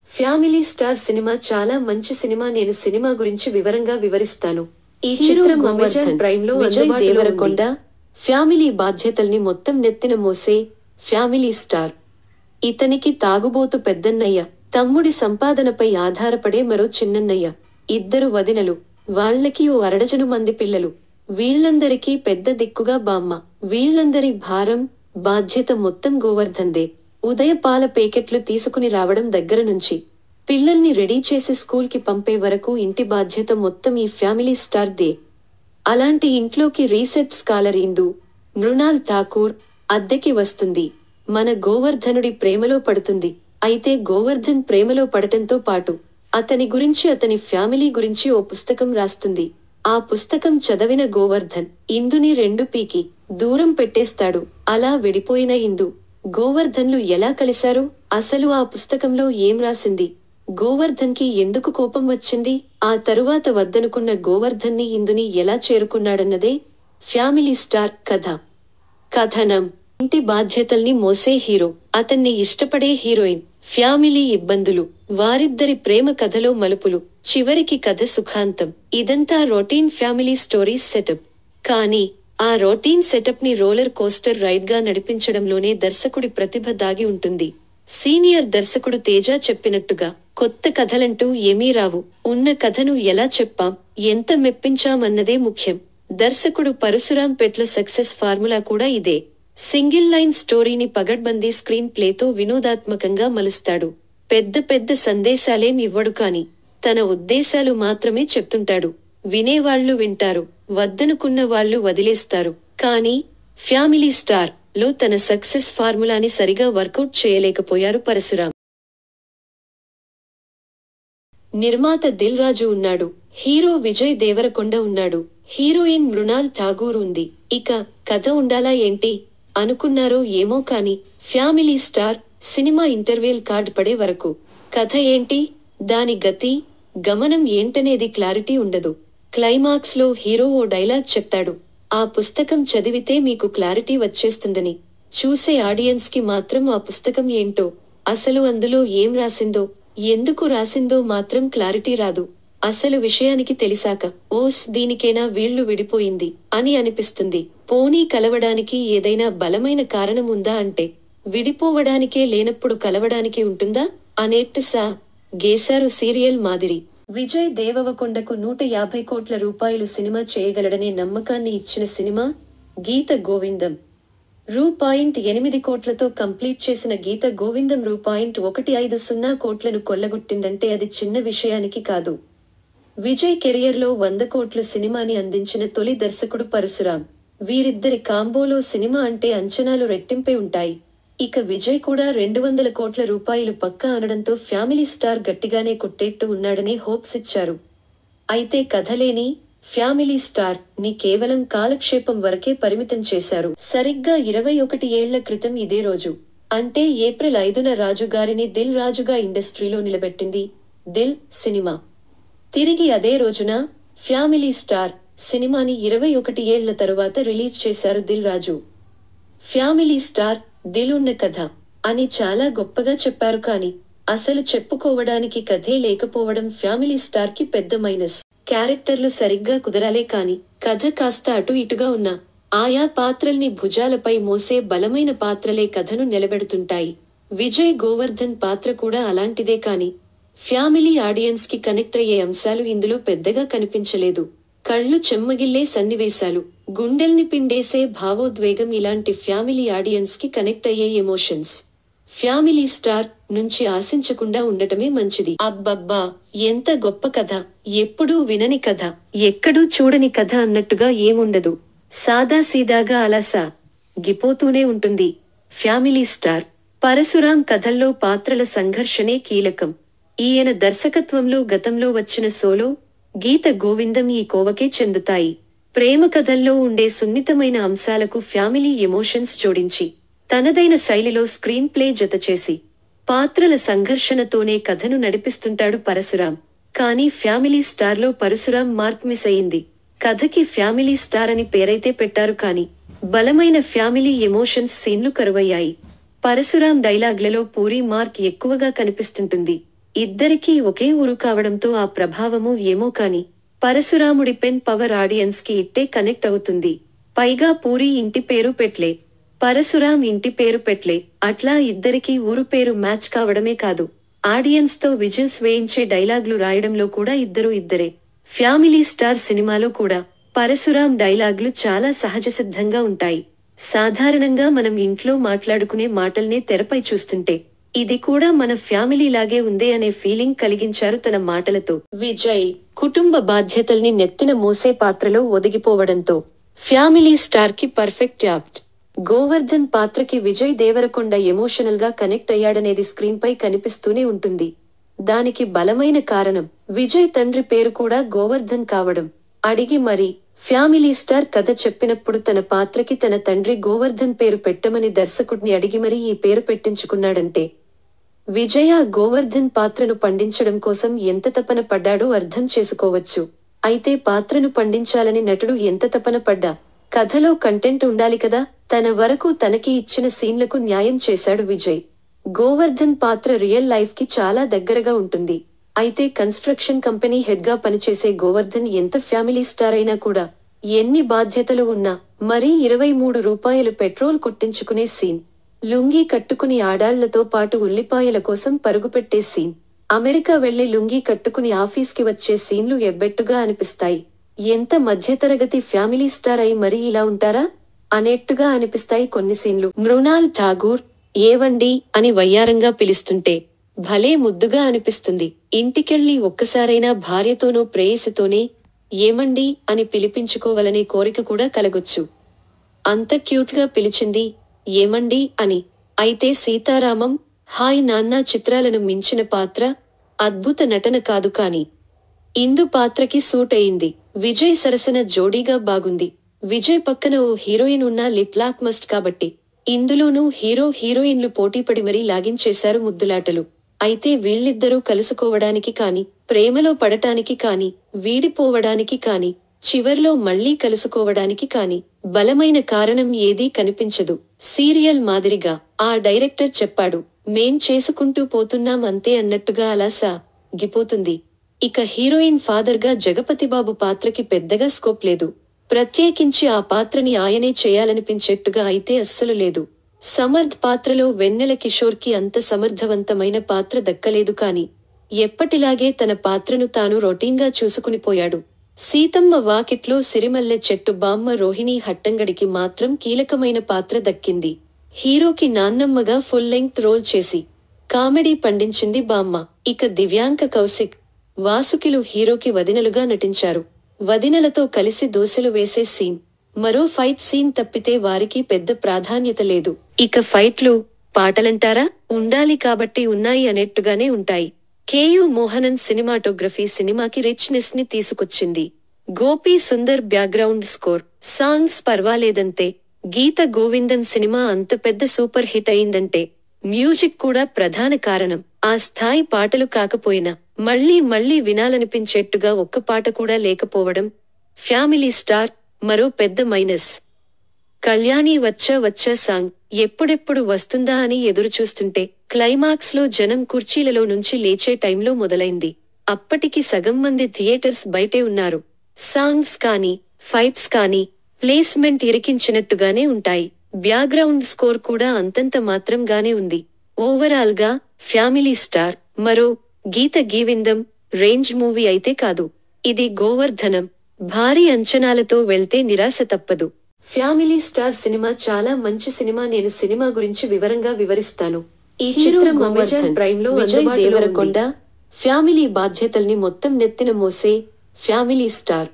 Family star cinema చాలా మంచి cinema. నేను సినిమా గురించి వివరంగా వివరిస్తాను. ఈ చిత్రం అమెజాన్ ప్రైమ్ లో విజయ్ దేవరకొండ ఫ్యామిలీ బాధ్యతల్ని మొత్తం నెత్తిన మోసే ఫ్యామిలీ స్టార్. ఇతనికి తాగుబోతు పెద్దన్నయ్య, తమ్ముడి సంపాదనపై ఆధారపడే మరో చిన్నన్నయ్య, ఇద్దరు వదినలు, వాళ్లకి ఓ అరడజను మంది పిల్లలు. వీళ్లందరికీ పెద్ద దిక్కుగా బామ్మ. వీళ్లందరి భారం, బాధ్యత మొత్తం గోవర్ధన్దే. ఉదయ పాల పేకెట్లు తీసుకుని రావడం దగ్గర నుంచి పిల్లల్ని రెడీ చేసి స్కూల్కి పంపే వరకు ఇంటి బాధ్యత మొత్తం ఈ ఫ్యామిలీ స్టార్ దే. అలాంటి ఇంట్లోకి రీసెర్చ్ స్కాలర్ ఇందు మృణాల్ ఠాకూర్ అద్దెకి వస్తుంది. మన గోవర్ధనుడి ప్రేమలో పడుతుంది. అయితే గోవర్ధన్ ప్రేమలో పడటంతో పాటు అతని గురించి, అతని ఫ్యామిలీ గురించి ఓ పుస్తకం రాస్తుంది. ఆ పుస్తకం చదవిన గోవర్ధన్ ఇందుని రెండు పీకి దూరం పెట్టేస్తాడు. అలా విడిపోయిన ఇందు, గోవర్ధన్లు ఎలా కలిశారు? అసలు ఆ పుస్తకంలో ఏం రాసింది? గోవర్ధన్కి ఎందుకు కోపం వచ్చింది? ఆ తరువాత వద్దనుకున్న గోవర్ధన్ని ఇందుని ఎలా చేరుకున్నాడన్నదే ఫ్యామిలీ స్టార్ కథ. కథనం: ఇంటి బాధ్యతల్ని మోసే హీరో, అతన్ని ఇష్టపడే హీరోయిన్, ఫ్యామిలీ ఇబ్బందులు, వారిద్దరి ప్రేమ కథలో మలుపులు, చివరికి కథ సుఖాంతం. ఇదంతా రొటీన్ ఫ్యామిలీ స్టోరీస్ సెటప్. కానీ ఆ రొటీన్ సెటప్ ని రోలర్ కోస్టర్ రైడ్ గా నడిపించడంలోనే దర్శకుడి ప్రతిభ దాగి ఉంటుంది. సీనియర్ దర్శకుడు తేజ చెప్పినట్టుగా కొత్త కథలంటూ ఏమీ రావు. ఉన్న కథను ఎలా చెప్పాం, ఎంత మెప్పించాం అన్నదే ముఖ్యం. దర్శకుడు పరశురాం పెట్ల సక్సెస్ ఫార్ములా కూడా ఇదే. సింగిల్ లైన్ స్టోరీని పగడ్బందీ స్క్రీన్ ప్లేతో వినోదాత్మకంగా మలుస్తాడు. పెద్ద పెద్ద సందేశాలేం ఇవ్వడు కాని తన ఉద్దేశాలు మాత్రమే చెప్తుంటాడు. వినేవాళ్లు వింటారు, వద్దనుకున్న వాళ్లు వదిలేస్తారు. కానీ ఫ్యామిలీ స్టార్ లో తన సక్సెస్ ఫార్ములాని సరిగా వర్కౌట్ చేయలేకపోయారు పరశురాం. నిర్మాత దిల్ రాజు ఉన్నాడు. హీరో విజయ్ దేవరకొండ ఉన్నాడు. హీరోయిన్ మృణాల్ ఠాగూర్ ఉంది. ఇక కథ ఉండాలా ఏంటి అనుకున్నారో ఏమో కానీ family star cinema interval card పడే వరకు కథ ఏంటి, దాని గతి, గమనం ఏంటనేది క్లారిటీ ఉండదు. క్లైమాక్స్ లో హీరో ఓ డైలాగ్ చెప్తాడు. ఆ పుస్తకం చదివితే మీకు క్లారిటీ వచ్చేస్తుందని. చూసే ఆడియన్స్ కి మాత్రం ఆ పుస్తకం ఏంటో, అసలు అందులో ఏం రాసిందో, ఎందుకు రాసిందో మాత్రం క్లారిటీ రాదు. అసలు విషయానికి తెలిసాక ఓస్ దీనికేనా వీళ్లు విడిపోయింది అని అనిపిస్తుంది. పోనీ కలవడానికి ఏదైనా బలమైన కారణం ఉందా అంటే విడిపోవడానికే లేనప్పుడు కలవడానికి ఉంటుందా అనేట్టు గేశారు సీరియల్ మాదిరి. విజయ్ దేవరకొండకు 150 కోట్ల రూపాయలు సినిమా చేయగలడనే నమ్మకాన్ని ఇచ్చిన సినిమా గీత గోవిందం. రూ.8 కోట్లతో కంప్లీట్ చేసిన గీత గోవిందం రూ.150 కోట్లను కొల్లగొట్టిందంటే అది చిన్న విషయానికి కాదు. విజయ్ కెరియర్లో 100 కోట్ల సినిమాని అందించిన తొలి దర్శకుడు పరశురాం. వీరిద్దరి కాంబోలో సినిమా అంటే అంచనాలు రెట్టింపై ఉంటాయి. ఇక విజయ్ కూడా 200 కోట్ల రూపాయలు పక్కా అనడంతో ఫ్యామిలీ స్టార్ గట్టిగానే కొట్టేట్టు ఉన్నాడనే హోప్స్ ఇచ్చారు. అయితే కథలేని ఫ్యామిలీ స్టార్ ని కేవలం కాలక్షేపం వరకే పరిమితం చేశారు. సరిగ్గా 21 ఏళ్ల క్రితం ఇదే రోజు, అంటే ఏప్రిల్ 5న రాజు గారిని దిల్ రాజుగా ఇండస్ట్రీలో నిలబెట్టింది దిల్ సినిమా. తిరిగి అదే రోజున ఫ్యామిలీ స్టార్ సినిమాని 21 ఏళ్ల తరువాత రిలీజ్ చేశారు దిల్ రాజు. ఫ్యామిలీ స్టార్ దిల్ ఉన్న కథ అని చాలా గొప్పగా చెప్పారు కానీ అసలు చెప్పుకోవడానికి కథే లేకపోవడం ఫ్యామిలీ స్టార్ కి పెద్ద మైనస్. క్యారెక్టర్లు సరిగ్గా కుదరాలే కాని కథ కాస్త అటు ఇటుగా ఉన్నా ఆయా పాత్రల్ని భుజాలపై మోసే బలమైన పాత్రలే కథను నిలబెడుతుంటాయి. విజయ్ గోవర్ధన్ పాత్ర కూడా అలాంటిదే కాని ఫ్యామిలీ ఆడియన్స్ కి కనెక్ట్ అయ్యే అంశాలు ఇందులో పెద్దగా కనిపించలేదు. కళ్ళు చెమ్మగిల్లే సన్నివేశాలు, గుండెల్ని పిండేసే భావోద్వేగం, ఇలాంటి ఫ్యామిలీ ఆడియన్స్ కి కనెక్ట్ అయ్యే ఎమోషన్స్ ఫ్యామిలీ స్టార్ నుంచి ఆశించకుండా ఉండటమే మంచిది. అబ్బబ్బా ఎంత గొప్ప కథ, ఎప్పుడూ వినని కథ, ఎక్కడూ చూడని కథ అన్నట్టుగా ఏముండదు. సాదాసీదాగా అలా గిపోతూనే ఉంటుంది. ఫ్యామిలీ స్టార్ పరశురాం కథల్లో పాత్రల సంఘర్షణే కీలకం. ఈయన దర్శకత్వంలో గతంలో వచ్చిన సోలో, గీత గోవిందం ఈ కోవకే చెందుతాయి. ప్రేమ కథల్లో ఉండే సున్నితమైన అంశాలకు ఫ్యామిలీ ఎమోషన్స్ జోడించి తనదైన శైలిలో స్క్రీన్ ప్లే జతచేసి పాత్రల సంఘర్షణతోనే కథను నడిపిస్తుంటాడు పరశురాం. కానీ ఫ్యామిలీ స్టార్లో పరశురాం మార్క్ మిస్ అయింది. కథకి ఫ్యామిలీ స్టార్ అని పేరైతే పెట్టారు కానీ బలమైన ఫ్యామిలీ ఎమోషన్స్ సీన్లు కరువయ్యాయి. పరశురాం డైలాగ్లలో పూరి మార్క్ ఎక్కువగా కనిపిస్తుంటుంది. ఇద్దరికీ ఒకే ఊరు కావడంతో ఆ ప్రభావమో ఏమో కాని పరశురాముడి పెన్ పవర్ ఆడియన్స్ కి ఇట్టే కనెక్ట్ అవుతుంది. పైగా పూరి ఇంటి పేరు పెట్లే, పరశురాం ఇంటి పేరు పెట్లే, అట్లా ఇద్దరికీ ఊరు పేరు మ్యాచ్ కావడమే కాదు, ఆడియన్స్ తో విజిల్స్ వేయించే డైలాగ్లు రాయడంలో కూడా ఇద్దరే. ఫ్యామిలీ స్టార్ సినిమాలో కూడా పరశురాం డైలాగ్లు చాలా సహజసిద్ధంగా ఉంటాయి. సాధారణంగా మనం ఇంట్లో మాట్లాడుకునే మాటల్నే తెరపై చూస్తుంటే ఇది కూడా మన ఫ్యామిలీలాగే ఉందే అనే ఫీలింగ్ కలిగించారు తన మాటలతో. విజయ్ కుటుంబ బాధ్యతల్ని నెత్తిన మోసే పాత్రలో ఒదిగిపోవడంతో ఫ్యామిలీ స్టార్ కి పర్ఫెక్ట్ యాప్ట్. గోవర్ధన్ పాత్రకి విజయ్ దేవరకొండ ఎమోషనల్ గా కనెక్ట్ అయ్యాడనేది స్క్రీన్ పై కనిపిస్తూనే ఉంటుంది. దానికి బలమైన కారణం విజయ్ తండ్రి పేరు కూడా గోవర్ధన్ కావడం. అడిగి మరి ఫ్యామిలీ స్టార్ కథ చెప్పినప్పుడు తన పాత్రకి తన తండ్రి గోవర్ధన్ పేరు పెట్టమని దర్శకుడిని అడిగి మరీ ఈ పేరు పెట్టించుకున్నాడంటే విజయ్ ఆ గోవర్ధన్ పాత్రను పండించడం కోసం ఎంత తపన పడ్డాడో అర్థం చేసుకోవచ్చు. అయితే పాత్రను పండించాలని నటుడు ఎంత తపన పడ్డా కథలో కంటెంట్ ఉండాలి కదా. తన వరకు తనకి ఇచ్చిన సీన్లకు న్యాయం చేశాడు విజయ్. గోవర్ధన్ పాత్ర రియల్ లైఫ్ కి చాలా దగ్గరగా ఉంటుంది. అయితే కన్స్ట్రక్షన్ కంపెనీ హెడ్ గా పనిచేసే గోవర్ధన్ ఎంత ఫ్యామిలీ స్టార్ అయినా కూడా ఎన్ని బాధ్యతలు ఉన్నా మరీ 23 రూపాయలు పెట్రోల్ కొట్టించుకునే సీన్, లుంగీ కట్టుకుని ఆడాళ్లతో పాటు ఉల్లిపాయల కోసం పరుగుపెట్టే సీన్, అమెరికా వెళ్లి లుంగీ కట్టుకుని ఆఫీస్కి వచ్చే సీన్లు ఎబ్బెట్టుగా అనిపిస్తాయి. ఎంత మధ్యతరగతి ఫ్యామిలీ స్టార్ అయి మరీ ఇలా ఉంటారా అనేట్టుగా అనిపిస్తాయి కొన్ని సీన్లు. మృణాల్ ఠాగూర్ ఏవండి అని వయ్యారంగా పిలుస్తుంటే భలే ముద్దుగా అనిపిస్తుంది. ఇంటికెళ్ళి ఒక్కసారైనా భార్యతోనో ప్రేయసితోనే ఏమండి అని పిలిపించుకోవాలనే కోరిక కూడా కలగొచ్చు. అంత క్యూట్ గా పిలిచింది ఏమండి అని. అయితే సీతారామం, హాయ్ నాన్న చిత్రాలను మించిన పాత్ర, అద్భుత నటన కాదు కాని ఇందు పాత్రకి సూట్ అయింది. విజయ్ సరసన జోడీగా బాగుంది. విజయ్ పక్కన ఓ హీరోయిన్ ఉన్న లిప్ లాక్ మస్ట్ కాబట్టి ఇందులోనూ హీరోయిన్లు పోటీపడి మరీ లాగించేశారు ముద్దులాటలు. అయితే వీళ్ళిద్దరూ కలుసుకోవడానికి కాని, ప్రేమలో పడటానికి కాని, వీడిపోవడానికి కాని, చివర్లో మళ్లీ కలుసుకోవడానికి కాని బలమైన కారణం ఏదీ కనిపించదు. సీరియల్ మాదిరిగా ఆ డైరెక్టర్ చెప్పాడు, మేం చేసుకుంటూ పోతున్నాం అంతే అన్నట్టుగా అలా సాగిపోతుంది. ఇక హీరోయిన్ ఫాదర్ గా జగపతిబాబు పాత్రకి పెద్దగా స్కోప్ లేదు. ప్రత్యేకించి ఆ పాత్రని ఆయనే చేయాలనిపించేట్టుగా అయితే అస్సలు లేదు. సమర్థ్ పాత్రలో వెన్నెల కిషోర్ కి అంత సమర్థవంతమైన పాత్ర దక్కలేదు కాని ఎప్పటిలాగే తన పాత్రను తాను రొటీన్గా చూసుకునిపోయాడు. సీతమ్మ వాకిట్లో సిరిమల్లె చెట్టు బామ్మ రోహిణీ హట్టంగడికి మాత్రం కీలకమైన పాత్ర దక్కింది. హీరోకి నాన్నమ్మగా ఫుల్ లెంగ్త్ రోల్ చేసి కామెడీ పండించింది బామ్మ. ఇక దివ్యాంక కౌశిక్, వాసుకిలు హీరోకి వదినలుగా నటించారు. వదినలతో కలిసి దోశలు వేసే సీన్, మరో ఫైట్ సీన్ తప్పితే వారికి పెద్ద ప్రాధాన్యత లేదు. ఇక ఫైట్లు, పాటలంటారా ఉండాలి కాబట్టి ఉన్నాయి అనేట్టుగానే ఉంటాయి. కేయు మోహనన్ సినిమాటోగ్రఫీ సినిమాకి రిచ్నెస్ ని తీసుకొచ్చింది. Gopi Sundar background score, songs పర్వాలేదంతే. గీత గోవిందం సినిమా అంత పెద్ద సూపర్ హిట్ అయిందంటే మ్యూజిక్ కూడా ప్రధాన కారణం. ఆ స్థాయి పాటలు కాకపోయినా మళ్లీ వినాలనిపించేట్టుగా ఒక్క పాట కూడా లేకపోవడం ఫ్యామిలీ స్టార్ మరో పెద్ద మైనస్. కళ్యాణి వచ్చా సాంగ్ ఎప్పుడెప్పుడు వస్తుందా అని ఎదురుచూస్తుంటే క్లైమాక్స్ లో జనం కుర్చీలలో నుంచి లేచే టైంలో మొదలైంది. అప్పటికి సగం మంది థియేటర్స్ బయటే ఉన్నారు. సాంగ్స్ కానీ, ఫైట్స్ కానీ ప్లేస్మెంట్ ఇరికించినట్టుగానే ఉంటాయి. బ్యాక్గ్రౌండ్ స్కోర్ కూడా అంతంత మాత్రంగానే ఉంది. ఓవరాల్ గా ఫ్యామిలీ స్టార్ మరో గీత గీవిందం రేంజ్ మూవీ అయితే కాదు. ఇది గోవర్ధనం. భారీ అంచనాలతో వెళ్తే నిరాశ తప్పదు. ఫ్యామిలీ స్టార్ సినిమా చాలా మంచి సినిమా. నేను సినిమా గురించి వివరంగా వివరిస్తాను. ఈ చిత్రం అమెజాన్ ప్రైమ్ లో విజయ్ దేవరకొండ ఫ్యామిలీ బాధ్యతల్ని మొత్తం నెత్తిన మోసే ఫ్యామిలీ స్టార్.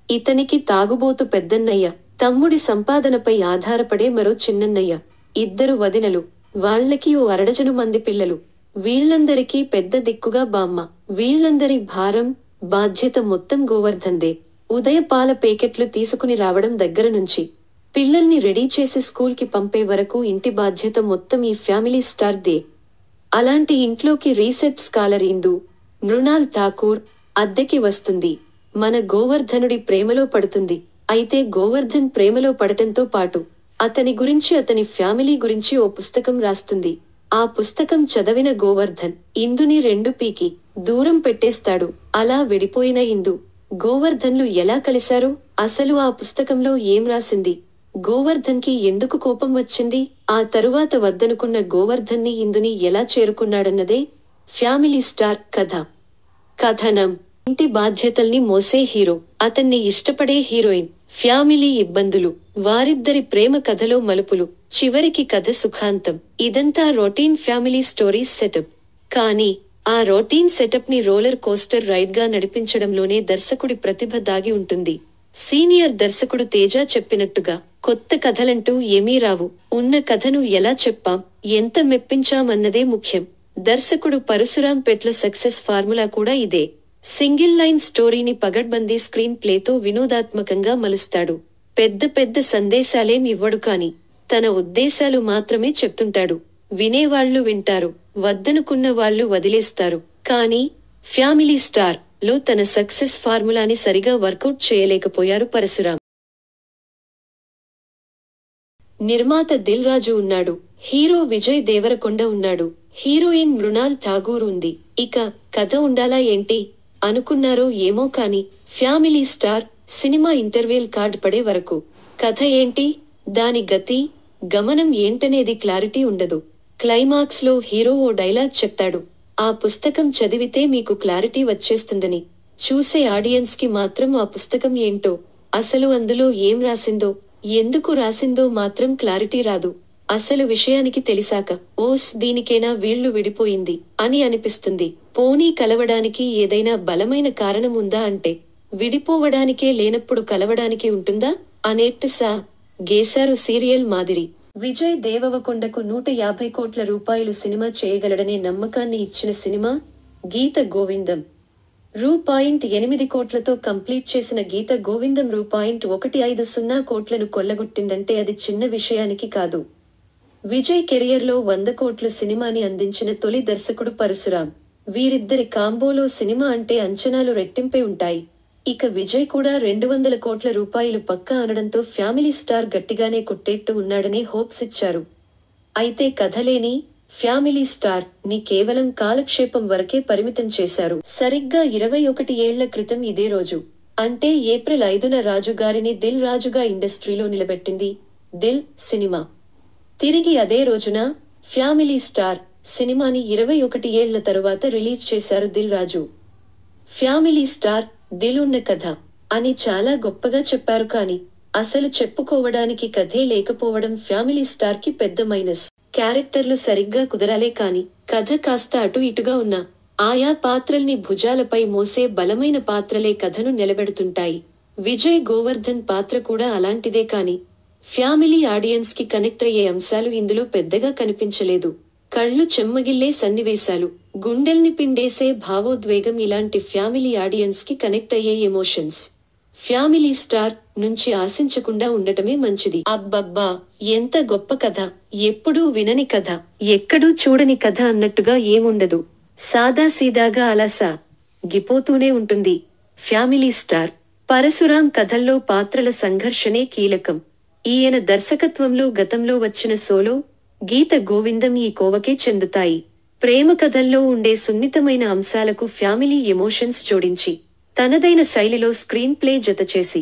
ఇతనికి తాగుబోతు పెద్దన్నయ్య, తమ్ముడి సంపాదనపై ఆధారపడే మరో చిన్నన్నయ్య, ఇద్దరు వదినలు, వాళ్లకి ఓ అరడజను మంది పిల్లలు. వీళ్లందరికీ పెద్ద దిక్కుగా బామ్మ. వీళ్లందరి భారం, బాధ్యత మొత్తం గోవర్ధన్దే. ఉదయ పాల పేకెట్లు తీసుకుని రావడం దగ్గర నుంచి పిల్లల్ని రెడీ చేసి స్కూల్ కి పంపే వరకు ఇంటి బాధ్యత మొత్తం ఈ ఫ్యామిలీ స్టార్ దే. అలాంటి ఇంట్లోకి రీసెర్చ్ స్కాలర్ ఇందు మృణాల్ ఠాకూర్ అద్దెకి వస్తుంది. మన గోవర్ధనుడి ప్రేమలో పడుతుంది. అయితే గోవర్ధన్ ప్రేమలో పడటంతో పాటు అతని గురించి, అతని ఫ్యామిలీ గురించి ఓ పుస్తకం రాస్తుంది. ఆ పుస్తకం చదివిన గోవర్ధన్ ఇందుని రెండు పీకి దూరం పెట్టేస్తాడు. అలా విడిపోయిన ఇందు గోవర్ధన్లు ఎలా కలిశారు? అసలు ఆ పుస్తకంలో ఏం రాసింది? గోవర్ధన్ కి ఎందుకు కోపం వచ్చింది? ఆ తరువాత వద్దనుకున్న గోవర్ధన్ని ఇందుని ఎలా చేరుకున్నాడన్నదే ఫ్యామిలీ స్టార్ కథ. కథనం: ఇంటి బాధ్యతల్ని మోసే హీరో, అతన్ని ఇష్టపడే హీరోయిన్, ఫ్యామిలీ ఇబ్బందులు, వారిద్దరి ప్రేమ కథలో మలుపులు, చివరికి కథ సుఖాంతం. ఇదంతా రొటీన్ ఫ్యామిలీ స్టోరీస్ సెటప్. కానీ ఆ రొటీన్ సెటప్ ని రోలర్ కోస్టర్ రైడ్ గా నడిపించడంలోనే దర్శకుడి ప్రతిభ దాగి ఉంటుంది. సీనియర్ దర్శకుడు తేజ చెప్పినట్టుగా కొత్త కథలంటూ ఏమీ రావు, ఉన్న కథను ఎలా చెప్పాం, ఎంత మెప్పించామన్నదే ముఖ్యం. దర్శకుడు పరశురాం పెట్ల సక్సెస్ ఫార్ములా కూడా ఇదే. సింగిల్ లైన్ స్టోరీని పగడ్బందీ స్క్రీన్ ప్లేతో వినోదాత్మకంగా మలుస్తాడు. పెద్ద పెద్ద సందేశాలేం ఇవ్వడు కాని తన ఉద్దేశాలు మాత్రమే చెప్తుంటాడు. వినేవాళ్లు వింటారు, వద్దనుకున్న వాళ్ళు వదిలేస్తారు. కానీ ఫ్యామిలీ స్టార్ లో తన సక్సెస్ ఫార్ములాని సరిగా వర్కౌట్ చేయలేకపోయారు పరశురాం. నిర్మాత దిల్ రాజు ఉన్నాడు, హీరో విజయ్ దేవరకొండ ఉన్నాడు, హీరోయిన్ మృణాల్ ఠాగూర్ ఉంది. ఇక కథ ఉండాలా ఏంటి అనుకున్నారో ఏమో కాని family star cinema interval card పడే వరకు కథ ఏంటి, దాని గతి గమనం ఏంటనేది క్లారిటీ ఉండదు. క్లైమాక్స్ లో హీరో ఓ డైలాగ్ చెప్తాడు, ఆ పుస్తకం చదివితే మీకు క్లారిటీ వచ్చేస్తుందని. చూసే ఆడియన్స్ కి మాత్రం ఆ పుస్తకం ఏంటో, అసలు అందులో ఏం రాసిందో, ఎందుకు రాసిందో మాత్రం క్లారిటీ రాదు. అసలు విషయానికి తెలిసాక ఓస్ దీనికేనా వీళ్లు విడిపోయింది అని అనిపిస్తుంది. పోనీ కలవడానికి ఏదైనా బలమైన కారణం ఉందా అంటే విడిపోవడానికే లేనప్పుడు కలవడానికి ఉంటుందా అనేట్టు గేశారు సీరియల్ మాదిరి. విజయ్ దేవరకొండకు 150 కోట్ల రూపాయలు సినిమా చేయగలడనే నమ్మకాన్ని ఇచ్చిన సినిమా గీత గోవిందం. రూ.8 కోట్లతో కంప్లీట్ చేసిన గీత గోవిందం రూ.150 కోట్లను కొల్లగొట్టిందంటే అది చిన్న విషయానికి కాదు. విజయ్ కెరియర్లో 100 కోట్ల సినిమాని అందించిన తొలి దర్శకుడు పరశురాం. వీరిద్దరి కాంబోలో సినిమా అంటే అంచనాలు రెట్టింపై ఉంటాయి. ఇక విజయ్ కూడా 200 కోట్ల రూపాయలు పక్కా అనడంతో ఫ్యామిలీ స్టార్ గట్టిగానే కొట్టేట్టు ఉన్నాడనే హోప్స్ ఇచ్చారు. అయితే కథలేని ఫ్యామిలీ స్టార్ ని కేవలం కాలక్షేపం వరకే పరిమితం చేశారు. సరిగ్గా 21 ఏళ్ల క్రితం ఇదే రోజు అంటే ఏప్రిల్ 5న రాజుగారిని దిల్ రాజుగా ఇండస్ట్రీలో నిలబెట్టింది దిల్ సినిమా. తిరిగి అదే రోజున ఫ్యామిలీ స్టార్ సినిమాని 21 ఏళ్ల తరువాత రిలీజ్ చేశారు దిల్ రాజు. ఫ్యామిలీ స్టార్ దిల్ ఉన్న కథ అని చాలా గొప్పగా చెప్పారు కానీ అసలు చెప్పుకోవడానికి కథే లేకపోవడం ఫ్యామిలీ స్టార్ కి పెద్ద మైనస్. క్యారెక్టర్లు సరిగ్గా కుదరాలే కాని కథ కాస్త అటు ఇటుగా ఉన్నా ఆయా పాత్రల్ని భుజాలపై మోసే బలమైన పాత్రలే కథను నిలబెడుతుంటాయి. విజయ్ గోవర్ధన్ పాత్ర కూడా అలాంటిదే కాని ఫ్యామిలీ ఆడియన్స్ కి కనెక్ట్ అయ్యే అంశాలు ఇందులో పెద్దగా కనిపించలేదు. కళ్ళు చెమ్మగిల్లే సన్నివేశాలు, గుండెల్ని పిండేసే భావోద్వేగం ఇలాంటి ఫ్యామిలీ ఆడియన్స్ కి కనెక్ట్ అయ్యే ఎమోషన్స్ ఫ్యామిలీ స్టార్ నుంచి ఆశించకుండా ఉండటమే మంచిది. అబ్బబ్బా ఎంత గొప్ప కథ, ఎప్పుడూ వినని కథ, ఎక్కడూ చూడని కథ అన్నట్టుగా ఏముండదు. సాదాసీదాగా అలా గిపోతూనే ఉంటుంది. ఫ్యామిలీ స్టార్ పరశురాం కథల్లో పాత్రల సంఘర్షణే కీలకం. ఈయన దర్శకత్వంలో గతంలో వచ్చిన సోలో, గీత గోవిందం ఈ కోవకే చెందుతాయి. ప్రేమ కథల్లో ఉండే సున్నితమైన అంశాలకు ఫ్యామిలీ ఎమోషన్స్ జోడించి తనదైన శైలిలో స్క్రీన్ ప్లే జతచేసి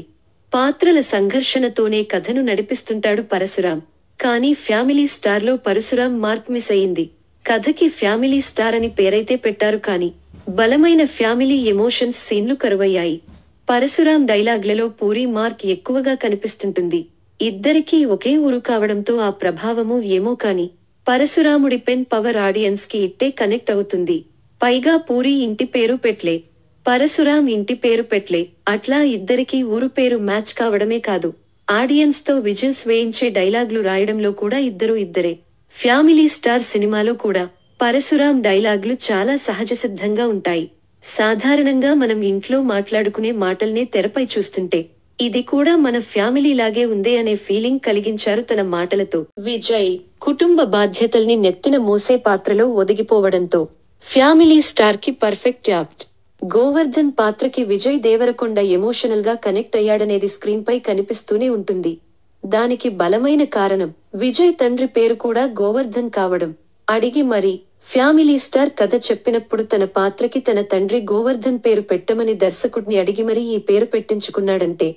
పాత్రల సంఘర్షణతోనే కథను నడిపిస్తుంటాడు పరశురాం. కానీ ఫ్యామిలీ స్టార్లో పరశురాం మార్క్ మిస్ అయింది. కథకి ఫ్యామిలీ స్టార్ అని పేరైతే పెట్టారు కానీ బలమైన ఫ్యామిలీ ఎమోషన్స్ సీన్లు కరువయ్యాయి. పరశురాం డైలాగ్లలో పూరి మార్క్ ఎక్కువగా కనిపిస్తుంటుంది. ఇద్దరికీ ఒకే ఊరు కావడంతో ఆ ప్రభావమో ఏమో కాని పరశురాముడి పెన్ పవర్ ఆడియన్స్ కి ఇట్టే కనెక్ట్ అవుతుంది. పైగా పూరి ఇంటి పేరు పెట్లే, పరశురాం ఇంటి పేరు పెట్లే, అట్లా ఇద్దరికీ ఊరు పేరు మ్యాచ్ కావడమే కాదు ఆడియన్స్ తో విజిల్స్ వేయించే డైలాగ్లు రాయడంలో కూడా ఇద్దరే. ఫ్యామిలీ స్టార్ సినిమాలో కూడా పరశురాం డైలాగ్లు చాలా సహజసిద్ధంగా ఉంటాయి. సాధారణంగా మనం ఇంట్లో మాట్లాడుకునే మాటల్నే తెరపై చూస్తుంటే ఇది కూడా మన ఫ్యామిలీ లాగే ఉందే అనే ఫీలింగ్ కలిగించారు తన మాటలతో. విజయ్ కుటుంబ బాధ్యతల్ని నెత్తిన మోసే పాత్రలో ఒదిగిపోవడంతో ఫ్యామిలీ స్టార్ కి పర్ఫెక్ట్ యాప్ట్. గోవర్ధన్ పాత్రకి విజయ్ దేవరకొండ ఎమోషనల్ గా కనెక్ట్ అయ్యాడనేది స్క్రీన్ పై కనిపిస్తూనే ఉంటుంది. దానికి బలమైన కారణం విజయ్ తండ్రి పేరు కూడా గోవర్ధన్ కావడం. అడిగి మరి ఫ్యామిలీ స్టార్ కథ చెప్పినప్పుడు తన పాత్రకి తన తండ్రి గోవర్ధన్ పేరు పెట్టమని దర్శకుడిని అడిగి మరీ ఈ పేరు పెట్టించుకున్నాడంటే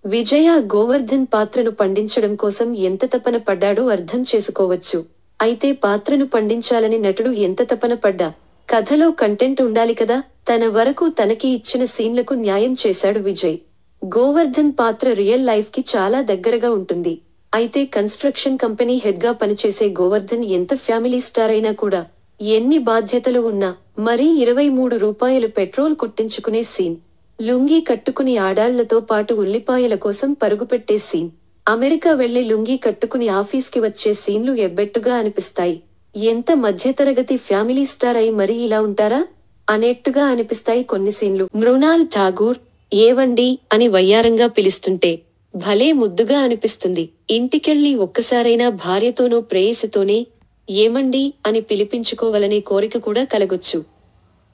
విజయ గోవర్ధన్ పాత్రను పండించడం కోసం ఎంత తపన పడ్డాడో అర్థం చేసుకోవచ్చు. అయితే పాత్రను పండించాలని నటుడు ఎంత తపన పడ్డా కథలో కంటెంట్ ఉండాలి కదా. తన వరకు తనకి ఇచ్చిన సీన్లకు న్యాయం చేశాడు విజయ్. గోవర్ధన్ పాత్ర రియల్ లైఫ్ కి చాలా దగ్గరగా ఉంటుంది. అయితే కన్స్ట్రక్షన్ కంపెనీ హెడ్ గా పనిచేసే గోవర్ధన్ ఎంత ఫ్యామిలీ స్టార్ అయినా కూడా ఎన్ని బాధ్యతలు ఉన్నా మరీ 23 రూపాయలు పెట్రోల్ కొట్టించుకునే సీన్, లుంగీ కట్టుకుని ఆడాళ్లతో పాటు ఉల్లిపాయల కోసం పరుగుపెట్టే సీన్, అమెరికా వెళ్లి లుంగీ కట్టుకుని ఆఫీస్కి వచ్చే సీన్లు ఎబ్బెట్టుగా అనిపిస్తాయి. ఎంత మధ్యతరగతి ఫ్యామిలీ స్టార్ అయి మరీ ఇలా ఉంటారా అనేట్టుగా అనిపిస్తాయి కొన్ని సీన్లు. మృణాల్ ఠాగూర్ ఏవండి అని వయ్యారంగా పిలుస్తుంటే భలే ముద్దుగా అనిపిస్తుంది. ఇంటికెళ్ళి ఒక్కసారైనా భార్యతోనో ప్రేయసితోనే ఏమండి అని పిలిపించుకోవాలనే కోరిక కూడా కలగొచ్చు.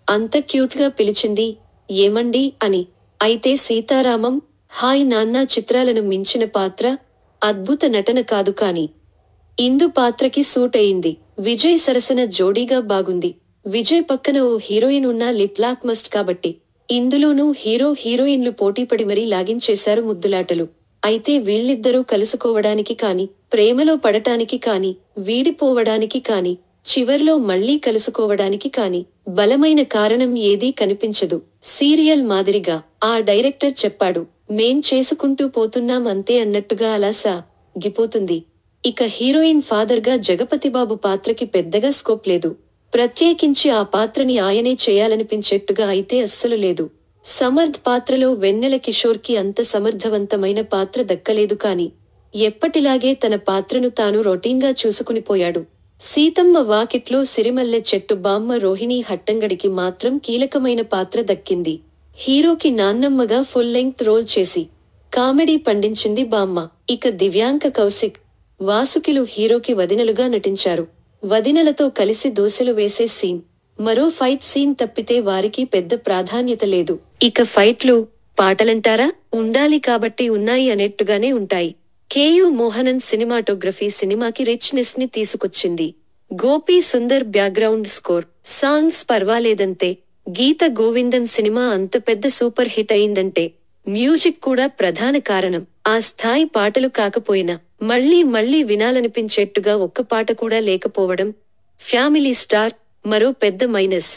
అంత క్యూట్గా పిలిచింది ఏమండి అని. అయితే సీతారామం, హాయ్ నాన్న చిత్రాలను మించిన పాత్ర, అద్భుత నటన కాదు కాని ఇందు పాత్రకి సూట్ అయింది. విజయ్ సరసన జోడీగా బాగుంది. విజయ్ పక్కన ఓ హీరోయిన్ ఉన్న లిప్ లాక్ మస్ట్ కాబట్టి ఇందులోనూ హీరో హీరోయిన్లు పోటీపడి మరీ లాగించేశారు ముద్దులాటలు. అయితే వీళ్ళిద్దరూ కలుసుకోవడానికి కాని, ప్రేమలో పడటానికి కాని, వీడిపోవడానికి కాని, చివర్లో మళ్లీ కలుసుకోవడానికి కాని బలమైన కారణం ఏదీ కనిపించదు. సీరియల్ మాదిరిగా ఆ డైరెక్టర్ చెప్పాడు, మేం చేసుకుంటూ పోతున్నాం అంతే అన్నట్టుగా అలా సాగిపోతుంది. ఇక హీరోయిన్ ఫాదర్ గా జగపతిబాబు పాత్రకి పెద్దగా స్కోప్ లేదు. ప్రత్యేకించి ఆ పాత్రని ఆయనే చేయాలనిపించేట్టుగా అయితే అస్సలు లేదు. సమర్థ్ పాత్రలో వెన్నెల కిషోర్ కి అంత సమర్థవంతమైన పాత్ర దక్కలేదు కాని ఎప్పటిలాగే తన పాత్రను తాను రొటీన్గా చూసుకునిపోయాడు. సీతమ్మ వాకిట్లో సిరిమల్లె చెట్టు బామ్మ రోహిణీ హట్టంగడికి మాత్రం కీలకమైన పాత్ర దక్కింది. హీరోకి నాన్నమ్మగా ఫుల్ లెంగ్త్ రోల్ చేసి కామెడీ పండించింది బామ్మ. ఇక దివ్యాంక కౌశిక్, వాసుకిలు హీరోకి వదినలుగా నటించారు. వదినలతో కలిసి దోశలు వేసే సీన్, మరో ఫైట్ సీన్ తప్పితే వారికి పెద్ద ప్రాధాన్యత లేదు. ఇక ఫైట్లు, పాటలంటారా ఉండాలి కాబట్టి ఉన్నాయి అనేట్టుగానే ఉంటాయి. కేయు మోహనన్ సినిమాటోగ్రఫీ సినిమాకి రిచ్నెస్ ని తీసుకొచ్చింది. Gopi Sundar background score, songs పర్వాలేదంతే. గీత గోవిందం సినిమా అంత పెద్ద సూపర్ హిట్ అయిందంటే మ్యూజిక్ కూడా ప్రధాన కారణం. ఆ స్థాయి పాటలు కాకపోయినా మళ్లీ మళ్లీ వినాలనిపించేట్టుగా ఒక్క పాట కూడా లేకపోవడం ఫ్యామిలీ స్టార్ మరో పెద్ద మైనస్.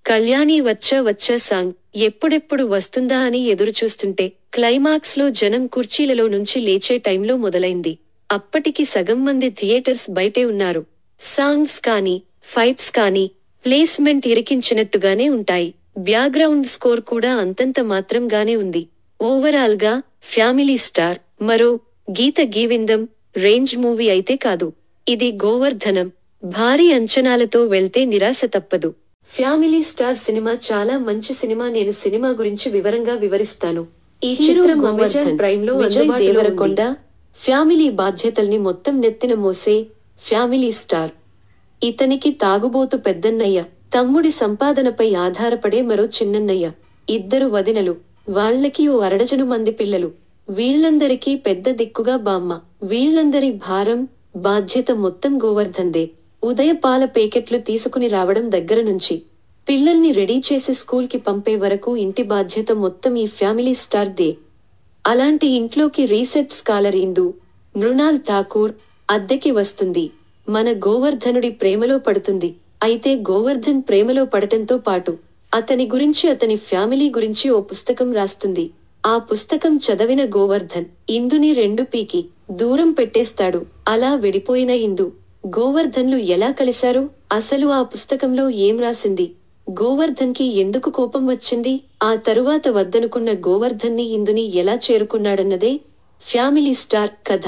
కళ్యాణి వచ్చా వచ్చా సాంగ్ ఎప్పుడెప్పుడు వస్తుందా అని ఎదురుచూస్తుంటే క్లైమాక్స్ లో జనం కుర్చీలలో నుంచి లేచే టైంలో మొదలైంది. అప్పటికి సగం మంది థియేటర్స్ బయటే ఉన్నారు. సాంగ్స్ కానీ, ఫైట్స్ కానీ ప్లేస్మెంట్ ఇరికించినట్టుగానే ఉంటాయి. బ్యాక్గ్రౌండ్ స్కోర్ కూడా అంతంత మాత్రంగానే ఉంది. ఓవరాల్ గా ఫ్యామిలీ స్టార్ మరో గీత గీవిందం రేంజ్ మూవీ అయితే కాదు. ఇది గోవర్ధనం. భారీ అంచనాలతో వెళ్తే నిరాశ తప్పదు. ఫ్యామిలీ స్టార్ సినిమా చాలా మంచి సినిమా. నేను సినిమా గురించి వివరంగా వివరిస్తాను. ఈ చిత్రం అమెజాన్ ప్రైమ్ లో విజయ్ దేవరకొండ ఫ్యామిలీ బాధ్యతల్ని మొత్తం నెత్తిన మోసే ఫ్యామిలీ స్టార్. ఇతనికి తాగుబోతు పెద్దన్నయ్య, తమ్ముడి సంపాదనపై ఆధారపడే మరో చిన్నన్నయ్య, ఇద్దరు వదినలు, వాళ్లకి ఓ అరడజను మంది పిల్లలు. వీళ్లందరికీ పెద్ద దిక్కుగా బామ్మ. వీళ్లందరి భారం, బాధ్యత మొత్తం గోవర్ధన్దే. ఉదయ పాల పేకెట్లు తీసుకుని రావడం దగ్గర నుంచి పిల్లల్ని రెడీ చేసి స్కూల్ కి పంపే వరకు ఇంటి బాధ్యత మొత్తం ఈ ఫ్యామిలీ స్టార్ దే. అలాంటి ఇంట్లోకి రీసెర్చ్ స్కాలర్ ఇందు మృణాల్ ఠాకూర్ అద్దెకి వస్తుంది. మన గోవర్ధనుడి ప్రేమలో పడుతుంది. అయితే గోవర్ధన్ ప్రేమలో పడటంతో పాటు అతని గురించి, అతని ఫ్యామిలీ గురించి ఓ పుస్తకం రాస్తుంది. ఆ పుస్తకం చదివిన గోవర్ధన్ ఇందుని 2 పీకి దూరం పెట్టేస్తాడు. అలా విడిపోయిన ఇందు, గోవర్ధన్లు ఎలా కలిశారు? అసలు ఆ పుస్తకంలో ఏం రాసింది? గోవర్ధన్ కి ఎందుకు కోపం వచ్చింది? ఆ తరువాత వద్దనుకున్న గోవర్ధన్ని ఇందుని ఎలా చేరుకున్నాడన్నదే ఫ్యామిలీ స్టార్ కథ.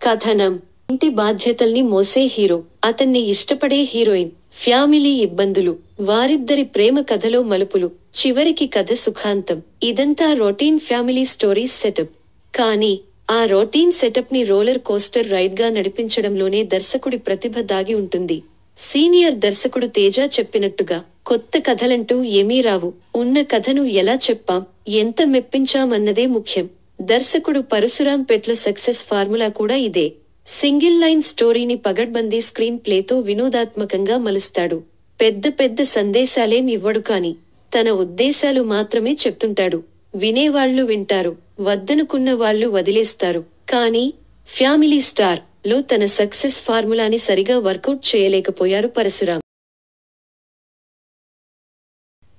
కథనం: ఇంటి బాధ్యతల్ని మోసే హీరో, అతన్ని ఇష్టపడే హీరోయిన్, ఫ్యామిలీ ఇబ్బందులు, వారిద్దరి ప్రేమ కథలో మలుపులు, చివరికి కథ సుఖాంతం. ఇదంతా రొటీన్ ఫ్యామిలీ స్టోరీస్ సెటప్. కానీ ఆ రొటీన్ సెటప్ ని రోలర్ కోస్టర్ రైడ్ గా నడిపించడంలోనే దర్శకుడి ప్రతిభ దాగి ఉంటుంది. సీనియర్ దర్శకుడు తేజ చెప్పినట్టుగా కొత్త కథలంటూ ఏమీ రావు. ఉన్న కథను ఎలా చెప్పాం, ఎంత మెప్పించామన్నదే ముఖ్యం. దర్శకుడు పరశురాం పెట్ల సక్సెస్ ఫార్ములా కూడా ఇదే. సింగిల్ లైన్ స్టోరీని పగడ్బందీ స్క్రీన్ ప్లేతో వినోదాత్మకంగా మలుస్తాడు. పెద్ద పెద్ద సందేశాలేం ఇవ్వడు కాని తన ఉద్దేశాలు మాత్రమే చెప్తుంటాడు. వినేవాళ్లు వింటారు, వద్దనుకున్న వాళ్లు వదిలేస్తారు. కానీ ఫ్యామిలీ స్టార్ లో తన సక్సెస్ ఫార్ములాని సరిగా వర్కౌట్ చేయలేకపోయారు పరశురాం.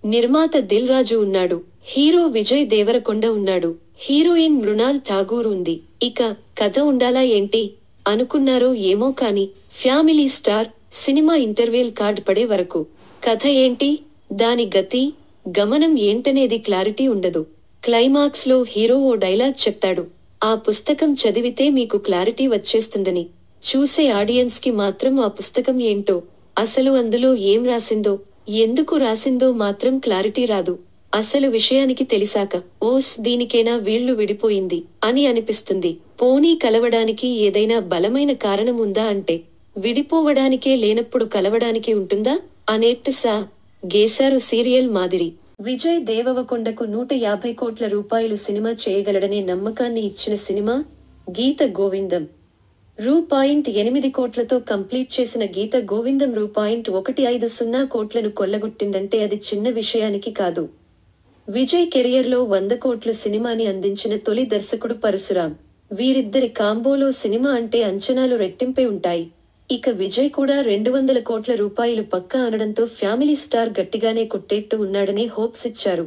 నిర్మాత దిల్ రాజు ఉన్నాడు. హీరో విజయ్ దేవరకొండ ఉన్నాడు. హీరోయిన్ మృణాల్ ఠాగూర్ ఉంది. ఇక కథ ఉండాలా ఏంటి అనుకున్నారో ఏమో కాని family star cinema interval card పడే వరకు కథ ఏంటి, దాని గతి గమనం ఏంటనేది క్లారిటీ ఉండదు. క్లైమాక్స్ లో హీరో ఓ డైలాగ్ చెప్తాడు. ఆ పుస్తకం చదివితే మీకు క్లారిటీ వచ్చేస్తుందని. చూసే ఆడియన్స్ కి మాత్రం ఆ పుస్తకం ఏంటో, అసలు అందులో ఏం రాసిందో, ఎందుకు రాసిందో మాత్రం క్లారిటీ రాదు. అసలు విషయానికి తెలిసాక ఓస్ దీనికేనా వీళ్లు విడిపోయింది అని అనిపిస్తుంది. పోనీ కలవడానికి ఏదైనా బలమైన కారణం ఉందా అంటే విడిపోవడానికే లేనప్పుడు కలవడానికి ఉంటుందా అనేట్టు గేశారు సీరియల్ మాదిరి. విజయ్ దేవరకొండకు 150 కోట్ల రూపాయలు సినిమా చేయగలడనే నమ్మకాన్ని ఇచ్చిన సినిమా గీత గోవిందం. రూ.8 కోట్లతో కంప్లీట్ చేసిన గీత గోవిందం రూ.150 కోట్లను కొల్లగొట్టిందంటే అది చిన్న విషయానికి కాదు. విజయ్ కెరియర్లో 100 కోట్ల సినిమాని అందించిన తొలి దర్శకుడు పరశురాం. వీరిద్దరి కాంబోలో సినిమా అంటే అంచనాలు రెట్టింపై ఉంటాయి. ఇక విజయ్ కూడా 200 కోట్ల రూపాయలు పక్కా అనడంతో ఫ్యామిలీ స్టార్ గట్టిగానే కొట్టేట్టు ఉన్నాడనే హోప్స్ ఇచ్చారు.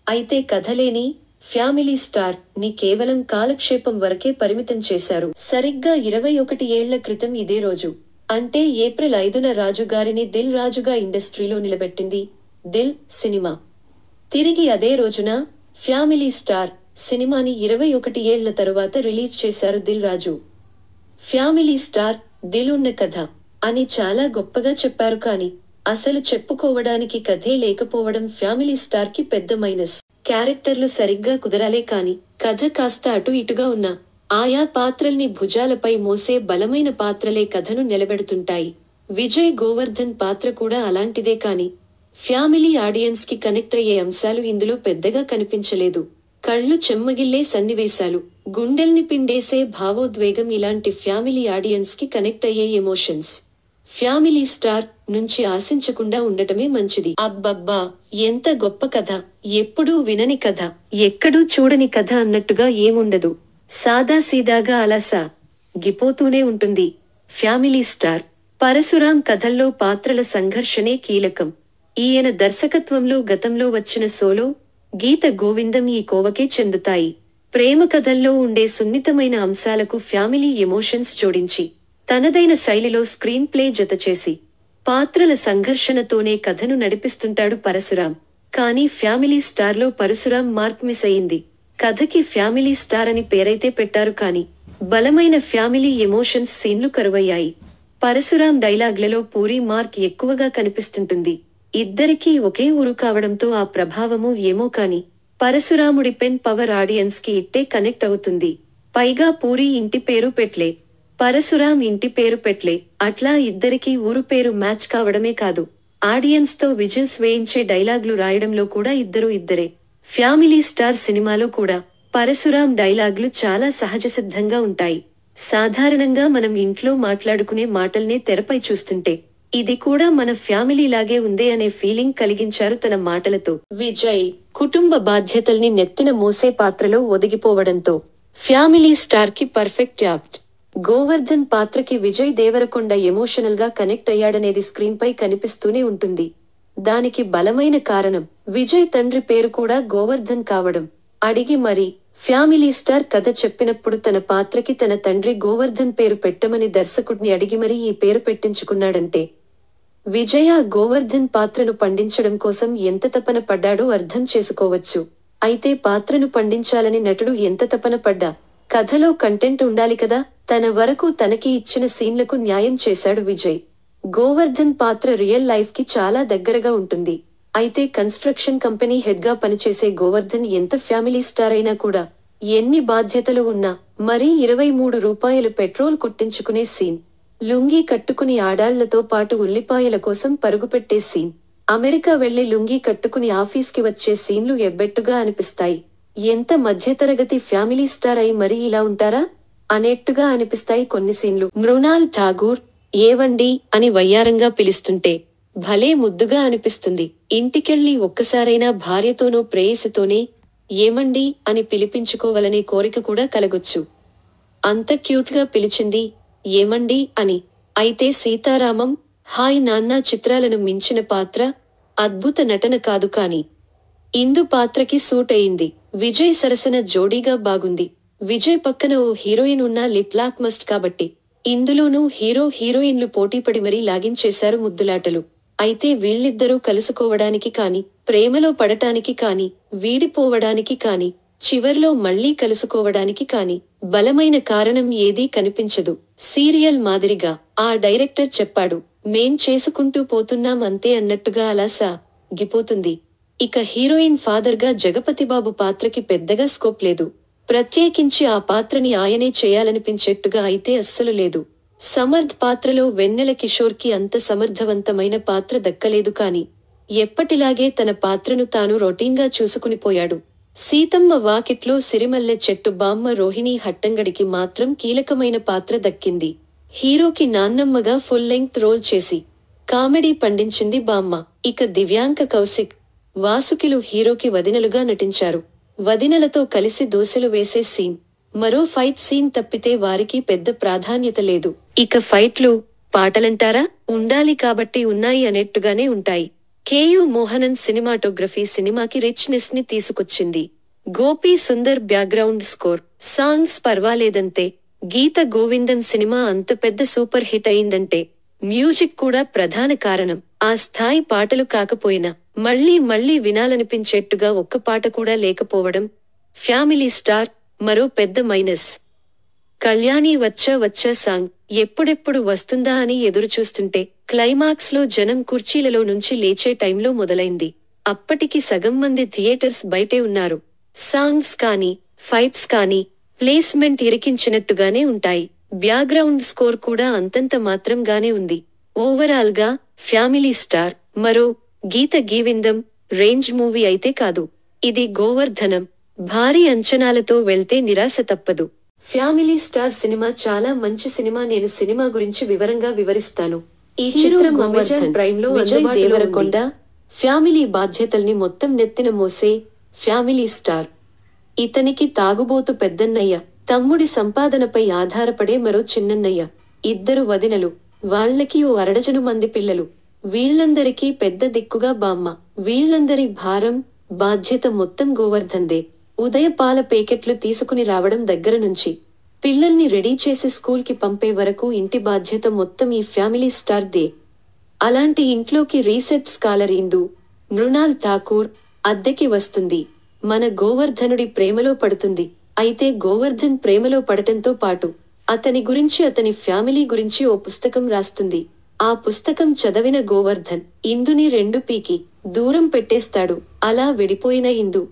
అయితే కథలేని ఫ్యామిలీ స్టార్ ని కేవలం కాలక్షేపం వరకే పరిమితం చేశారు. సరిగ్గా 21 ఏళ్ల క్రితం ఇదే రోజు అంటే ఏప్రిల్ 5న రాజుగారిని దిల్ రాజుగా ఇండస్ట్రీలో నిలబెట్టింది దిల్ సినిమా. తిరిగి అదే రోజున ఫ్యామిలీ స్టార్ సినిమాని 21 ఏళ్ల తరువాత రిలీజ్ చేశారు దిల్ రాజు. ఫ్యామిలీ స్టార్ దిల్ ఉన్న కథ అని చాలా గొప్పగా చెప్పారు కానీ అసలు చెప్పుకోవడానికి కథే లేకపోవడం ఫ్యామిలీ స్టార్ కి పెద్ద మైనస్. క్యారెక్టర్లు సరిగ్గా కుదరాలే కాని కథ కాస్త అటు ఇటుగా ఉన్నా ఆయా పాత్రల్ని భుజాలపై మోసే బలమైన పాత్రలే కథను నిలబెడుతుంటాయి. విజయ్ గోవర్ధన్ పాత్ర కూడా అలాంటిదే కాని ఫ్యామిలీ ఆడియన్స్ కి కనెక్ట్ అయ్యే అంశాలు ఇందులో పెద్దగా కనిపించలేదు. కళ్ళు చెమ్మగిల్లే సన్నివేశాలు, గుండెల్ని పిండేసే భావోద్వేగం ఇలాంటి ఫ్యామిలీ ఆడియన్స్ కి కనెక్ట్ అయ్యే ఎమోషన్స్ ఫ్యామిలీ స్టార్ నుంచి ఆశించకుండా ఉండటమే మంచిది. అబ్బబ్బా ఎంత గొప్ప కథ, ఎప్పుడూ వినని కథ, ఎక్కడూ చూడని కథ అన్నట్టుగా ఏముండదు. సాదాసీదాగా అలా గిపోతూనే ఉంటుంది. ఫ్యామిలీ స్టార్ పరశురాం కథల్లో పాత్రల సంఘర్షణే కీలకం. ఈయన దర్శకత్వంలో గతంలో వచ్చిన సోలో, గీత గోవిందం ఈ కోవకే చెందుతాయి. ప్రేమ కథల్లో ఉండే సున్నితమైన అంశాలకు ఫ్యామిలీ ఎమోషన్స్ జోడించి తనదైన శైలిలో స్క్రీన్ ప్లే జతచేసి పాత్రల సంఘర్షణతోనే కథను నడిపిస్తుంటాడు పరశురాం. కానీ ఫ్యామిలీ స్టార్లో పరశురాం మార్క్ మిస్ అయింది. కథకి ఫ్యామిలీ స్టార్ అని పేరైతే పెట్టారు కానీ బలమైన ఫ్యామిలీ ఎమోషన్స్ సీన్లు కరువయ్యాయి. పరశురాం డైలాగ్లలో పూరి మార్క్ ఎక్కువగా కనిపిస్తుంటుంది. ఇద్దరికీ ఒకే ఊరు కావడంతో ఆ ప్రభావమో ఏమో కాని పరశురాముడి పెన్ పవర్ ఆడియన్స్ కి ఇట్టే కనెక్ట్ అవుతుంది. పైగా పూరి ఇంటి పేరు పెట్లే, పరశురాం ఇంటి పేరు పెట్లే, అట్లా ఇద్దరికీ ఊరు పేరు మ్యాచ్ కావడమే కాదు ఆడియన్స్ తో విజిల్స్ వేయించే డైలాగ్లు రాయడంలో కూడా ఇద్దరే. ఫ్యామిలీ స్టార్ సినిమాలో కూడా పరశురాం డైలాగ్లు చాలా సహజసిద్ధంగా ఉంటాయి. సాధారణంగా మనం ఇంట్లో మాట్లాడుకునే మాటల్నే తెరపై చూస్తుంటే ఇది కూడా మన ఫ్యామిలీ లాగే ఉందే అనే ఫీలింగ్ కలిగించారు తన మాటలతో. విజయ్ కుటుంబ బాధ్యతల్ని నెత్తిన మోసే పాత్రలో ఒదిగిపోవడంతో ఫ్యామిలీ స్టార్ కి పర్ఫెక్ట్ యాప్ట్. గోవర్ధన్ పాత్రకి విజయ్ దేవరకొండ ఎమోషనల్ గా కనెక్ట్ అయ్యాడనేది స్క్రీన్ పై కనిపిస్తూనే ఉంటుంది. దానికి బలమైన కారణం విజయ్ తండ్రి పేరు కూడా గోవర్ధన్ కావడం. అడిగి మరి ఫ్యామిలీ స్టార్ కథ చెప్పినప్పుడు తన పాత్రకి తన తండ్రి గోవర్ధన్ పేరు పెట్టమని దర్శకుడిని అడిగి మరీ ఈ పేరు పెట్టించుకున్నాడంటే విజయ్ గోవర్ధన్ పాత్రను పండించడం కోసం ఎంత తపన పడ్డాడో అర్థం చేసుకోవచ్చు. అయితే పాత్రను పండించాలని నటుడు ఎంత తపన పడ్డా కథలో కంటెంట్ ఉండాలి కదా. తన వరకు తనకి ఇచ్చిన సీన్లకు న్యాయం చేశాడు విజయ్. గోవర్ధన్ పాత్ర రియల్ లైఫ్ కి చాలా దగ్గరగా ఉంటుంది. అయితే కన్స్ట్రక్షన్ కంపెనీ హెడ్ గా పనిచేసే గోవర్ధన్ ఎంత ఫ్యామిలీ స్టార్ అయినా కూడా ఎన్ని బాధ్యతలు ఉన్నా మరీ 23 రూపాయలు పెట్రోల్ కొట్టించుకునే సీన్, లుంగీ కట్టుకుని ఆడాళ్లతో పాటు ఉల్లిపాయల కోసం పరుగుపెట్టే సీన్, అమెరికా వెళ్లి లుంగీ కట్టుకుని ఆఫీస్కి వచ్చే సీన్లు ఎబ్బెట్టుగా అనిపిస్తాయి. ఎంత మధ్యతరగతి ఫ్యామిలీ స్టార్ అయి మరీ ఇలా ఉంటారా? అనేట్టుగా అనిపిస్తాయి కొన్ని సీన్లు. మృణాల్ ఠాగూర్ ఏవండి అని వయ్యారంగా పిలుస్తుంటే భలే ముద్దుగా అనిపిస్తుంది. ఇంటికెళ్ళి ఒక్కసారైనా భార్యతోనో ప్రేయసితోనే ఏమండి అని పిలిపించుకోవాలనే కోరిక కూడా కలగొచ్చు. అంత క్యూట్గా పిలిచింది ఏమండి అని. అయితే సీతారామం, హాయ్ నాన్న చిత్రాలను మించిన పాత్ర, అద్భుత నటన కాదు కాని ఇందు పాత్రకి సూట్ అయింది. విజయ్ సరసన జోడీగా బాగుంది. విజయ్ పక్కన ఓ హీరోయిన్ ఉన్న లిప్ లాక్ మస్ట్ కాబట్టి ఇందులోనూ హీరో హీరోయిన్లు పోటీపడి మరీ లాగించేశారు ముద్దులాటలు. అయితే వీళ్ళిద్దరూ కలుసుకోవడానికి కాని, ప్రేమలో పడటానికి కాని, వీడిపోవడానికి కాని, చివర్లో మళ్లీ కలుసుకోవడానికి కాని బలమైన కారణం ఏదీ కనిపించదు. సీరియల్ మాదిరిగా ఆ డైరెక్టర్ చెప్పాడు, మేం చేసుకుంటూ పోతున్నాం అంతే అన్నట్టుగా అలా సాగిపోతుంది. ఇక హీరోయిన్ ఫాదర్గా జగపతిబాబు పాత్రకి పెద్దగా స్కోప్ లేదు. ప్రత్యేకించి ఆ పాత్రని ఆయనే చేయాలనిపించేట్టుగా అయితే అస్సలు లేదు. సమర్థ్ పాత్రలో వెన్నెల కిషోర్కి అంత సమర్థవంతమైన పాత్ర దక్కలేదు కాని ఎప్పటిలాగే తన పాత్రను తాను రొటీన్గా చూసుకునిపోయాడు. సీతమ్మ వాకిట్లో సిరిమల్లె చెట్టు బామ్మ రోహిణీ హట్టంగడికి మాత్రం కీలకమైన పాత్ర దక్కింది. హీరోకి నాన్నమ్మగా ఫుల్ లెంగ్త్ రోల్ చేసి కామెడీ పండించింది బామ్మ. ఇక దివ్యాంక కౌశిక్, వాసుకిలు హీరోకి వదినలుగా నటించారు. వదినలతో కలిసి దోశలు వేసే సీన్, మరో ఫైట్ సీన్ తప్పితే వారికి పెద్ద ప్రాధాన్యత లేదు. ఇక ఫైట్లు, పాటలంటారా ఉండాలి కాబట్టి ఉన్నాయి అనేట్టుగానే ఉంటాయి. కేయు మోహనన్ సినిమాటోగ్రఫీ సినిమాకి రిచ్నెస్ ని తీసుకొచ్చింది. Gopi Sundar background score, songs పర్వాలేదంతే. గీత గోవిందం సినిమా అంత పెద్ద సూపర్ హిట్ అయిందంటే మ్యూజిక్ కూడా ప్రధాన కారణం. ఆ స్థాయి పాటలు కాకపోయినా మళ్లీ మళ్లీ వినాలనిపించేట్టుగా ఒక్క పాట కూడా లేకపోవడం ఫ్యామిలీ స్టార్ మరో పెద్ద మైనస్. కళ్యాణి వచ్చా వచ్చా సాంగ్ ఎప్పుడెప్పుడు వస్తుందా అని ఎదురుచూస్తుంటే క్లైమాక్స్ లో జనం కుర్చీలలో నుంచి లేచే టైంలో మొదలైంది. అప్పటికి సగం మంది థియేటర్స్ బయటే ఉన్నారు. సాంగ్స్ కానీ, ఫైట్స్ కానీ ప్లేస్మెంట్ ఇరికించినట్టుగానే ఉంటాయి. బ్యాక్గ్రౌండ్ స్కోర్ కూడా అంతంత మాత్రంగానే ఉంది. ఓవరాల్ గా ఫ్యామిలీ స్టార్ మరో గీత గీవిందం రేంజ్ మూవీ అయితే కాదు. ఇది గోవర్ధనం. భారీ అంచనాలతో వెళ్తే నిరాశ తప్పదు. ఫ్యామిలీ స్టార్ సినిమా చాలా మంచి సినిమా. నేను సినిమా గురించి వివరంగా వివరిస్తాను. ఈ చిత్రం అమెజాన్ ప్రైమ్ లో విజయ్ దేవరకొండ ఫ్యామిలీ బాధ్యతల్ని మొత్తం నెత్తిన మోసే ఫ్యామిలీ స్టార్. ఇతనికి తాగుబోతు పెద్దన్నయ్య, తమ్ముడి సంపాదనపై ఆధారపడే మరో చిన్నన్నయ్య, ఇద్దరు వదినలు, వాళ్లకి ఓ అరడజను మంది పిల్లలు. వీళ్లందరికీ పెద్ద దిక్కుగా బామ్మ. వీళ్లందరి భారం, బాధ్యత మొత్తం గోవర్ధన్దే. ఉదయ పాల పేకెట్లు తీసుకుని రావడం దగ్గర నుంచి పిల్లల్ని రెడీ చేసి స్కూల్కి పంపే వరకు ఇంటి బాధ్యత మొత్తం ఈ ఫ్యామిలీ స్టార్ దే. అలాంటి ఇంట్లోకి రీసెర్చ్ స్కాలర్ ఇందు మృణాల్ ఠాకూర్ అద్దెకి వస్తుంది. మన గోవర్ధనుడి ప్రేమలో పడుతుంది. అయితే గోవర్ధన్ ప్రేమలో పడటంతో పాటు అతని గురించి, అతని ఫ్యామిలీ గురించి ఓ పుస్తకం రాస్తుంది. ఆ పుస్తకం చదివిన గోవర్ధన్ ఇందుని రెండు పీకి దూరం పెట్టేస్తాడు. అలా విడిపోయిన ఇందు,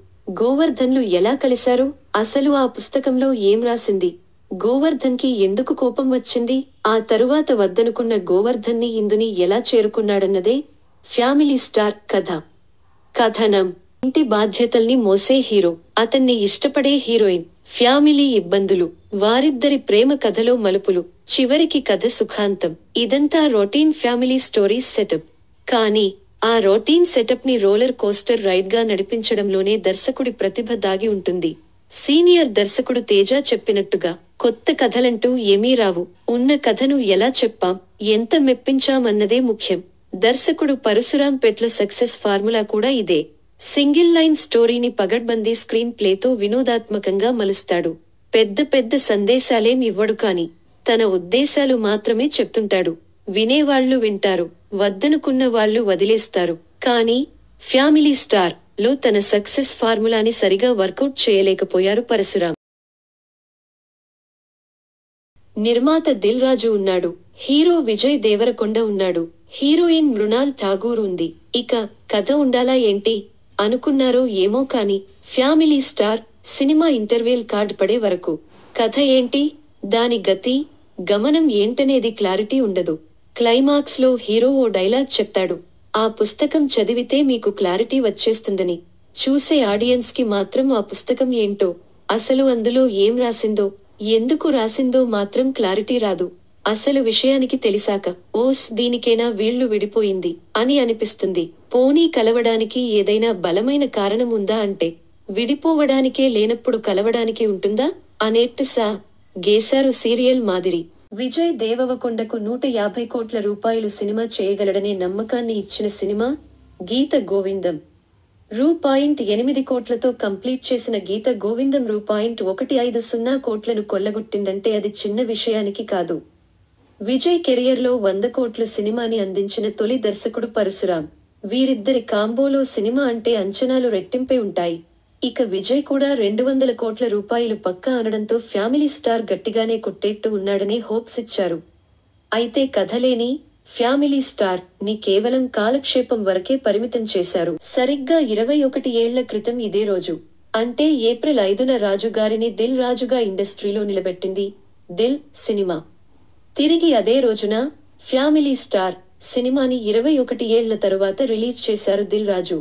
గోవర్ధన్లు ఎలా కలిశారు? అసలు ఆ పుస్తకంలో ఏం రాసింది? గోవర్ధన్కి ఎందుకు కోపం వచ్చింది? ఆ తరువాత వద్దనుకున్న గోవర్ధన్ని ఇందుని ఎలా చేరుకున్నాడన్నదే ఫ్యామిలీ స్టార్ కథ. కథనం: ఇంటి బాధ్యతల్ని మోసే హీరో, అతన్ని ఇష్టపడే హీరోయిన్, ఫ్యామిలీ ఇబ్బందులు, వారిద్దరి ప్రేమ కథలో మలుపులు, చివరికి కథ సుఖాంతం. ఇదంతా రొటీన్ ఫ్యామిలీ స్టోరీస్ సెటప్. కానీ ఆ రొటీన్ సెటప్ ని రోలర్ కోస్టర్ రైడ్ గా నడిపించడంలోనే దర్శకుడి ప్రతిభ దాగి ఉంటుంది. సీనియర్ దర్శకుడు తేజ చెప్పినట్టుగా కొత్త కథలంటూ ఏమీ రావు. ఉన్న కథను ఎలా చెప్పాం, ఎంత మెప్పించామన్నదే ముఖ్యం. దర్శకుడు పరశురాం పెట్ల సక్సెస్ ఫార్ములా కూడా ఇదే. సింగిల్ లైన్ స్టోరీని పగడ్బందీ స్క్రీన్ ప్లేతో వినోదాత్మకంగా మలుస్తాడు. పెద్ద పెద్ద సందేశాలేం ఇవ్వడు కాని తన ఉద్దేశాలు మాత్రమే చెప్తుంటాడు. వినేవాళ్లు వింటారు, వద్దనుకున్న వాళ్లు వదిలేస్తారు. కానీ ఫ్యామిలీ స్టార్ లో తన సక్సెస్ ఫార్ములాని సరిగా వర్కౌట్ చేయలేకపోయారు పరశురాం. నిర్మాత దిల్ రాజు ఉన్నాడు. హీరో విజయ్ దేవరకొండ ఉన్నాడు. హీరోయిన్ మృణాల్ ఠాగూర్ ఉంది. ఇక కథ ఉండాలా ఏంటి అనుకున్నారో ఏమో కాని family star cinema interval card పడే వరకు కథ ఏంటి, దాని గతి గమనం ఏంటనేది క్లారిటీ ఉండదు. క్లైమాక్స్ లో హీరో ఓ డైలాగ్ చెప్తాడు. ఆ పుస్తకం చదివితే మీకు క్లారిటీ వచ్చేస్తుందని. చూసే ఆడియన్స్ కి మాత్రం ఆ పుస్తకం ఏంటో, అసలు అందులో ఏం రాసిందో, ఎందుకు రాసిందో మాత్రం క్లారిటీ రాదు. అసలు విషయానికి తెలిసాక ఓస్ దీనికేనా వీళ్లు విడిపోయింది అని అనిపిస్తుంది. పోనీ కలవడానికి ఏదైనా బలమైన కారణం ఉందా అంటే విడిపోవడానికే లేనప్పుడు కలవడానికి ఉంటుందా అనేట్టు గేశారు సీరియల్ మాదిరి. విజయ్ దేవరకొండకు 150 కోట్ల రూపాయలు సినిమా చేయగలడనే నమ్మకాన్ని ఇచ్చిన సినిమా గీత గోవిందం. రూ.8 కోట్లతో కంప్లీట్ చేసిన గీత గోవిందం రూ.150 కోట్లను కొల్లగొట్టిందంటే అది చిన్న విషయానికి కాదు. విజయ్ కెరియర్లో 100 కోట్ల సినిమాని అందించిన తొలి దర్శకుడు పరశురాం. వీరిద్దరి కాంబోలో సినిమా అంటే అంచనాలు రెట్టింపే ఉంటాయి. ఇక విజయ్ కూడా 200 కోట్ల రూపాయలు పక్కా అనడంతో ఫ్యామిలీ స్టార్ గట్టిగానే కొట్టేట్టు ఉన్నాడనే హోప్స్ ఇచ్చారు. అయితే కథలేని ఫ్యామిలీ స్టార్ ని కేవలం కాలక్షేపం వరకే పరిమితం చేశారు. సరిగ్గా 21 ఏళ్ల క్రితం ఇదే రోజు అంటే ఏప్రిల్ 5న రాజు గారిని దిల్ రాజుగా ఇండస్ట్రీలో నిలబెట్టింది దిల్ సినిమా. తిరిగి అదే రోజున ఫ్యామిలీ స్టార్ సినిమాని 21 ఏళ్ల తరువాత రిలీజ్ చేశారు దిల్ రాజు.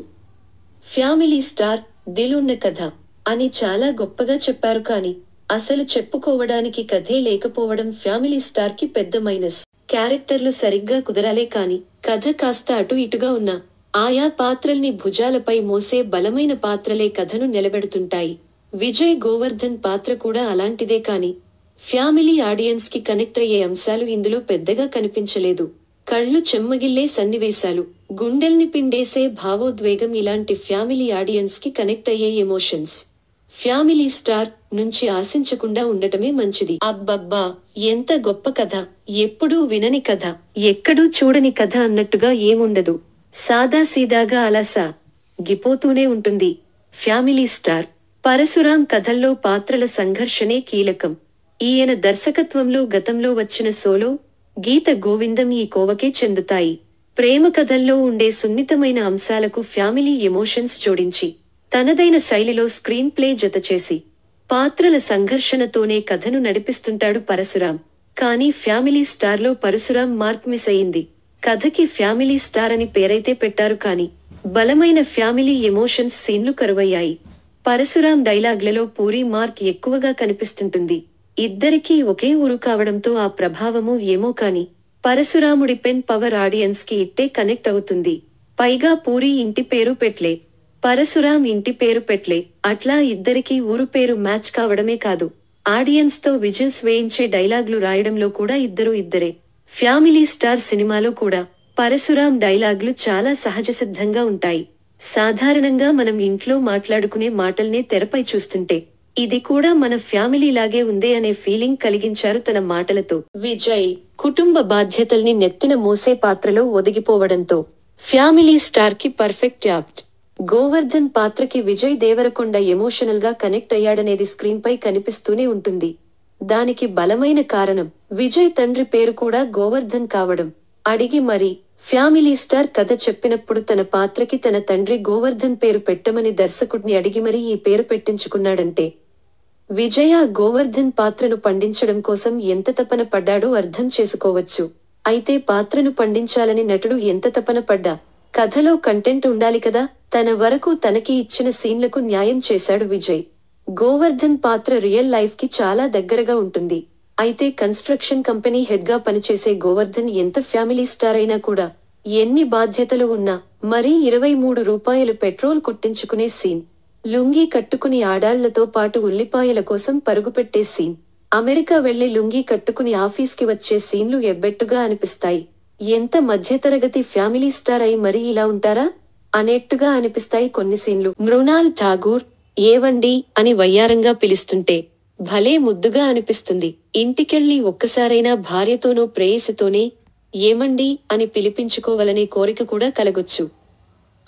ఫ్యామిలీ స్టార్ దిల్ ఉన్న కథ అని చాలా గొప్పగా చెప్పారు, కానీ అసలు చెప్పుకోవడానికి కథే లేకపోవడం ఫ్యామిలీ స్టార్ కి పెద్ద మైనస్. క్యారెక్టర్లు సరిగ్గా కుదరాలే కాని కథ కాస్త అటు ఇటుగా ఉన్నా ఆయా పాత్రల్ని భుజాలపై మోసే బలమైన పాత్రలే కథను నిలబెడుతుంటాయి. విజయ్ గోవర్ధన్ పాత్ర కూడా అలాంటిదే, కాని ఫ్యామిలీ ఆడియన్స్ కి కనెక్ట్ అయ్యే అంశాలు ఇందులో పెద్దగా కనిపించలేదు. కళ్ళు చెమ్మగిల్లే సన్నివేశాలు, గుండెల్ని పిండేసే భావోద్వేగం ఇలాంటి ఫ్యామిలీ ఆడియన్స్ కి కనెక్ట్ అయ్యే ఎమోషన్స్ ఫ్యామిలీ స్టార్ నుంచి ఆశించకుండా ఉండటమే మంచిది. అబ్బబ్బా ఎంత గొప్ప కథ, ఎప్పుడూ వినని కథ, ఎక్కడూ చూడని కథ అన్నట్టుగా ఏముండదు. సాదాసీదాగా అలా గిపోతూనే ఉంటుంది. ఫ్యామిలీ స్టార్ పరశురాం కథల్లో పాత్రల సంఘర్షణే కీలకం. ఈయన దర్శకత్వంలో గతంలో వచ్చిన సోలో, గీత గోవిందం ఈ కోవకే చెందుతాయి. ప్రేమ కథల్లో ఉండే సున్నితమైన అంశాలకు ఫ్యామిలీ ఎమోషన్స్ జోడించి తనదైన శైలిలో స్క్రీన్ ప్లే జతచేసి పాత్రల సంఘర్షణతోనే కథను నడిపిస్తుంటాడు పరశురాం. కానీ ఫ్యామిలీ స్టార్లో పరశురాం మార్క్ మిస్ అయింది. కథకి ఫ్యామిలీ స్టార్ అని పేరైతే పెట్టారు, కానీ బలమైన ఫ్యామిలీ ఎమోషన్స్ సీన్లు కరువయ్యాయి. పరశురాం డైలాగ్లలో పూరి మార్క్ ఎక్కువగా కనిపిస్తుంటుంది. ఇద్దరికీ ఒకే ఊరు కావడంతో ఆ ప్రభావమో ఏమో కాని పరశురాముడి పెన్ పవర్ ఆడియన్స్ కి ఇట్టే కనెక్ట్ అవుతుంది. పైగా పూరి ఇంటి పేరు పెట్లే, పరశురాం ఇంటి పేరు పెట్లే, అట్లా ఇద్దరికీ ఊరు పేరు మ్యాచ్ కావడమే కాదు, ఆడియన్స్ తో విజిల్స్ వేయించే డైలాగ్లు రాయడంలో కూడా ఇద్దరే. ఫ్యామిలీ స్టార్ సినిమాలో కూడా పరశురాం డైలాగ్లు చాలా సహజసిద్ధంగా ఉంటాయి. సాధారణంగా మనం ఇంట్లో మాట్లాడుకునే మాటల్నే తెరపై చూస్తుంటే ఇది కూడా మన ఫ్యామిలీ లాగే ఉందే అనే ఫీలింగ్ కలిగించారు తన మాటలతో. విజయ్ కుటుంబ బాధ్యతల్ని నెత్తిన మోసే పాత్రలో ఒదిగిపోవడంతో ఫ్యామిలీ స్టార్ కి పర్ఫెక్ట్ యాప్ట్. గోవర్ధన్ పాత్రకి విజయ్ దేవరకొండ ఎమోషనల్ గా కనెక్ట్ అయ్యాడనేది స్క్రీన్ పై కనిపిస్తూనే ఉంటుంది. దానికి బలమైన కారణం విజయ్ తండ్రి పేరు కూడా గోవర్ధన్ కావడం. అడిగి మరి ఫ్యామిలీ స్టార్ కథ చెప్పినప్పుడు తన పాత్రకి తన తండ్రి గోవర్ధన్ పేరు పెట్టమని దర్శకుడిని అడిగి మరీ ఈ పేరు పెట్టించుకున్నాడంటే విజయ్ గోవర్ధన్ పాత్రను పండించడం కోసం ఎంత తపన పడ్డాడో అర్థం చేసుకోవచ్చు. అయితే పాత్రను పండించాలని నటుడు ఎంత తపన పడ్డా కథలో కంటెంట్ ఉండాలి కదా. తన వరకు తనకి ఇచ్చిన సీన్లకు న్యాయం చేశాడు విజయ్. గోవర్ధన్ పాత్ర రియల్ లైఫ్ కి చాలా దగ్గరగా ఉంటుంది. అయితే కన్స్ట్రక్షన్ కంపెనీ హెడ్ గా పనిచేసే గోవర్ధన్ ఎంత ఫ్యామిలీ స్టార్ అయినా కూడా ఎన్ని బాధ్యతలు ఉన్నా మరీ 23 రూపాయలు పెట్రోల్ కొట్టించుకునే సీన్, లుంగీ కట్టుకుని ఆడాళ్లతో పాటు ఉల్లిపాయల కోసం పరుగుపెట్టే సీన్, అమెరికా వెళ్లి లుంగీ కట్టుకుని ఆఫీస్కి వచ్చే సీన్లు ఎబ్బెట్టుగా అనిపిస్తాయి. ఎంత మధ్యతరగతి ఫ్యామిలీ స్టార్ అయి మరీ ఇలా ఉంటారా అనేట్టుగా అనిపిస్తాయి కొన్ని సీన్లు. మృణాల్ ఠాగూర్ ఏవండి అని వయ్యారంగా పిలుస్తుంటే భలే ముద్దుగా అనిపిస్తుంది. ఇంటికెళ్ళి ఒక్కసారైనా భార్యతోనో ప్రేయసితోనే ఏమండి అని పిలిపించుకోవాలనే కోరిక కూడా కలగొచ్చు.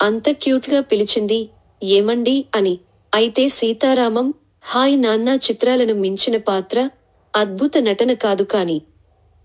అంత క్యూట్ గా పిలిచింది ఏమండి అని. అయితే సీతారామం, హాయ్ నాన్న చిత్రాలను మించిన పాత్ర, అద్భుత నటన కాదు కానీ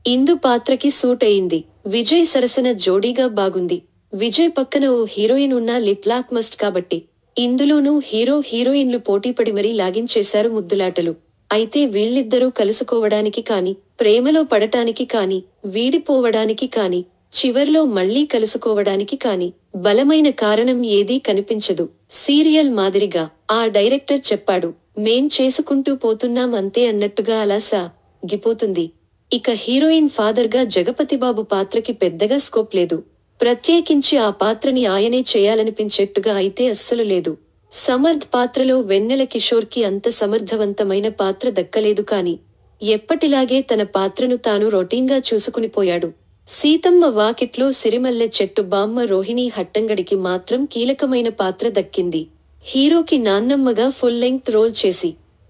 ఇందు పాత్రకి సూట్ అయింది. విజయ్ సరసన జోడీగా బాగుంది. విజయ్ పక్కన ఓ హీరోయిన్ ఉన్నా లిప్ లాక్ మస్ట్ కాబట్టి ఇందులోనూ హీరో హీరోయిన్లు పోటీపడి మరీ లాగించేశారు ముద్దులాటలు. అయితే వీళ్ళిద్దరూ కలుసుకోవడానికి కాని, ప్రేమలో పడటానికి కాని, వీడిపోవడానికి కాని, చివర్లో మళ్లీ కలుసుకోవడానికి కాని బలమైన కారణం ఏదీ కనిపించదు. సీరియల్ మాదిరిగా ఆ డైరెక్టర్ చెప్పాడు, మేం చేసుకుంటూ పోతున్నాం అంతే అన్నట్టుగా అలా సాగిపోతుంది. ఇక హీరోయిన్ ఫాదర్గా జగపతిబాబు పాత్రకి పెద్దగా స్కోప్ లేదు. ప్రత్యేకించి ఆ పాత్రని ఆయనే చేయాలనిపించేట్టుగా అయితే అస్సలు లేదు. సమర్థ్ పాత్రలో వెన్నెల కిషోర్కి అంత సమర్థవంతమైన పాత్ర దక్కలేదు కాని ఎప్పటిలాగే తన పాత్రను తాను రొటీన్గా చూసుకునిపోయాడు. సీతమ్మ వాకిట్లో సిరిమల్లె చెట్టు బామ్మ రోహిణీ హట్టంగడికి మాత్రం కీలకమైన పాత్ర దక్కింది. హీరోకి నాన్నమ్మగా ఫుల్ లెంగ్త్ రోల్ చేసి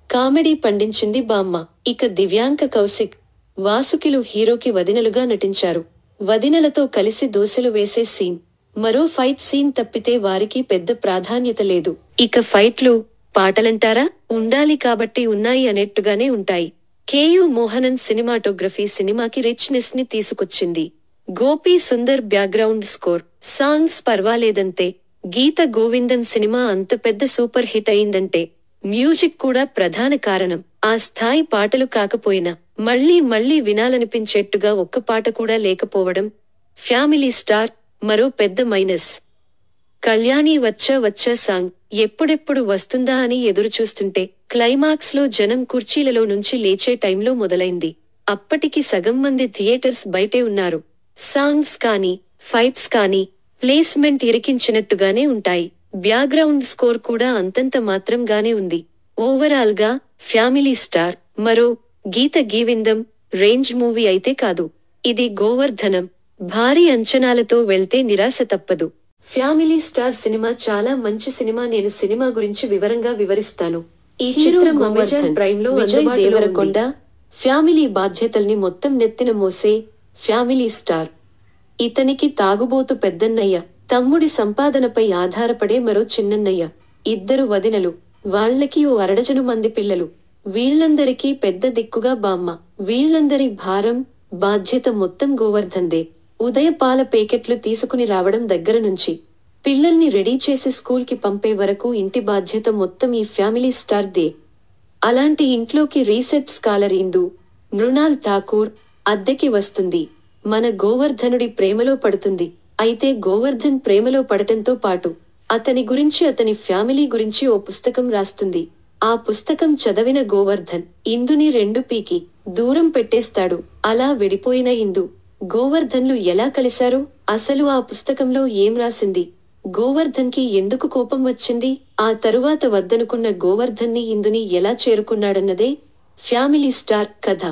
కామెడీ పండించింది బామ్మ. ఇక దివ్యాంక కౌశిక్, వాసుకిలు హీరోకి వదినలుగా నటించారు. వదినలతో కలిసి దోశలు వేసే సీన్, మరో ఫైట్ సీన్ తప్పితే వారికి పెద్ద ప్రాధాన్యత లేదు. ఇక ఫైట్లు, పాటలంటారా ఉండాలి కాబట్టి ఉన్నాయి అనేట్టుగానే ఉంటాయి. కేయు మోహనన్ సినిమాటోగ్రఫీ సినిమాకి రిచ్నెస్ ని తీసుకొచ్చింది. Gopi Sundar background score, songs పర్వాలేదంతే. గీత గోవిందం సినిమా అంత పెద్ద సూపర్ హిట్ అయిందంటే మ్యూజిక్ కూడా ప్రధాన కారణం. ఆ స్థాయి పాటలు కాకపోయినా మళ్లీ మళ్లీ వినాలనిపించేట్టుగా ఒక్క పాట కూడా లేకపోవడం ఫ్యామిలీ స్టార్ మరో పెద్ద మైనస్. కళ్యాణి వచ్చా వచ్చా సాంగ్ ఎప్పుడెప్పుడు వస్తుందా అని ఎదురుచూస్తుంటే క్లైమాక్స్ లో జనం కుర్చీలలో నుంచి లేచే టైంలో మొదలైంది. అప్పటికి సగం మంది థియేటర్స్ బయటే ఉన్నారు. సాంగ్స్ కానీ ఫైట్స్ కానీ ప్లేస్మెంట్ ఇరికించినట్టుగానే ఉంటాయి. బ్యాక్గ్రౌండ్ స్కోర్ కూడా అంతంత మాత్రంగానే ఉంది. ఓవరాల్ గా ఫ్యామిలీ స్టార్ మరో గీత గోవిందం రేంజ్ మూవీ అయితే కాదు. ఇది గోవర్ధనం. భారీ అంచనాలతో వెళ్తే నిరాశ తప్పదు. ఫ్యామిలీ స్టార్ సినిమా చాలా మంచి సినిమా. నేను సినిమా గురించి వివరంగా వివరిస్తాను. ఈ చిత్రం అమెజాన్ ప్రైమ్ లో విజయ్ దేవరకొండ ఫ్యామిలీ బాధ్యతల్ని మొత్తం నెత్తిన మోసే ఫ్యామిలీ స్టార్. ఇతనికి తాగుబోతు పెద్దన్నయ్య, తమ్ముడి సంపాదనపై ఆధారపడే మరో చిన్నన్నయ్య, ఇద్దరు వదినలు, వాళ్లకి ఓ అరడజను మంది పిల్లలు. వీళ్లందరికీ పెద్ద దిక్కుగా బామ్మ. వీళ్లందరి భారం, బాధ్యత మొత్తం గోవర్ధన్దే. ఉదయ పాల పేకెట్లు తీసుకుని రావడం దగ్గర నుంచి పిల్లల్ని రెడీ చేసి స్కూల్కి పంపే వరకు ఇంటి బాధ్యత మొత్తం ఈ ఫ్యామిలీ స్టార్ దే. అలాంటి ఇంట్లోకి రీసెర్చ్ స్కాలర్ ఇందు మృణాల్ ఠాకూర్ అద్దెకి వస్తుంది. మన గోవర్ధనుడి ప్రేమలో పడుతుంది. అయితే గోవర్ధన్ ప్రేమలో పడటంతో పాటు అతని గురించి అతని ఫ్యామిలీ గురించి ఓ పుస్తకం రాస్తుంది. ఆ పుస్తకం చదివిన గోవర్ధన్ ఇందుని రెండు పీకి దూరం పెట్టేస్తాడు. అలా విడిపోయిన ఇందు గోవర్ధన్లు ఎలా కలిశారు? అసలు ఆ పుస్తకంలో ఏం రాసింది? గోవర్ధన్ కి ఎందుకు కోపం వచ్చింది? ఆ తరువాత వద్దనుకున్న గోవర్ధన్ని ఇందుని ఎలా చేరుకున్నాడన్నదే ఫ్యామిలీ స్టార్ కథ.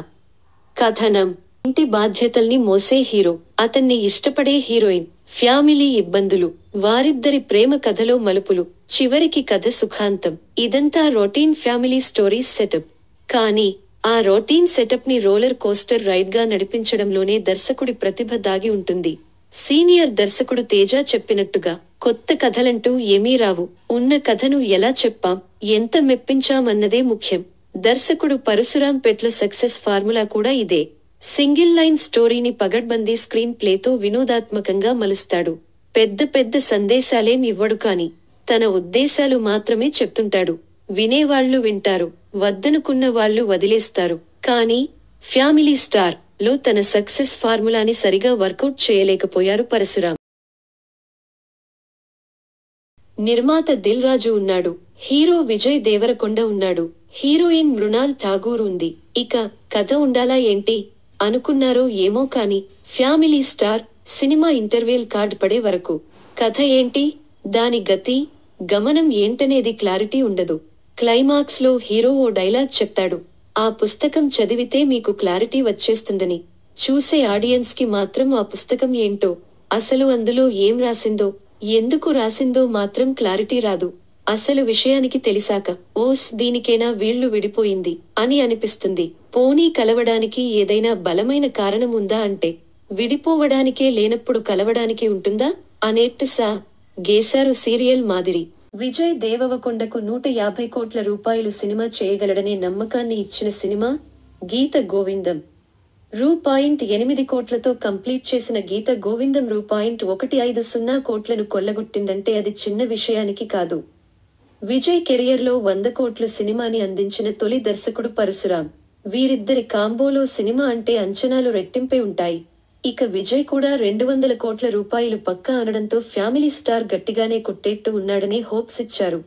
కథనం: ఇంటి బాధ్యతల్ని మోసే హీరో, అతన్ని ఇష్టపడే హీరోయిన్, ఫ్యామిలీ ఇబ్బందులు, వారిద్దరి ప్రేమ కథలో మలుపులు, చివరికి కథ సుఖాంతం. ఇదంతా రొటీన్ ఫ్యామిలీ స్టోరీస్ సెటప్. కానీ ఆ రొటీన్ సెటప్ ని రోలర్ కోస్టర్ రైడ్ గా నడిపించడంలోనే దర్శకుడి ప్రతిభ దాగి ఉంటుంది. సీనియర్ దర్శకుడు తేజ చెప్పినట్టుగా కొత్త కథలంటూ ఏమీ రావు. ఉన్న కథను ఎలా చెప్పాం, ఎంత మెప్పించామన్నదే ముఖ్యం. దర్శకుడు పరశురాం పెట్ల సక్సెస్ ఫార్ములా కూడా ఇదే. సింగిల్ లైన్ స్టోరీని పగడ్బందీ స్క్రీన్ ప్లేతో వినోదాత్మకంగా మలుస్తాడు. పెద్ద పెద్ద సందేశాలేం ఇవ్వడు కాని తన ఉద్దేశాలు మాత్రమే చెప్తుంటాడు. వినేవాళ్లు వింటారు, వద్దనుకున్న వాళ్లు వదిలేస్తారు. కానీ ఫ్యామిలీ స్టార్ లో తన సక్సెస్ ఫార్ములాని సరిగా వర్కౌట్ చేయలేకపోయారు పరశురాం. నిర్మాత దిల్ రాజు ఉన్నాడు. హీరో విజయ్ దేవరకొండ ఉన్నాడు. హీరోయిన్ మృణాల్ ఠాగూర్ ఉంది. ఇక కథ ఉండాలా ఏంటి అనుకున్నారో ఏమో కాని family star cinema interval card పడే వరకు కథ ఏంటి, దాని గతి గమనం ఏంటనేది క్లారిటీ ఉండదు. క్లైమాక్స్ లో హీరో ఓ డైలాగ్ చెప్తాడు. ఆ పుస్తకం చదివితే మీకు క్లారిటీ వచ్చేస్తుందని. చూసే ఆడియన్స్ కి మాత్రం ఆ పుస్తకం ఏంటో, అసలు అందులో ఏం రాసిందో, ఎందుకు రాసిందో మాత్రం క్లారిటీ రాదు. అసలు విషయానికి తెలిసాక ఓస్ దీనికేనా వీళ్లు విడిపోయింది అని అనిపిస్తుంది. పోనీ కలవడానికి ఏదైనా బలమైన కారణం ఉందా అంటే విడిపోవడానికే లేనప్పుడు కలవడానికి ఉంటుందా అనేట్టు గేశారు సీరియల్ మాదిరి. విజయ్ దేవరకొండకు 150 కోట్ల రూపాయలు సినిమా చేయగలడనే నమ్మకాన్ని ఇచ్చిన సినిమా గీత గోవిందం. రూ.8 కోట్లతో కంప్లీట్ చేసిన గీత గోవిందం రూ.150 కోట్లను కొల్లగొట్టిందంటే అది చిన్న విషయానికి కాదు. విజయ్ కెరియర్లో 100 కోట్ల సినిమాని అందించిన తొలి దర్శకుడు పరశురాం. వీరిద్దరి కాంబోలో సినిమా అంటే అంచనాలు రెట్టింపై ఉంటాయి. ఇక విజయ్ కూడా 200 కోట్ల రూపాయలు పక్కా అనడంతో ఫ్యామిలీ స్టార్ గట్టిగానే కొట్టేట్టు ఉన్నాడనే హోప్స్ ఇచ్చారు.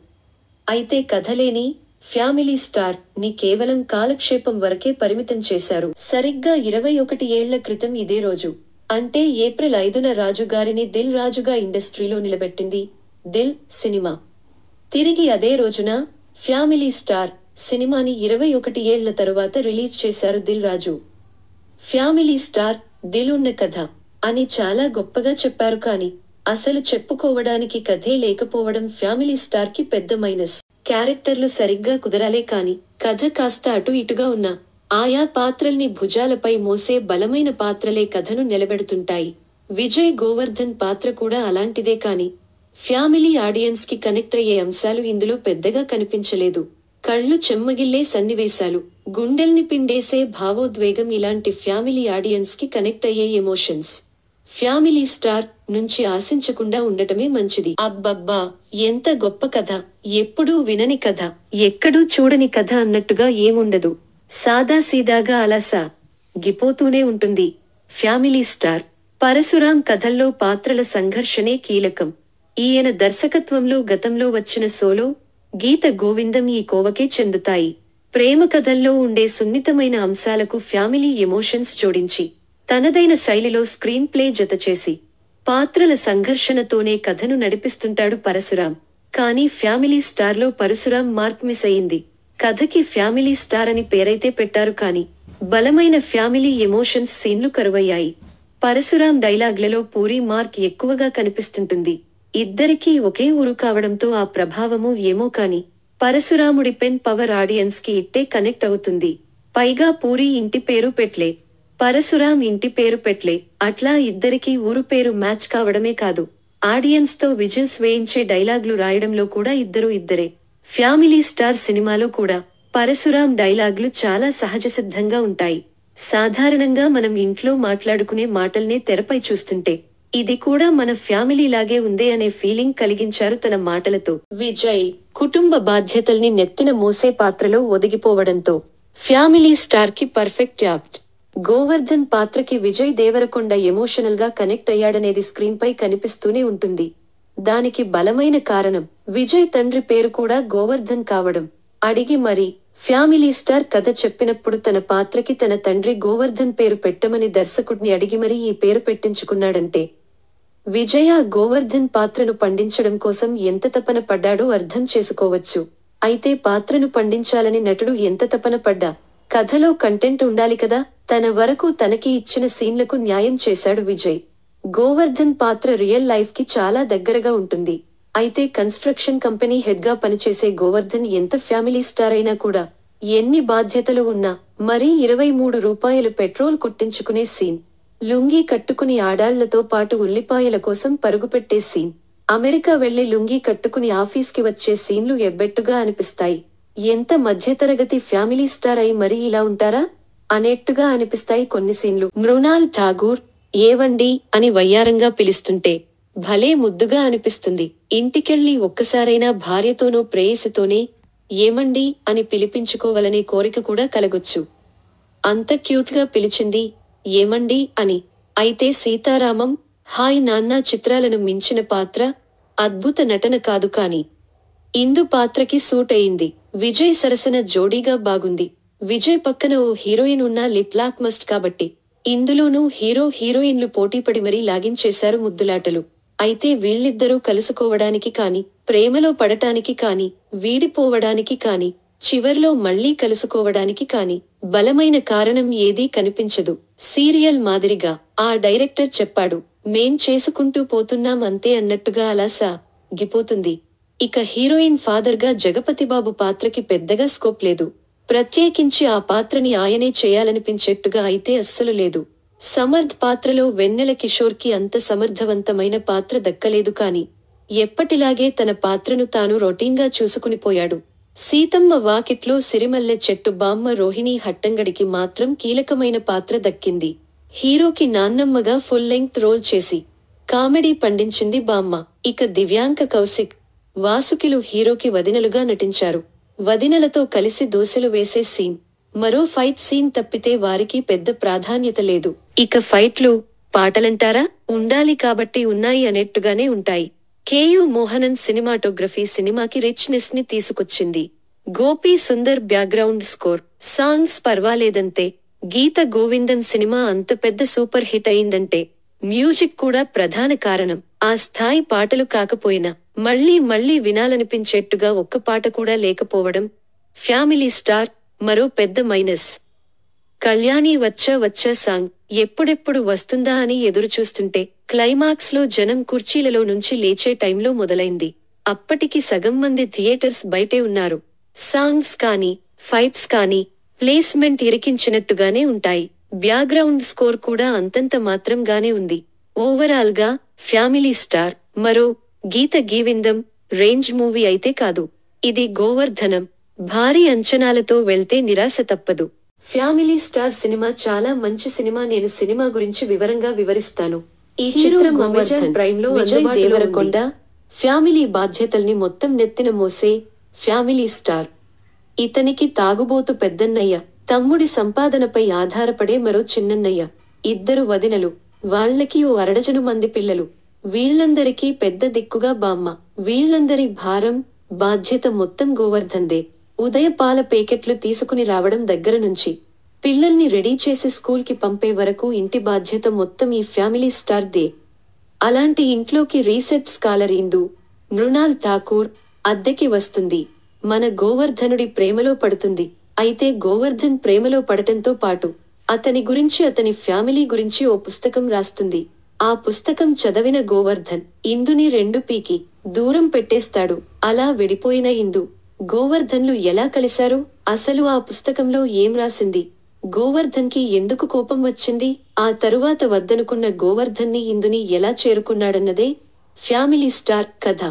అయితే కథలేని ఫ్యామిలీ స్టార్ ని కేవలం కాలక్షేపం వరకే పరిమితం చేశారు. సరిగ్గా 21 ఏళ్ల క్రితం ఇదే రోజు అంటే ఏప్రిల్ 5న రాజు గారిని దిల్ రాజుగా ఇండస్ట్రీలో నిలబెట్టింది దిల్ సినిమా. తిరిగి అదే రోజున ఫ్యామిలీ స్టార్ సినిమాని 21 ఏళ్ల తరువాత రిలీజ్ చేశారు దిల్ రాజు. ఫ్యామిలీ స్టార్ దిల్ ఉన్న కథ అని చాలా గొప్పగా చెప్పారు, కానీ అసలు చెప్పుకోవడానికి కథే లేకపోవడం ఫ్యామిలీ స్టార్ కి పెద్ద మైనస్. క్యారెక్టర్లు సరిగ్గా కుదరాలే కాని కథ కాస్త అటు ఇటుగా ఉన్నా ఆయా పాత్రల్ని భుజాలపై మోసే బలమైన పాత్రలే కథను నిలబెడుతుంటాయి. విజయ్ గోవర్ధన్ పాత్ర కూడా అలాంటిదే, కాని ఫ్యామిలీ ఆడియన్స్ కి కనెక్ట్ అయ్యే అంశాలు ఇందులో పెద్దగా కనిపించలేదు. కళ్ళు చెమ్మగిల్లే సన్నివేశాలు, గుండెల్ని పిండేసే భావోద్వేగం ఇలాంటి ఫ్యామిలీ ఆడియన్స్ కి కనెక్ట్ అయ్యే ఎమోషన్స్ ఫ్యామిలీ స్టార్ నుంచి ఆశించకుండా ఉండటమే మంచిది. అబ్బబ్బా ఎంత గొప్ప కథ, ఎప్పుడూ వినని కథ, ఎక్కడూ చూడని కథ అన్నట్టుగా ఏముండదు. సాదాసీదాగా అలా గిపోతూనే ఉంటుంది. ఫ్యామిలీ స్టార్ పరశురాం కథల్లో పాత్రల సంఘర్షణే కీలకం. ఈయన దర్శకత్వంలో గతంలో వచ్చిన సోలో, గీత గోవిందం ఈ కోవకే చెందుతాయి. ప్రేమ కథల్లో ఉండే సున్నితమైన అంశాలకు ఫ్యామిలీ ఎమోషన్స్ జోడించి తనదైన శైలిలో స్క్రీన్ ప్లే జతచేసి పాత్రల సంఘర్షణతోనే కథను నడిపిస్తుంటాడు పరశురాం. కానీ ఫ్యామిలీ స్టార్లో పరశురాం మార్క్ మిస్ అయింది. కథకి ఫ్యామిలీ స్టార్ అని పేరైతే పెట్టారు, కానీ బలమైన ఫ్యామిలీ ఎమోషన్స్ సీన్లు కరువయ్యాయి. పరశురాం డైలాగ్లలో పూరి మార్క్ ఎక్కువగా కనిపిస్తుంటుంది. ఇద్దరికీ ఒకే ఊరు కావడంతో ఆ ప్రభావమో ఏమో, కాని పరశురాముడి పెన్ పవర్ ఆడియన్స్ కి ఇట్టే కనెక్ట్ అవుతుంది. పైగా పూరి ఇంటి పేరు పెట్లే, పరశురాం ఇంటి పేరు పెట్లే, అట్లా ఇద్దరికీ ఊరు పేరు మ్యాచ్ కావడమే కాదు, ఆడియన్స్ తో విజిల్స్ వేయించే డైలాగ్లు రాయడంలో కూడా ఇద్దరే. ఫ్యామిలీ స్టార్ సినిమాలో కూడా పరశురాం డైలాగ్లు చాలా సహజసిద్ధంగా ఉంటాయి. సాధారణంగా మనం ఇంట్లో మాట్లాడుకునే మాటల్నే తెరపై చూస్తుంటే ఇది కూడా మన ఫ్యామిలీ లాగే ఉందే అనే ఫీలింగ్ కలిగించారు తన మాటలతో. విజయ్ కుటుంబ బాధ్యతల్ని నెత్తిన మోసే పాత్రలో ఒదిగిపోవడంతో ఫ్యామిలీ స్టార్ కి పర్ఫెక్ట్ యాప్ట్. గోవర్ధన్ పాత్రకి విజయ్ దేవరకొండ ఎమోషనల్ గా కనెక్ట్ అయ్యాడనేది స్క్రీన్ పై కనిపిస్తూనే ఉంటుంది. దానికి బలమైన కారణం విజయ్ తండ్రి పేరు కూడా గోవర్ధన్ కావడం. అడిగి మరి ఫ్యామిలీ స్టార్ కథ చెప్పినప్పుడు తన పాత్రకి తన తండ్రి గోవర్ధన్ పేరు పెట్టమని దర్శకుడిని అడిగి మరీ ఈ పేరు పెట్టించుకున్నాడంటే విజయ్ ఆ గోవర్ధన్ పాత్రను పండించడం కోసం ఎంత తపన పడ్డాడో అర్థం చేసుకోవచ్చు. అయితే పాత్రను పండించాలని నటుడు ఎంత తపన పడ్డా కథలో కంటెంట్ ఉండాలి కదా. తన వరకు తనకి ఇచ్చిన సీన్లకు న్యాయం చేశాడు విజయ్. గోవర్ధన్ పాత్ర రియల్ లైఫ్ కి చాలా దగ్గరగా ఉంటుంది. అయితే కన్స్ట్రక్షన్ కంపెనీ హెడ్ గా పనిచేసే గోవర్ధన్ ఎంత ఫ్యామిలీ స్టార్ అయినా కూడా ఎన్ని బాధ్యతలు ఉన్నా మరీ 23 రూపాయలు పెట్రోల్ కొట్టించుకునే సీన్, లుంగీ కట్టుకుని ఆడాళ్లతో పాటు ఉల్లిపాయల కోసం పరుగుపెట్టే సీన్, అమెరికా వెళ్లి లుంగీ కట్టుకుని ఆఫీస్కి వచ్చే సీన్లు ఎబ్బెట్టుగా అనిపిస్తాయి. ఎంత మధ్యతరగతి ఫ్యామిలీ స్టార్ అయి మరీ ఇలా ఉంటారా అనేట్టుగా అనిపిస్తాయి కొన్ని సీన్లు. మృణాల్ ఠాగూర్ ఏవండి అని వయ్యారంగా పిలుస్తుంటే భలే ముద్దుగా అనిపిస్తుంది. ఇంటికెళ్ళి ఒక్కసారైనా భార్యతోనో ప్రేయసితోనే ఏమండి అని పిలిపించుకోవాలనే కోరిక కూడా కలగొచ్చు. అంత క్యూట్ గా పిలిచింది ఏమండి అని. అయితే సీతారామం, హాయ్ నాన్న చిత్రాలను మించిన పాత్ర, అద్భుత నటన కాదు, కాని ఇందు పాత్రకి సూట్ అయింది. విజయ్ సరసన జోడీగా బాగుంది. విజయ్ పక్కన ఓ హీరోయిన్ ఉన్నా లిప్ లాక్ మస్ట్ కాబట్టి ఇందులోనూ హీరో హీరోయిన్లు పోటీపడి మరీ లాగించేశారు ముద్దులాటలు. అయితే వీళ్ళిద్దరూ కలుసుకోవడానికి కాని, ప్రేమలో పడటానికి కాని, వీడిపోవడానికి కాని, చివర్లో మళ్లీ కలుసుకోవడానికి కాని బలమైన కారణం ఏదీ కనిపించదు. సీరియల్ మాదిరిగా ఆ డైరెక్టర్ చెప్పాడు, మేం చేసుకుంటూ పోతున్నాం అంతే అన్నట్టుగా అలా గిపోతుంది. ఇక హీరోయిన్ ఫాదర్ గా జగపతిబాబు పాత్రకి పెద్దగా స్కోప్ లేదు. ప్రత్యేకించి ఆ పాత్రని ఆయనే చేయాలనిపించేట్టుగా అయితే అస్సలు లేదు. సమర్థ్ పాత్రలో వెన్నెల కిషోర్ కి అంత సమర్థవంతమైన పాత్ర దక్కలేదు, కాని ఎప్పటిలాగే తన పాత్రను తాను రొటీన్గా చూసుకునిపోయాడు. సీతమ్మ వాకిట్లో సిరిమల్లె చెట్టు బామ్మ రోహిణీ హట్టంగడికి మాత్రం కీలకమైన పాత్ర దక్కింది. హీరోకి నాన్నమ్మగా ఫుల్ లెంగ్త్ రోల్ చేసి కామెడీ పండించింది బామ్మ. ఇక దివ్యాంక కౌశిక్, వాసుకిలు హీరోకి వదినలుగా నటించారు. వదినలతో కలిసి దోశలు వేసే సీన్, మరో ఫైట్ సీన్ తప్పితే వారికి పెద్ద ప్రాధాన్యత లేదు. ఇక ఫైట్లు, పాటలంటారా ఉండాలి కాబట్టి ఉన్నాయి అనేట్టుగానే ఉంటాయి. కేయూ మోహనన్ సినిమాటోగ్రఫీ సినిమాకి రిచ్నెస్ ని తీసుకొచ్చింది. Gopi Sundar background score. Songs పర్వాలేదంతే. గీత గోవిందం సినిమా అంత పెద్ద సూపర్ హిట్ అయిందంటే మ్యూజిక్ కూడా ప్రధాన కారణం. ఆ స్థాయి పాటలు కాకపోయినా మళ్లీ మళ్లీ వినాలనిపించేట్టుగా ఒక్క పాట కూడా లేకపోవడం ఫ్యామిలీ స్టార్ మరో పెద్ద మైనస్. కళ్యాణి వచ్చా వచ్చా సాంగ్ ఎప్పుడెప్పుడు వస్తుందా అని ఎదురుచూస్తుంటే క్లైమాక్స్ లో జనం కుర్చీలలో నుంచి లేచే టైంలో మొదలైంది. అప్పటికి సగం మంది థియేటర్స్ బయటే ఉన్నారు. సాంగ్స్ కానీ ఫైట్స్ కానీ ప్లేస్మెంట్ ఇరికించినట్టుగానే ఉంటాయి. బ్యాక్గ్రౌండ్ స్కోర్ కూడా అంతంత మాత్రంగానే ఉంది. ఓవరాల్ గా ఫ్యామిలీ స్టార్ మరో గీత గోవిందం రేంజ్ మూవీ అయితే కాదు. ఇది గోవర్ధనం. భారీ అంచనాలతో వెళ్తే నిరాశ తప్పదు. ఫ్యామిలీ స్టార్ సినిమా చాలా మంచి సినిమా. నేను సినిమా గురించి వివరంగా వివరిస్తాను. ఈ చిత్రం అమెజాన్ ప్రైమ్ లో విజయ్ దేవరకొండ ఫ్యామిలీ బాధ్యతల్ని మొత్తం నెత్తిన మోసే ఫ్యామిలీ స్టార్. ఇతనికి తాగుబోతు పెద్దన్నయ్య, తమ్ముడి సంపాదనపై ఆధారపడే మరో చిన్నన్నయ్య, ఇద్దరు వదినలు, వాళ్లకి ఓ అరడజను మంది పిల్లలు. వీళ్లందరికీ పెద్ద దిక్కుగా బామ్మ. వీళ్లందరి భారం బాధ్యత మొత్తం గోవర్ధన్దే. ఉదయ పాల పేకెట్లు తీసుకుని రావడం దగ్గర నుంచి పిల్లల్ని రెడీ చేసి స్కూల్కి పంపే వరకు ఇంటి బాధ్యత మొత్తం ఈ ఫ్యామిలీ స్టార్ దే. అలాంటి ఇంట్లోకి రీసెర్చ్ స్కాలర్ ఇందు మృణాల్ ఠాకూర్ అద్దెకి వస్తుంది. మన గోవర్ధనుడి ప్రేమలో పడుతుంది. అయితే గోవర్ధన్ ప్రేమలో పడటంతో పాటు అతని గురించి అతని ఫ్యామిలీ గురించి ఓ పుస్తకం రాస్తుంది. ఆ పుస్తకం చదివిన గోవర్ధన్ ఇందుని రెండు పీకి దూరం పెట్టేస్తాడు. అలా విడిపోయిన ఇందు గోవర్ధన్లు ఎలా కలిశారు? అసలు ఆ పుస్తకంలో ఏం రాసింది? గోవర్ధన్ కి ఎందుకు కోపం వచ్చింది? ఆ తరువాత వద్దనుకున్న గోవర్ధన్ని ఇందుని ఎలా చేరుకున్నాడన్నదే ఫ్యామిలీ స్టార్ కథ.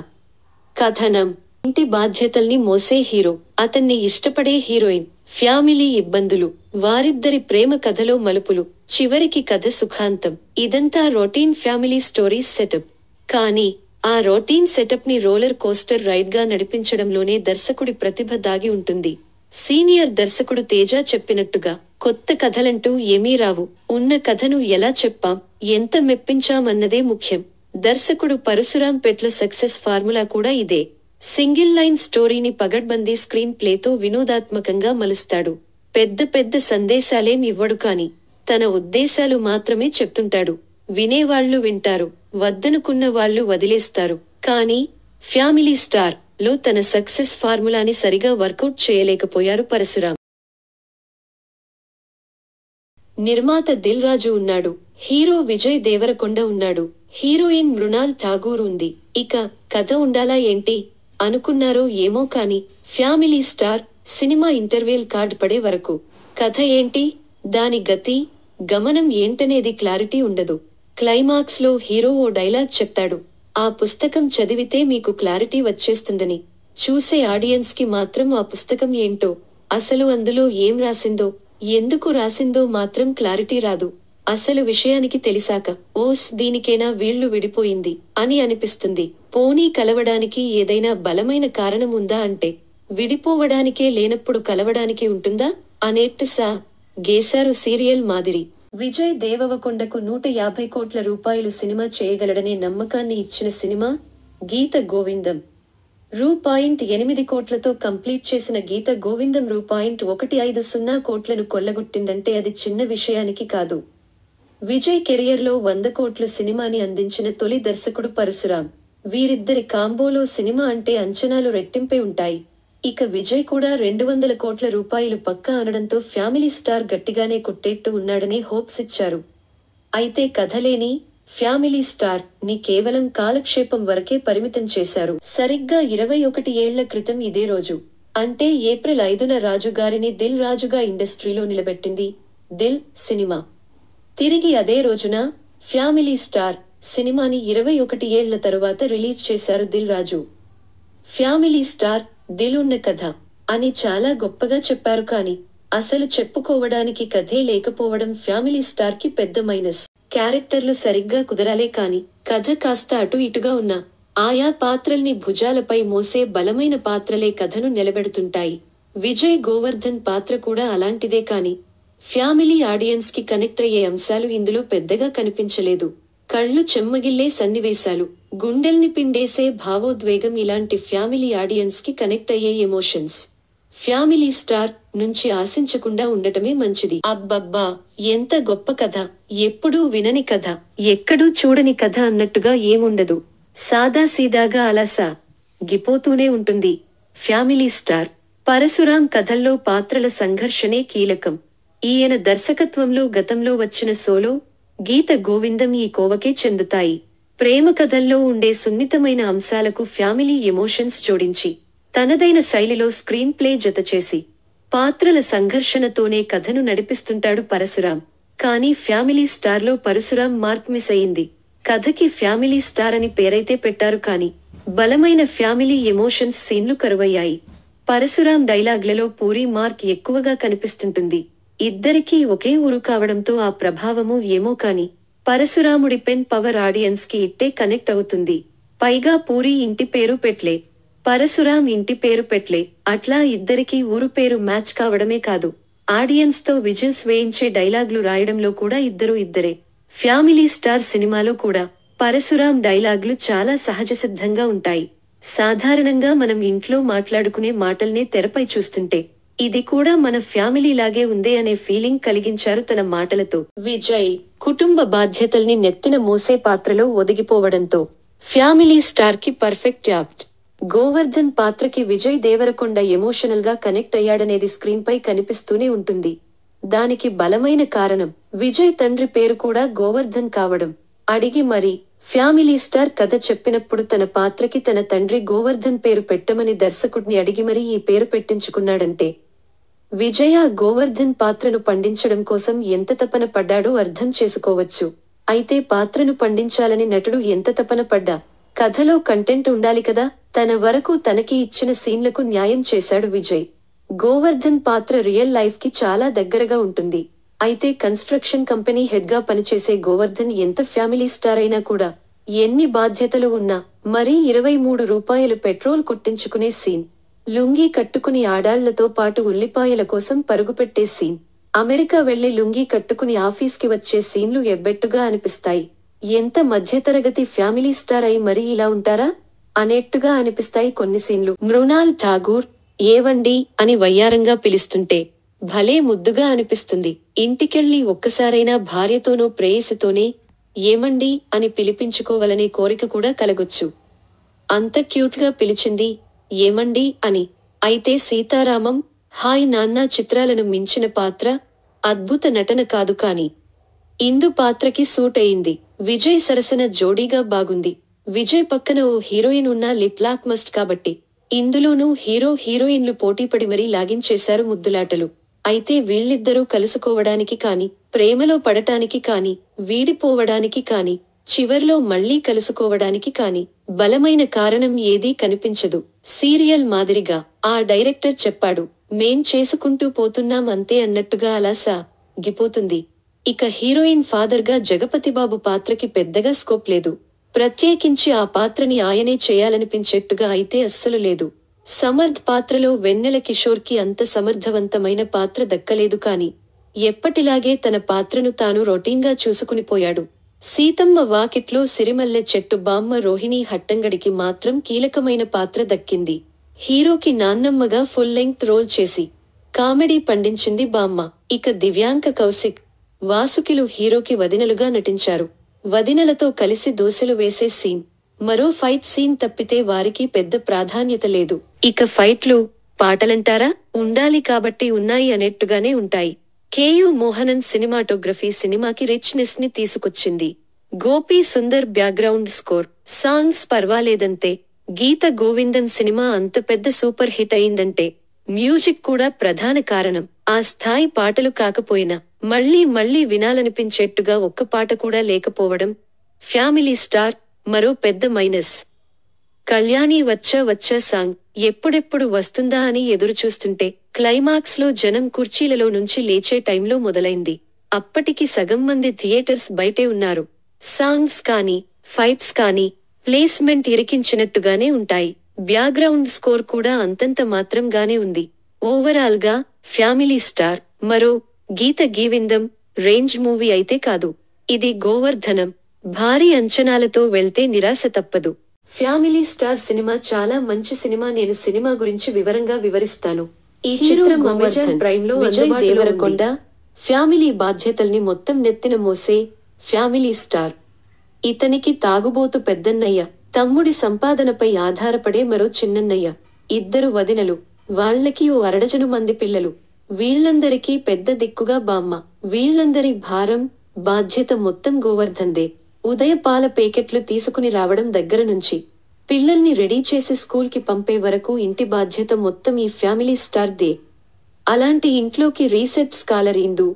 కథనం: ఇంటి బాధ్యతల్ని మోసే హీరో, అతన్ని ఇష్టపడే హీరోయిన్, ఫ్యామిలీ ఇబ్బందులు, వారిద్దరి ప్రేమ కథలో మలుపులు, చివరికి కథ సుఖాంతం. ఇదంతా రొటీన్ ఫ్యామిలీ స్టోరీస్ సెటప్. కానీ ఆ రొటీన్ సెటప్ ని రోలర్ కోస్టర్ రైడ్ గా నడిపించడంలోనే దర్శకుడి ప్రతిభ దాగి ఉంటుంది. సీనియర్ దర్శకుడు తేజ చెప్పినట్టుగా కొత్త కథలంటూ ఏమీ రావు. ఉన్న కథను ఎలా చెప్పాం, ఎంత మెప్పించామన్నదే ముఖ్యం. దర్శకుడు పరశురాం పెట్ల సక్సెస్ ఫార్ములా కూడా ఇదే. సింగిల్ లైన్ స్టోరీని పగడ్బందీ స్క్రీన్ ప్లేతో వినోదాత్మకంగా మలుస్తాడు. పెద్ద పెద్ద సందేశాలేం ఇవ్వడు కాని తన ఉద్దేశాలు మాత్రమే చెప్తుంటాడు. వినేవాళ్లు వింటారు, వద్దనుకున్న వాళ్లు వదిలేస్తారు. కానీ ఫ్యామిలీ స్టార్ లో తన సక్సెస్ ఫార్ములాని సరిగా వర్కౌట్ చేయలేకపోయారు పరశురాం. నిర్మాత దిల్ రాజు ఉన్నాడు. హీరో విజయ్ దేవరకొండ ఉన్నాడు. హీరోయిన్ మృణాల్ ఠాగూర్ ఉంది. ఇక కథ ఉండాలా ఏంటి అనుకున్నారో ఏమో కాని family star cinema interval card పడే వరకు కథ ఏంటి, దాని గతి గమనం ఏంటనేది క్లారిటీ ఉండదు. క్లైమాక్స్ లో హీరో ఓ డైలాగ్ చెప్తాడు. ఆ పుస్తకం చదివితే మీకు క్లారిటీ వచ్చేస్తుందని. చూసే ఆడియన్స్ కి మాత్రం ఆ పుస్తకం ఏంటో, అసలు అందులో ఏం రాసిందో, ఎందుకు రాసిందో మాత్రం క్లారిటీ రాదు. అసలు విషయానికి తెలిసాక ఓస్ దీనికేనా వీళ్లు విడిపోయింది అని అనిపిస్తుంది. పోనీ కలవడానికి ఏదైనా బలమైన కారణం ఉందా అంటే విడిపోవడానికే లేనప్పుడు కలవడానికి ఉంటుందా అనేట్టు గేశారు సీరియల్ మాదిరి. విజయ్ దేవరకొండకు 150 కోట్ల రూపాయలు సినిమా చేయగలడనే నమ్మకాన్ని ఇచ్చిన సినిమా గీత గోవిందం. రూ.8 కోట్లతో కంప్లీట్ చేసిన గీత గోవిందం రూ.150 కోట్లను కొల్లగొట్టిందంటే అది చిన్న విషయానికి కాదు. విజయ్ కెరియర్లో 100 కోట్ల సినిమాని అందించిన తొలి దర్శకుడు పరశురాం. వీరిద్దరి కాంబోలో సినిమా అంటే అంచనాలు రెట్టింపై ఉంటాయి. ఇక విజయ్ కూడా 200 కోట్ల రూపాయలు పక్కా అనడంతో ఫ్యామిలీ స్టార్ గట్టిగానే కొట్టేట్టు ఉన్నాడనే హోప్స్ ఇచ్చారు. అయితే కథలేని ఫ్యామిలీ స్టార్ ని కేవలం కాలక్షేపం వరకే పరిమితం చేశారు. సరిగ్గా 21 ఏళ్ల క్రితం ఇదే రోజు అంటే ఏప్రిల్ 5న రాజుగారిని దిల్ రాజుగా ఇండస్ట్రీలో నిలబెట్టింది దిల్ సినిమా. తిరిగి అదే రోజున ఫ్యామిలీ స్టార్ సినిమాని 21 ఏళ్ల తరువాత రిలీజ్ చేశారు దిల్ రాజు. ఫ్యామిలీ స్టార్ దిల్ ఉన్న కథ అని చాలా గొప్పగా చెప్పారు కానీ అసలు చెప్పుకోవడానికి కథే లేకపోవడం ఫ్యామిలీ స్టార్ కి పెద్ద మైనస్. క్యారెక్టర్లు సరిగ్గా కుదరాలే కాని కథ కాస్త అటు ఇటుగా ఉన్నా ఆయా పాత్రల్ని భుజాలపై మోసే బలమైన పాత్రలే కథను నిలబెడుతుంటాయి. విజయ్ గోవర్ధన్ పాత్ర కూడా అలాంటిదే కాని ఫ్యామిలీ ఆడియన్స్ కి కనెక్ట్ అయ్యే అంశాలు ఇందులో పెద్దగా కనిపించలేదు. కళ్ళు చెమ్మగిల్లే సన్నివేశాలు, గుండెల్ని పిండేసే భావోద్వేగం ఇలాంటి ఫ్యామిలీ ఆడియన్స్ కి కనెక్ట్ అయ్యే ఎమోషన్స్ ఫ్యామిలీ స్టార్ నుంచి ఆశించకుండా ఉండటమే మంచిది. అబ్బబ్బా, ఎంత గొప్ప కథ! ఎప్పుడూ వినని కథ, ఎక్కడూ చూడని కథ అన్నట్టుగా ఏముండదు. సాదాసీదాగా అలా గిపోతూనే ఉంటుంది. ఫ్యామిలీ స్టార్ పరశురాం కథల్లో పాత్రల సంఘర్షణే కీలకం. ఈయన దర్శకత్వంలో గతంలో వచ్చిన సోలో, గీత గోవిందం ఈ కోవకే చెందుతాయి. ప్రేమ కథల్లో ఉండే సున్నితమైన అంశాలకు ఫ్యామిలీ ఎమోషన్స్ జోడించి, తనదైన శైలిలో స్క్రీన్ ప్లే జతచేసి, పాత్రల సంఘర్షణతోనే కథను నడిపిస్తుంటాడు పరశురాం. కానీ ఫ్యామిలీ స్టార్లో పరశురాం మార్క్ మిస్ అయింది. కథకి ఫ్యామిలీ స్టార్ అని పేరైతే పెట్టారు కానీ బలమైన ఫ్యామిలీ ఎమోషన్స్ సీన్లు కరువయ్యాయి. పరశురాం డైలాగ్లలో పూరి మార్క్ ఎక్కువగా కనిపిస్తుంటుంది. ఇద్దరికీ ఒకే ఊరు కావడంతో ఆ ప్రభావమూ ఏమో కానీ పరశురాముడి పెన్ పవర్ ఆడియన్స్ కి ఇట్టే కనెక్ట్ అవుతుంది. పైగా పూరి ఇంటి పేరు పెట్లే, పరశురాం ఇంటి పేరు పెట్లే. అట్లా ఇద్దరికీ ఊరు పేరు మ్యాచ్ కావడమే కాదు, ఆడియన్స్ తో విజిల్స్ వేయించే డైలాగ్లు రాయడంలో కూడా ఇద్దరే. ఫ్యామిలీ స్టార్ సినిమాలో కూడా పరశురాం డైలాగ్లు చాలా సహజసిద్ధంగా ఉంటాయి. సాధారణంగా మనం ఇంట్లో మాట్లాడుకునే మాటల్నే తెరపై చూస్తుంటే ఇది కూడా మన ఫ్యామిలీ లాగే ఉందే అనే ఫీలింగ్ కలిగించారు తన మాటలతో. విజయ్ కుటుంబ బాధ్యతల్ని నెత్తిన మోసే పాత్రలో ఒదిగిపోవడంతో ఫ్యామిలీ స్టార్ కి పర్ఫెక్ట్ యాప్ట్. గోవర్ధన్ పాత్రకి విజయ్ దేవరకొండ ఎమోషనల్ గా కనెక్ట్ అయ్యాడనేది స్క్రీన్ పై కనిపిస్తూనే ఉంటుంది. దానికి బలమైన కారణం విజయ్ తండ్రి పేరు కూడా గోవర్ధన్ కావడం. అడిగి మరీ ఫ్యామిలీ స్టార్ కథ చెప్పినప్పుడు తన పాత్రకి తన తండ్రి గోవర్ధన్ పేరు పెట్టమని దర్శకుడిని అడిగి మరీ ఈ పేరు పెట్టించుకున్నాడంటే విజయ్ ఆ గోవర్ధన్ పాత్రను పండించడం కోసం ఎంత తపన పడ్డాడో అర్థం చేసుకోవచ్చు. అయితే పాత్రను పండించాలని నటుడు ఎంత తపన పడ్డా కథలో కంటెంట్ ఉండాలి కదా. తన వరకు తనకి ఇచ్చిన సీన్లకు న్యాయం చేశాడు విజయ్. గోవర్ధన్ పాత్ర రియల్ లైఫ్ కి చాలా దగ్గరగా ఉంటుంది. అయితే కన్స్ట్రక్షన్ కంపెనీ హెడ్ గా పనిచేసే గోవర్ధన్ ఎంత ఫ్యామిలీ స్టార్ అయినా కూడా ఎన్ని బాధ్యతలు ఉన్నా మరీ 23 రూపాయలు పెట్రోల్ కొట్టించుకునే సీన్, లుంగీ కట్టుకుని ఆడాళ్లతో పాటు ఉల్లిపాయల కోసం పరుగుపెట్టే సీన్, అమెరికా వెళ్లి లుంగీ కట్టుకుని ఆఫీస్కి వచ్చే సీన్లు ఎబ్బెట్టుగా అనిపిస్తాయి. ఎంత మధ్యతరగతి ఫ్యామిలీ స్టార్ అయి మరీ ఇలా ఉంటారా అనేట్టుగా అనిపిస్తాయి కొన్ని సీన్లు. మృణాల్ ఠాగూర్ ఏవండి అని వయ్యారంగా పిలుస్తుంటే భలే ముద్దుగా అనిపిస్తుంది. ఇంటికెళ్ళి ఒక్కసారైనా భార్యతోనో ప్రేయసితోనే ఏమండి అని పిలిపించుకోవాలనే కోరిక కూడా కలగొచ్చు. అంత క్యూట్ గా పిలిచింది ఏమండి అని. అయితే సీతారామం, హాయ్ నాన్న చిత్రాలను మించిన పాత్ర, అద్భుత నటన కాదు కానీ ఇందు పాత్రకి సూట్ అయింది. విజయ్ సరసన జోడీగా బాగుంది. విజయ్ పక్కన ఓ హీరోయిన్ ఉన్న లిప్ లాక్ మస్ట్ కాబట్టి ఇందులోనూ హీరో హీరోయిన్లు పోటీపడి మరీ లాగించేశారు ముద్దులాటలు. అయితే వీళ్ళిద్దరూ కలుసుకోవడానికి కాని, ప్రేమలో పడటానికి కాని, వీడిపోవడానికి కాని, చివర్లో మళ్లీ కలుసుకోవడానికి కాని బలమైన కారణం ఏదీ కనిపించదు. సీరియల్ మాదిరిగా ఆ డైరెక్టర్ చెప్పాడు, మేం చేసుకుంటూ పోతున్నాం అంతే అన్నట్టుగా అలా గిపోతుంది. ఇక హీరోయిన్ ఫాదర్ గా జగపతిబాబు పాత్రకి పెద్దగా స్కోప్ లేదు. ప్రత్యేకించి ఆ పాత్రని ఆయనే చేయాలనిపించేట్టుగా అయితే అస్సలు లేదు. సమర్థ్ పాత్రలో వెన్నెల కిషోర్ కి అంత సమర్థవంతమైన పాత్ర దక్కలేదు కాని ఎప్పటిలాగే తన పాత్రను తాను రొటీన్గా చూసుకునిపోయాడు. సీతమ్మ వాకిట్లో సిరిమల్లె చెట్టు బామ్మ రోహిణీ హట్టంగడికి మాత్రం కీలకమైన పాత్ర దక్కింది. హీరోకి నాన్నమ్మగా ఫుల్ లెంగ్త్ రోల్ చేసి కామెడీ పండించింది బామ్మ. ఇక దివ్యాంక కౌశిక్, వాసుకిలు హీరోకి వదినలుగా నటించారు. వదినలతో కలిసి దోశలు వేసే సీన్, మరో ఫైట్ సీన్ తప్పితే వారికి పెద్ద ప్రాధాన్యత లేదు. ఇక ఫైట్లు, పాటలంటారా ఉండాలి కాబట్టి ఉన్నాయి అనేట్టుగానే ఉంటాయి. కేయు మోహనన్ సినిమాటోగ్రఫీ సినిమాకి రిచ్నెస్ ని తీసుకొచ్చింది. Gopi Sundar background score, songs పర్వాలేదంతే. గీత గోవిందం సినిమా అంత పెద్ద సూపర్ హిట్ అయిందంటే మ్యూజిక్ కూడా ప్రధాన కారణం. ఆ స్థాయి పాటలు కాకపోయినా మళ్లీ మళ్లీ వినాలనిపించేట్టుగా ఒక్క పాట కూడా లేకపోవడం ఫ్యామిలీ స్టార్ మరో పెద్ద మైనస్. కళ్యాణి వచ్చా సాంగ్ ఎప్పుడెప్పుడు వస్తుందా అని ఎదురుచూస్తుంటే క్లైమాక్స్ లో జనం కుర్చీలలో నుంచి లేచే టైంలో మొదలైంది. అప్పటికి సగం మంది థియేటర్స్ బయటే ఉన్నారు. సాంగ్స్ కానీ, ఫైట్స్ కానీ ప్లేస్మెంట్ ఇరికించినట్టుగానే ఉంటాయి. బ్యాక్గ్రౌండ్ స్కోర్ కూడా అంతంత మాత్రంగానే ఉంది. ఓవరాల్ గా ఫ్యామిలీ స్టార్ మరో గీత గీవిందం రేంజ్ మూవీ అయితే కాదు. ఇది గోవర్ధనం. భారీ అంచనాలతో వెళ్తే నిరాశ తప్పదు. ఫ్యామిలీ స్టార్ సినిమా చాలా మంచి సినిమా. నేను సినిమా గురించి వివరంగా వివరిస్తాను. ఈ హీరో చిత్రం అమెజాన్ గోవర్ధన్ ప్రైమ్ లో విజయ్ అందుబాటులో దేవరకొండ ఉంది. ఫ్యామిలీ బాధ్యతల్ని మొత్తం నెత్తిన మోసే ఫ్యామిలీ స్టార్. ఇతనికి తాగుబోతు పెద్దన్నయ్య, తమ్ముడి సంపాదనపై ఆధారపడే మరో చిన్నన్నయ్య, ఇద్దరు వదినలు, వాళ్లకి ఓ అరడజను మంది పిల్లలు. వీళ్లందరికీ పెద్ద దిక్కుగా బామ్మ. వీళ్లందరి భారం, బాధ్యత మొత్తం గోవర్ధన్దే. ఉదయ పాల పేకెట్లు తీసుకుని రావడం దగ్గర నుంచి పిల్లల్ని రెడీ చేసి స్కూల్కి పంపే వరకు ఇంటి బాధ్యత మొత్తం ఈ ఫ్యామిలీ స్టార్ దే. అలాంటి ఇంట్లోకి రీసెర్చ్ స్కాలర్ ఇందు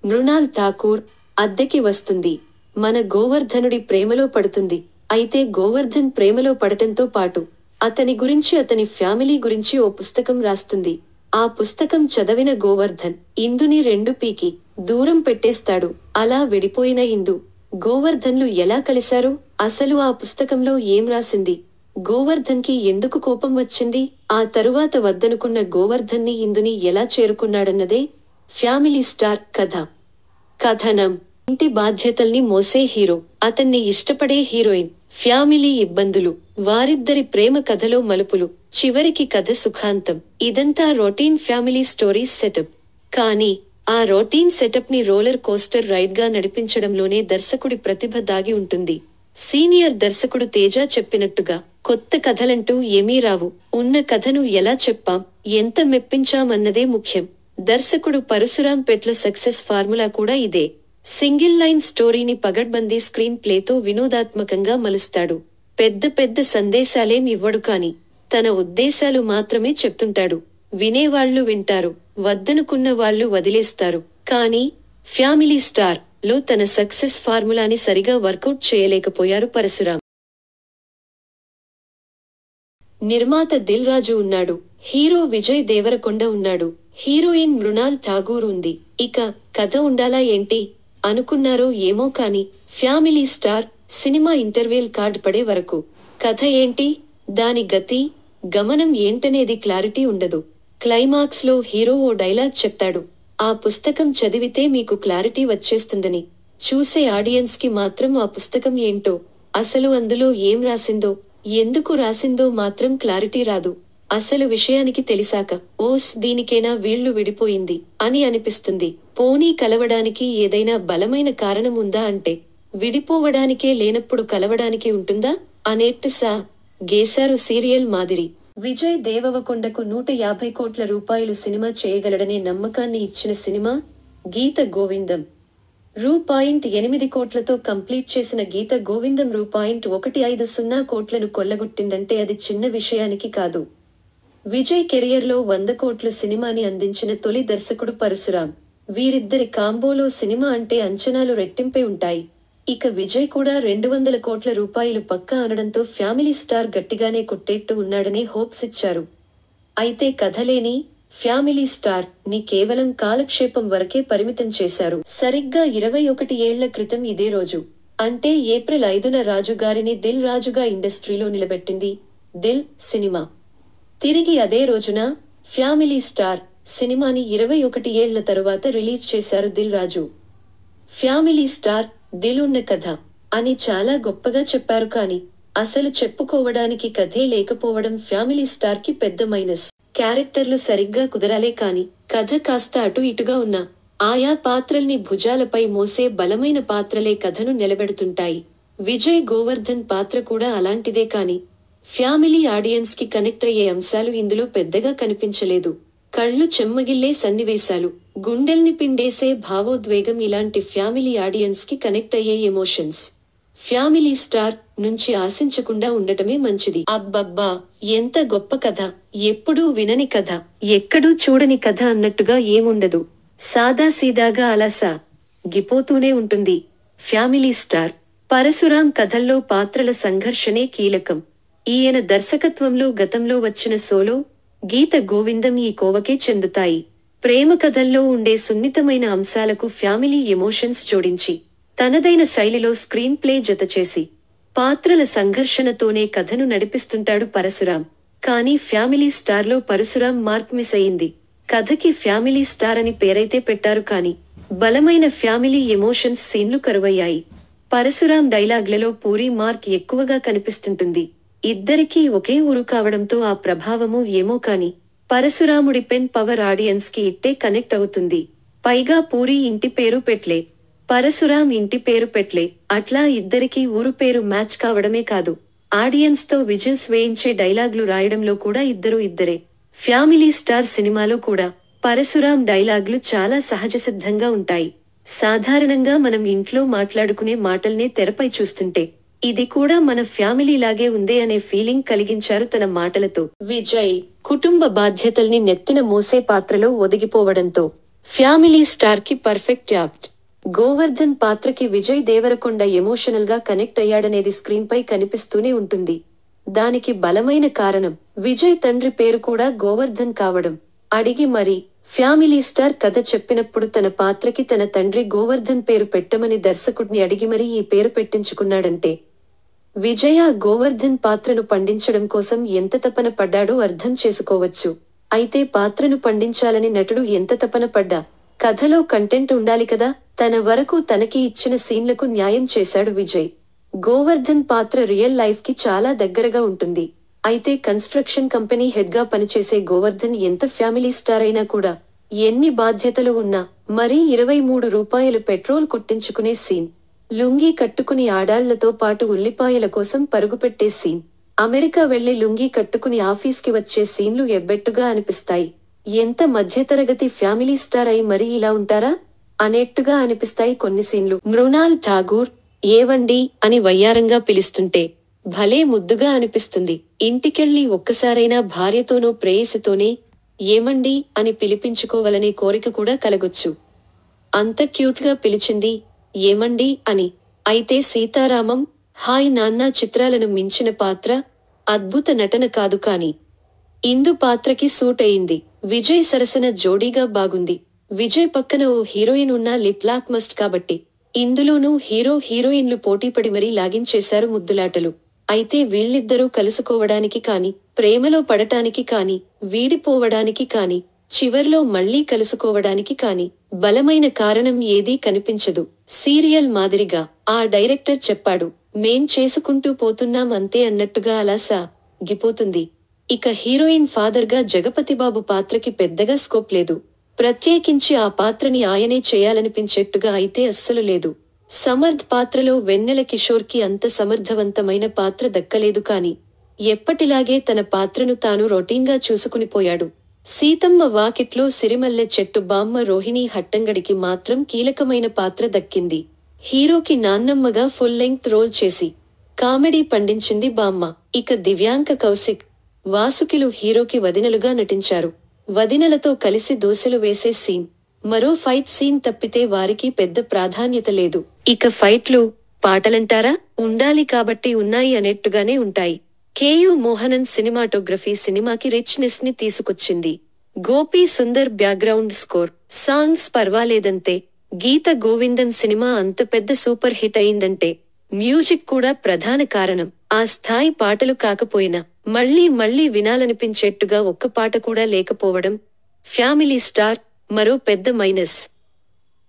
మృణాల్ ఠాకూర్ అద్దెకి వస్తుంది. మన గోవర్ధనుడి ప్రేమలో పడుతుంది. అయితే గోవర్ధన్ ప్రేమలో పడటంతో పాటు అతని గురించి, అతని ఫ్యామిలీ గురించి ఓ పుస్తకం రాస్తుంది. ఆ పుస్తకం చదవిన గోవర్ధన్ ఇందుని రెండు పీకి దూరం పెట్టేస్తాడు. అలా విడిపోయిన ఇందు, గోవర్ధన్లు ఎలా కలిశారు? అసలు ఆ పుస్తకంలో ఏం రాసింది? గోవర్ధన్కి ఎందుకు కోపం వచ్చింది? ఆ తరువాత వద్దనుకున్న గోవర్ధన్ని ఇందుని ఎలా చేరుకున్నాడన్నదే ఫ్యామిలీ స్టార్ కథ. కథనం: ఇంటి బాధ్యతల్ని మోసే హీరో, అతన్ని ఇష్టపడే హీరోయిన్, ఫ్యామిలీ ఇబ్బందులు, వారిద్దరి ప్రేమ కథలో మలుపులు, చివరికి కథ సుఖాంతం. ఇదంతా రొటీన్ ఫ్యామిలీ స్టోరీస్ సెటప్. కానీ ఆ రొటీన్ సెటప్ ని రోలర్ కోస్టర్ రైడ్ గా నడిపించడంలోనే దర్శకుడి ప్రతిభ దాగి ఉంటుంది. సీనియర్ దర్శకుడు తేజ చెప్పినట్టుగా కొత్త కథలంటూ ఏమీ రావు. ఉన్న కథను ఎలా చెప్పాం, ఎంత మెప్పించాం అన్నదే ముఖ్యం. దర్శకుడు పరశురాం పెట్ల సక్సెస్ ఫార్ములా కూడా ఇదే. సింగిల్ లైన్ స్టోరీని పగడ్బందీ స్క్రీన్ ప్లేతో వినోదాత్మకంగా మలుస్తాడు. పెద్ద పెద్ద సందేశాలేం ఇవ్వడు కాని తన ఉద్దేశాలు మాత్రమే చెప్తుంటాడు. వినేవాళ్లు వింటారు, వద్దనుకున్న వాళ్లు వదిలేస్తారు. కానీ ఫ్యామిలీ స్టార్ లో తన సక్సెస్ ఫార్ములాని సరిగా వర్కౌట్ చేయలేకపోయారు పరశురాం. నిర్మాత దిల్ రాజు ఉన్నాడు, హీరో విజయ్ దేవరకొండ ఉన్నాడు, హీరోయిన్ మృణాల్ ఠాగూర్ ఉంది. ఇక కథ ఉండాలా ఏంటి అనుకున్నారో ఏమో కాని family star cinema interval card పడే వరకు కథ ఏంటి, దాని గతి గమనం ఏంటనేది క్లారిటీ ఉండదు. క్లైమాక్స్ లో హీరో ఓ డైలాగ్ చెప్తాడు. ఆ పుస్తకం చదివితే మీకు క్లారిటీ వచ్చేస్తుందని. చూసే ఆడియన్స్ కి మాత్రం ఆ పుస్తకం ఏంటో, అసలు అందులో ఏం రాసిందో, ఎందుకు రాసిందో మాత్రం క్లారిటీ రాదు. అసలు విషయానికి తెలిసాక ఓస్ దీనికేనా వీళ్లు విడిపోయింది అని అనిపిస్తుంది. పోనీ కలవడానికి ఏదైనా బలమైన కారణం ఉందా అంటే విడిపోవడానికే లేనప్పుడు కలవడానికి ఉంటుందా అనేట్టు గేశారు సీరియల్ మాదిరి. విజయ్ దేవరకొండకు 150 కోట్ల రూపాయలు సినిమా చేయగలడనే నమ్మకాన్ని ఇచ్చిన సినిమా గీత గోవిందం. రూ.8 కోట్లతో కంప్లీట్ చేసిన గీత గోవిందం రూ.150 కోట్లను కొల్లగొట్టిందంటే అది చిన్న విషయానికి కాదు. విజయ్ కెరియర్లో 100 కోట్ల సినిమాని అందించిన తొలి దర్శకుడు పరశురాం. వీరిద్దరి కాంబోలో సినిమా అంటే అంచనాలు రెట్టింపై ఉంటాయి. ఇక విజయ్ కూడా 200 కోట్ల రూపాయలు పక్కా అనడంతో ఫ్యామిలీ స్టార్ గట్టిగానే కొట్టేట్టు ఉన్నాడనే హోప్స్ ఇచ్చారు. అయితే కథలేని ఫ్యామిలీ స్టార్ ని కేవలం కాలక్షేపం వరకే పరిమితం చేశారు. సరిగ్గా 21 ఏళ్ల క్రితం ఇదే రోజు, అంటే ఏప్రిల్ 5న రాజుగారిని దిల్ రాజుగా ఇండస్ట్రీలో నిలబెట్టింది దిల్ సినిమా. తిరిగి అదే రోజున ఫ్యామిలీ స్టార్ సినిమాని 21 ఏళ్ల తరువాత రిలీజ్ చేశారు దిల్ రాజు. ఫ్యామిలీ స్టార్ దిల్ ఉన్న కథ అని చాలా గొప్పగా చెప్పారు కానీ అసలు చెప్పుకోవడానికి కథే లేకపోవడం ఫ్యామిలీ స్టార్ కి పెద్ద మైనస్. క్యారెక్టర్లు సరిగ్గా కుదరాలే కాని కథ కాస్త అటు ఇటుగా ఉన్నా ఆయా పాత్రల్ని భుజాలపై మోసే బలమైన పాత్రలే కథను నిలబెడుతుంటాయి. విజయ్ గోవర్ధన్ పాత్ర కూడా అలాంటిదే కాని ఫ్యామిలీ ఆడియన్స్ కి కనెక్ట్ అయ్యే అంశాలు ఇందులో పెద్దగా కనిపించలేదు. కళ్ళు చెమ్మగిల్లే సన్నివేశాలు, గుండెల్ని పిండేసే భావోద్వేగం, ఇలాంటి ఫ్యామిలీ ఆడియన్స్ కి కనెక్ట్ అయ్యే ఎమోషన్స్ ఫ్యామిలీ స్టార్ నుంచి ఆశించకుండా ఉండటమే మంచిది. అబ్బబ్బా ఎంత గొప్ప కథ, ఎప్పుడూ వినని కథ, ఎక్కడూ చూడని కథ అన్నట్టుగా ఏముండదు. సాదాసీదాగా అలా గిపోతూనే ఉంటుంది. ఫ్యామిలీ స్టార్ పరశురాం కథల్లో పాత్రల సంఘర్షణే కీలకం. ఈయన దర్శకత్వంలో గతంలో వచ్చిన సోలో, గీత గోవిందం ఈ కోవకే చెందుతాయి. ప్రేమ కథల్లో ఉండే సున్నితమైన అంశాలకు ఫ్యామిలీ ఎమోషన్స్ జోడించి తనదైన శైలిలో స్క్రీన్ ప్లే జతచేసి పాత్రల సంఘర్షణతోనే కథను నడిపిస్తుంటాడు పరశురాం. కానీ ఫ్యామిలీ స్టార్లో పరశురాం మార్క్ మిస్ అయింది. కథకి ఫ్యామిలీ స్టార్ అని పేరైతే పెట్టారు కానీ బలమైన ఫ్యామిలీ ఎమోషన్స్ సీన్లు కరువయ్యాయి. పరశురాం డైలాగ్లలో పూరి మార్క్ ఎక్కువగా కనిపిస్తుంటుంది. ఇద్దరికీ ఒకే ఊరు కావడంతో ఆ ప్రభావమో ఏమో కాని పరశురాముడి పెన్ పవర్ ఆడియన్స్ కి ఇట్టే కనెక్ట్ అవుతుంది. పైగా పూరి ఇంటి పేరు పెట్లే, పరశురాం ఇంటి పేరు పెట్లే, అట్లా ఇద్దరికీ ఊరు పేరు మ్యాచ్ కావడమే కాదు, ఆడియన్స్ తో విజిల్స్ వేయించే డైలాగ్లు రాయడంలో కూడా ఇద్దరే. ఫ్యామిలీ స్టార్ సినిమాలో కూడా పరశురాం డైలాగ్లు చాలా సహజసిద్ధంగా ఉంటాయి. సాధారణంగా మనం ఇంట్లో మాట్లాడుకునే మాటల్నే తెరపై చూస్తుంటే ఇది కూడా మన ఫ్యామిలీ లాగే ఉందే అనే ఫీలింగ్ కలిగించారు తన మాటలతో. విజయ్ కుటుంబ బాధ్యతల్ని నెత్తిన మోసే పాత్రలో ఒదిగిపోవడంతో ఫ్యామిలీ స్టార్ కి పర్ఫెక్ట్ యాప్ట్. గోవర్ధన్ పాత్రకి విజయ్ దేవరకొండ ఎమోషనల్ గా కనెక్ట్ అయ్యాడనేది స్క్రీన్ పై కనిపిస్తూనే ఉంటుంది. దానికి బలమైన కారణం విజయ్ తండ్రి పేరు కూడా గోవర్ధన్ కావడం. అడిగి మరి ఫ్యామిలీ స్టార్ కథ చెప్పినప్పుడు తన పాత్రకి తన తండ్రి గోవర్ధన్ పేరు పెట్టమని దర్శకుడిని అడిగి మరీ ఈ పేరు పెట్టించుకున్నాడంటే విజయ్ ఆ గోవర్ధన్ పాత్రను పండించడం కోసం ఎంత తపన పడ్డాడో అర్థం చేసుకోవచ్చు. అయితే పాత్రను పండించాలని నటుడు ఎంత తపన పడ్డా కథలో కంటెంట్ ఉండాలి కదా. తన వరకు తనకి ఇచ్చిన సీన్లకు న్యాయం చేశాడు విజయ్. గోవర్ధన్ పాత్ర రియల్ లైఫ్ కి చాలా దగ్గరగా ఉంటుంది. అయితే కన్స్ట్రక్షన్ కంపెనీ హెడ్ గా పనిచేసే గోవర్ధన్ ఎంత ఫ్యామిలీ స్టార్ అయినా కూడా ఎన్ని బాధ్యతలు ఉన్నా మరీ 23 రూపాయలు పెట్రోల్ కొట్టించుకునే సీన్, లుంగీ కట్టుకుని ఆడాళ్లతో పాటు ఉల్లిపాయల కోసం పరుగుపెట్టే సీన్, అమెరికా వెళ్లి లుంగీ కట్టుకుని ఆఫీస్కి వచ్చే సీన్లు ఎబ్బెట్టుగా అనిపిస్తాయి. ఎంత మధ్యతరగతి ఫ్యామిలీ స్టార్ అయి మరీ ఇలా ఉంటారా అనేట్టుగా అనిపిస్తాయి కొన్ని సీన్లు. మృణాల్ ఠాగూర్ ఏవండి అని వయ్యారంగా పిలుస్తుంటే భలే ముద్దుగా అనిపిస్తుంది. ఇంటికెళ్ళి ఒక్కసారైనా భార్యతోనో ప్రేయసితోనే ఏమండి అని పిలిపించుకోవాలనే కోరిక కూడా కలగొచ్చు. అంత క్యూట్ గా పిలిచింది ఏమండి అని. అయితే సీతారామం, హాయ్ నాన్న చిత్రాలను మించిన పాత్ర, అద్భుత నటన కాదు కానీ ఇందు పాత్రకి సూట్ అయింది. విజయ్ సరసన జోడీగా బాగుంది. విజయ్ పక్కన ఓ హీరోయిన్ ఉన్నా లిప్ లాక్ మస్ట్ కాబట్టి ఇందులోనూ హీరో హీరోయిన్లు పోటీపడి మరీ లాగించేశారు ముద్దులాటలు. అయితే వీళ్ళిద్దరూ కలుసుకోవడానికి కాని, ప్రేమలో పడటానికి కాని, వీడిపోవడానికి కాని, చివర్లో మళ్లీ కలుసుకోవడానికి కాని బలమైన కారణం ఏదీ కనిపించదు. సీరియల్ మాదిరిగా ఆ డైరెక్టర్ చెప్పాడు, మేం చేసుకుంటూ పోతున్నాం అంతే అన్నట్టుగా అలా సాగిపోతుంది. ఇక హీరోయిన్ ఫాదర్ గా జగపతిబాబు పాత్రకి పెద్దగా స్కోప్ లేదు. ప్రత్యేకించి ఆ పాత్రని ఆయనే చేయాలనిపించేట్టుగా అయితే అస్సలు లేదు. సమర్థ్ పాత్రలో వెన్నెల కిషోర్ కి అంత సమర్థవంతమైన పాత్ర దక్కలేదు కాని ఎప్పటిలాగే తన పాత్రను తాను రొటీన్గా చూసుకునిపోయాడు. సీతమ్మ వాకిట్లో సిరిమల్లె చెట్టు బామ్మ రోహిణీ హట్టంగడికి మాత్రం కీలకమైన పాత్ర దక్కింది. హీరోకి నాన్నమ్మగా ఫుల్ లెంగ్త్ రోల్ చేసి కామెడీ పండించింది బామ్మ. ఇక దివ్యాంక కౌశిక్, వాసుకిలు హీరోకి వదినలుగా నటించారు. వదినలతో కలిసి దోశలు వేసే సీన్, మరో ఫైట్ సీన్ తప్పితే వారికి పెద్ద ప్రాధాన్యత లేదు. ఇక ఫైట్లు, పాటలంటారా ఉండాలి కాబట్టి ఉన్నాయి అనేట్టుగానే ఉంటాయి. కేయు మోహనన్ సినిమాటోగ్రఫీ సినిమాకి రిచ్నెస్ ని తీసుకొచ్చింది. Gopi Sundar background score, songs పర్వాలేదంతే. గీత గోవిందం సినిమా అంత పెద్ద సూపర్ హిట్ అయిందంటే మ్యూజిక్ కూడా ప్రధాన కారణం. ఆ స్థాయి పాటలు కాకపోయినా మళ్లీ మళ్లీ వినాలనిపించేట్టుగా ఒక్క పాట కూడా లేకపోవడం ఫ్యామిలీ స్టార్ మరో పెద్ద మైనస్.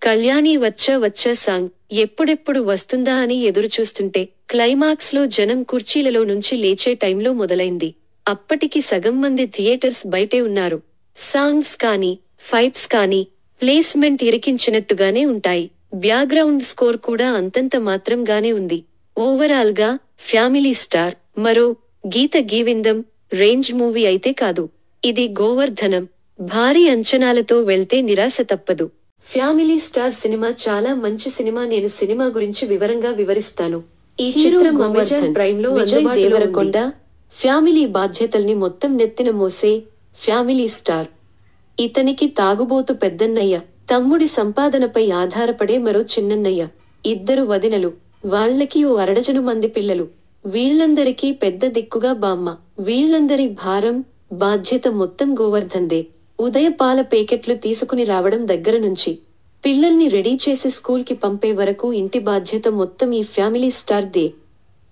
కళ్యాణి వచ్చా వచ్చా సాంగ్ ఎప్పుడెప్పుడు వస్తుందా అని ఎదురుచూస్తుంటే క్లైమాక్స్ లో జనం కుర్చీలలో నుంచి లేచే టైంలో మొదలైంది. అప్పటికి సగం మంది థియేటర్స్ బయటే ఉన్నారు. సాంగ్స్ కానీ, ఫైట్స్ కానీ ప్లేస్మెంట్ ఇరికించినట్టుగానే ఉంటాయి. బ్యాక్గ్రౌండ్ స్కోర్ కూడా అంతంత మాత్రంగానే ఉంది. ఓవరాల్ గా ఫ్యామిలీ స్టార్ మరో గీత గీవిందం రేంజ్ మూవీ అయితే కాదు. ఇది గోవర్ధనం. భారీ అంచనాలతో వెళ్తే నిరాశ తప్పదు. ఫ్యామిలీ స్టార్ సినిమా చాలా మంచి సినిమా. నేను సినిమా గురించి వివరంగా వివరిస్తాను. ఈ చిత్రం అమెజాన్ ప్రైమ్ లో విజయ్ దేవరకొండ ఫ్యామిలీ బాధ్యతల్ని మొత్తం నెత్తిన మోసే ఫ్యామిలీ స్టార్. ఇతనికి తాగుబోతు పెద్దన్నయ్య, తమ్ముడి సంపాదనపై ఆధారపడే మరో చిన్నన్నయ్య, ఇద్దరు వదినలు, వాళ్లకి ఓ అరడజను మంది పిల్లలు. వీళ్లందరికీ పెద్ద దిక్కుగా బామ్మ. వీళ్లందరి భారం, బాధ్యత మొత్తం గోవర్ధన్దే. ఉదయ పాల పేకెట్లు తీసుకుని రావడం దగ్గర నుంచి పిల్లల్ని రెడీ చేసి స్కూల్ కి పంపే వరకు ఇంటి బాధ్యత మొత్తం ఈ ఫ్యామిలీ స్టార్ దే.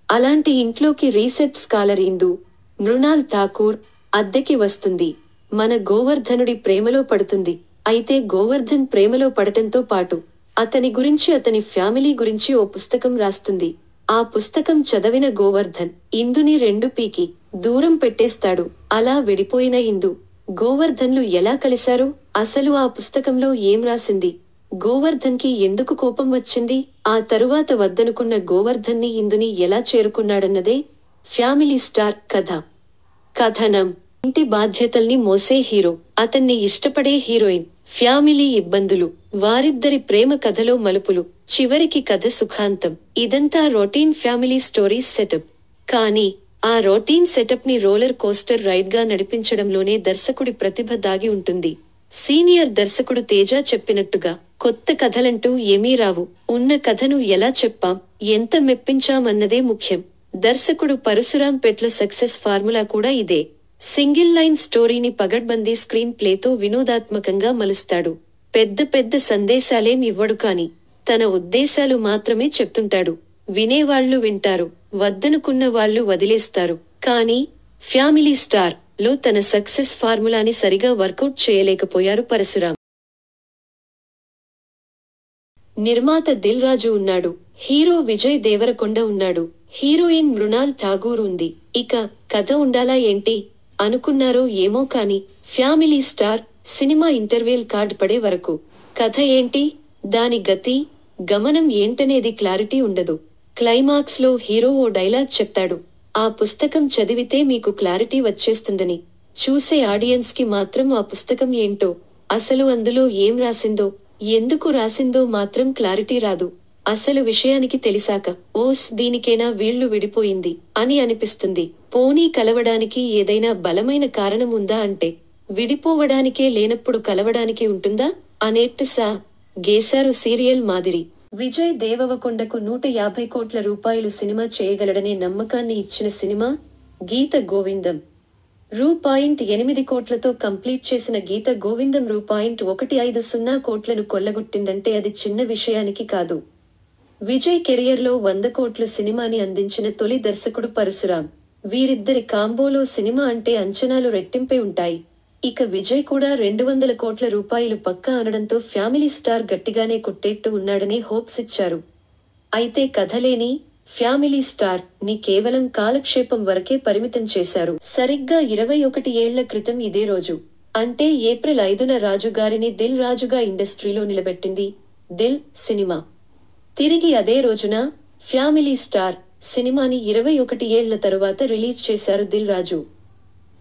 అలాంటి ఇంట్లోకి రీసెర్చ్ స్కాలర్ ఇందు, మృణాల్ ఠాకూర్ అద్దెకి వస్తుంది. మన గోవర్ధనుడి ప్రేమలో పడుతుంది. అయితే గోవర్ధన్ ప్రేమలో పడటంతో పాటు అతని గురించి, అతని ఫ్యామిలీ గురించి ఓ పుస్తకం రాస్తుంది. ఆ పుస్తకం చదివిన గోవర్ధన్ ఇందుని 2 పీకి దూరం పెట్టేస్తాడు. అలా విడిపోయిన ఇందు గోవర్ధన్లు ఎలా కలిశారు? అసలు ఆ పుస్తకంలో ఏం రాసింది? గోవర్ధన్ కి ఎందుకు కోపం వచ్చింది? ఆ తరువాత వద్దనుకున్న గోవర్ధన్ని ఇందుని ఎలా చేరుకున్నాడన్నదే ఫ్యామిలీ స్టార్ కథ. కథనం: ఇంటి బాధ్యతల్ని మోసే హీరో, అతన్ని ఇష్టపడే హీరోయిన్, ఫ్యామిలీ ఇబ్బందులు, వారిద్దరి ప్రేమ కథలో మలుపులు, చివరికి కథ సుఖాంతం. ఇదంతా రొటీన్ ఫ్యామిలీ స్టోరీస్ సెటప్. కానీ ఆ రొటీన్ సెటప్ ని రోలర్ కోస్టర్ రైడ్ గా నడిపించడంలోనే దర్శకుడి ప్రతిభ దాగి ఉంటుంది. సీనియర్ దర్శకుడు తేజ చెప్పినట్టుగా కొత్త కథలంటూ ఏమీ రావు, ఉన్న కథను ఎలా చెప్పాం, ఎంత మెప్పించామన్నదే ముఖ్యం. దర్శకుడు పరశురాం పెట్ల సక్సెస్ ఫార్ములా కూడా ఇదే. సింగిల్ లైన్ స్టోరీని పగడ్బందీ స్క్రీన్ ప్లేతో వినోదాత్మకంగా మలుస్తాడు. పెద్ద పెద్ద సందేశాలేం ఇవ్వడు కాని తన ఉద్దేశాలు మాత్రమే చెప్తుంటాడు. వినేవాళ్లు వింటారు, వద్దనుకున్న వాళ్లు వదిలేస్తారు. కానీ ఫ్యామిలీ స్టార్ లో తన సక్సెస్ ఫార్ములాని సరిగా వర్కౌట్ చేయలేకపోయారు పరశురాం. నిర్మాత దిల్ రాజు ఉన్నాడు, హీరో విజయ్ దేవరకొండ ఉన్నాడు, హీరోయిన్ మృణాల్ ఠాగూర్ ఉంది. ఇక కథ ఉండాలా ఏంటి అనుకున్నారో ఏమో కాని family star cinema interval card పడే వరకు కథ ఏంటి, దాని గతి గమనం ఏంటనేది క్లారిటీ ఉండదు. క్లైమాక్స్ లో హీరో ఓ డైలాగ్ చెప్తాడు, ఆ పుస్తకం చదివితే మీకు క్లారిటీ వచ్చేస్తుందని. చూసే ఆడియన్స్ కి మాత్రం ఆ పుస్తకం ఏంటో, అసలు అందులో ఏం రాసిందో, ఎందుకు రాసిందో మాత్రం క్లారిటీ రాదు. అసలు విషయానికి తెలిసాక ఓస్ దీనికేనా వీళ్లు విడిపోయింది అని అనిపిస్తుంది. పోనీ కలవడానికి ఏదైనా బలమైన కారణం ఉందా అంటే విడిపోవడానికే లేనప్పుడు కలవడానికి ఉంటుందా అనేట్టు గేశారు సీరియల్ మాదిరి. విజయ్ దేవరకొండకు 150 కోట్ల రూపాయలు సినిమా చేయగలడనే నమ్మకాన్ని ఇచ్చిన సినిమా గీత గోవిందం. రూ.8 కోట్లతో కంప్లీట్ చేసిన గీత గోవిందం రూ.150 కోట్లను కొల్లగొట్టిందంటే అది చిన్న విషయానికి కాదు. విజయ్ కెరియర్లో 100 కోట్ల సినిమాని అందించిన తొలి దర్శకుడు పరశురాం. వీరిద్దరి కాంబోలో సినిమా అంటే అంచనాలు రెట్టింపై ఉంటాయి. ఇక విజయ్ కూడా 200 కోట్ల రూపాయలు పక్కా అనడంతో ఫ్యామిలీ స్టార్ గట్టిగానే కొట్టేట్టు ఉన్నాడనే హోప్స్ ఇచ్చారు. అయితే కథలేని ఫ్యామిలీ స్టార్ ని కేవలం కాలక్షేపం వరకే పరిమితం చేశారు. సరిగ్గా 21 ఏళ్ల క్రితం ఇదే రోజు అంటే ఏప్రిల్ 5న రాజుగారిని దిల్ రాజుగా ఇండస్ట్రీలో నిలబెట్టింది దిల్ సినిమా. తిరిగి అదే రోజున ఫ్యామిలీ స్టార్ సినిమాని 21 ఏళ్ల తరువాత రిలీజ్ చేశారు దిల్ రాజు.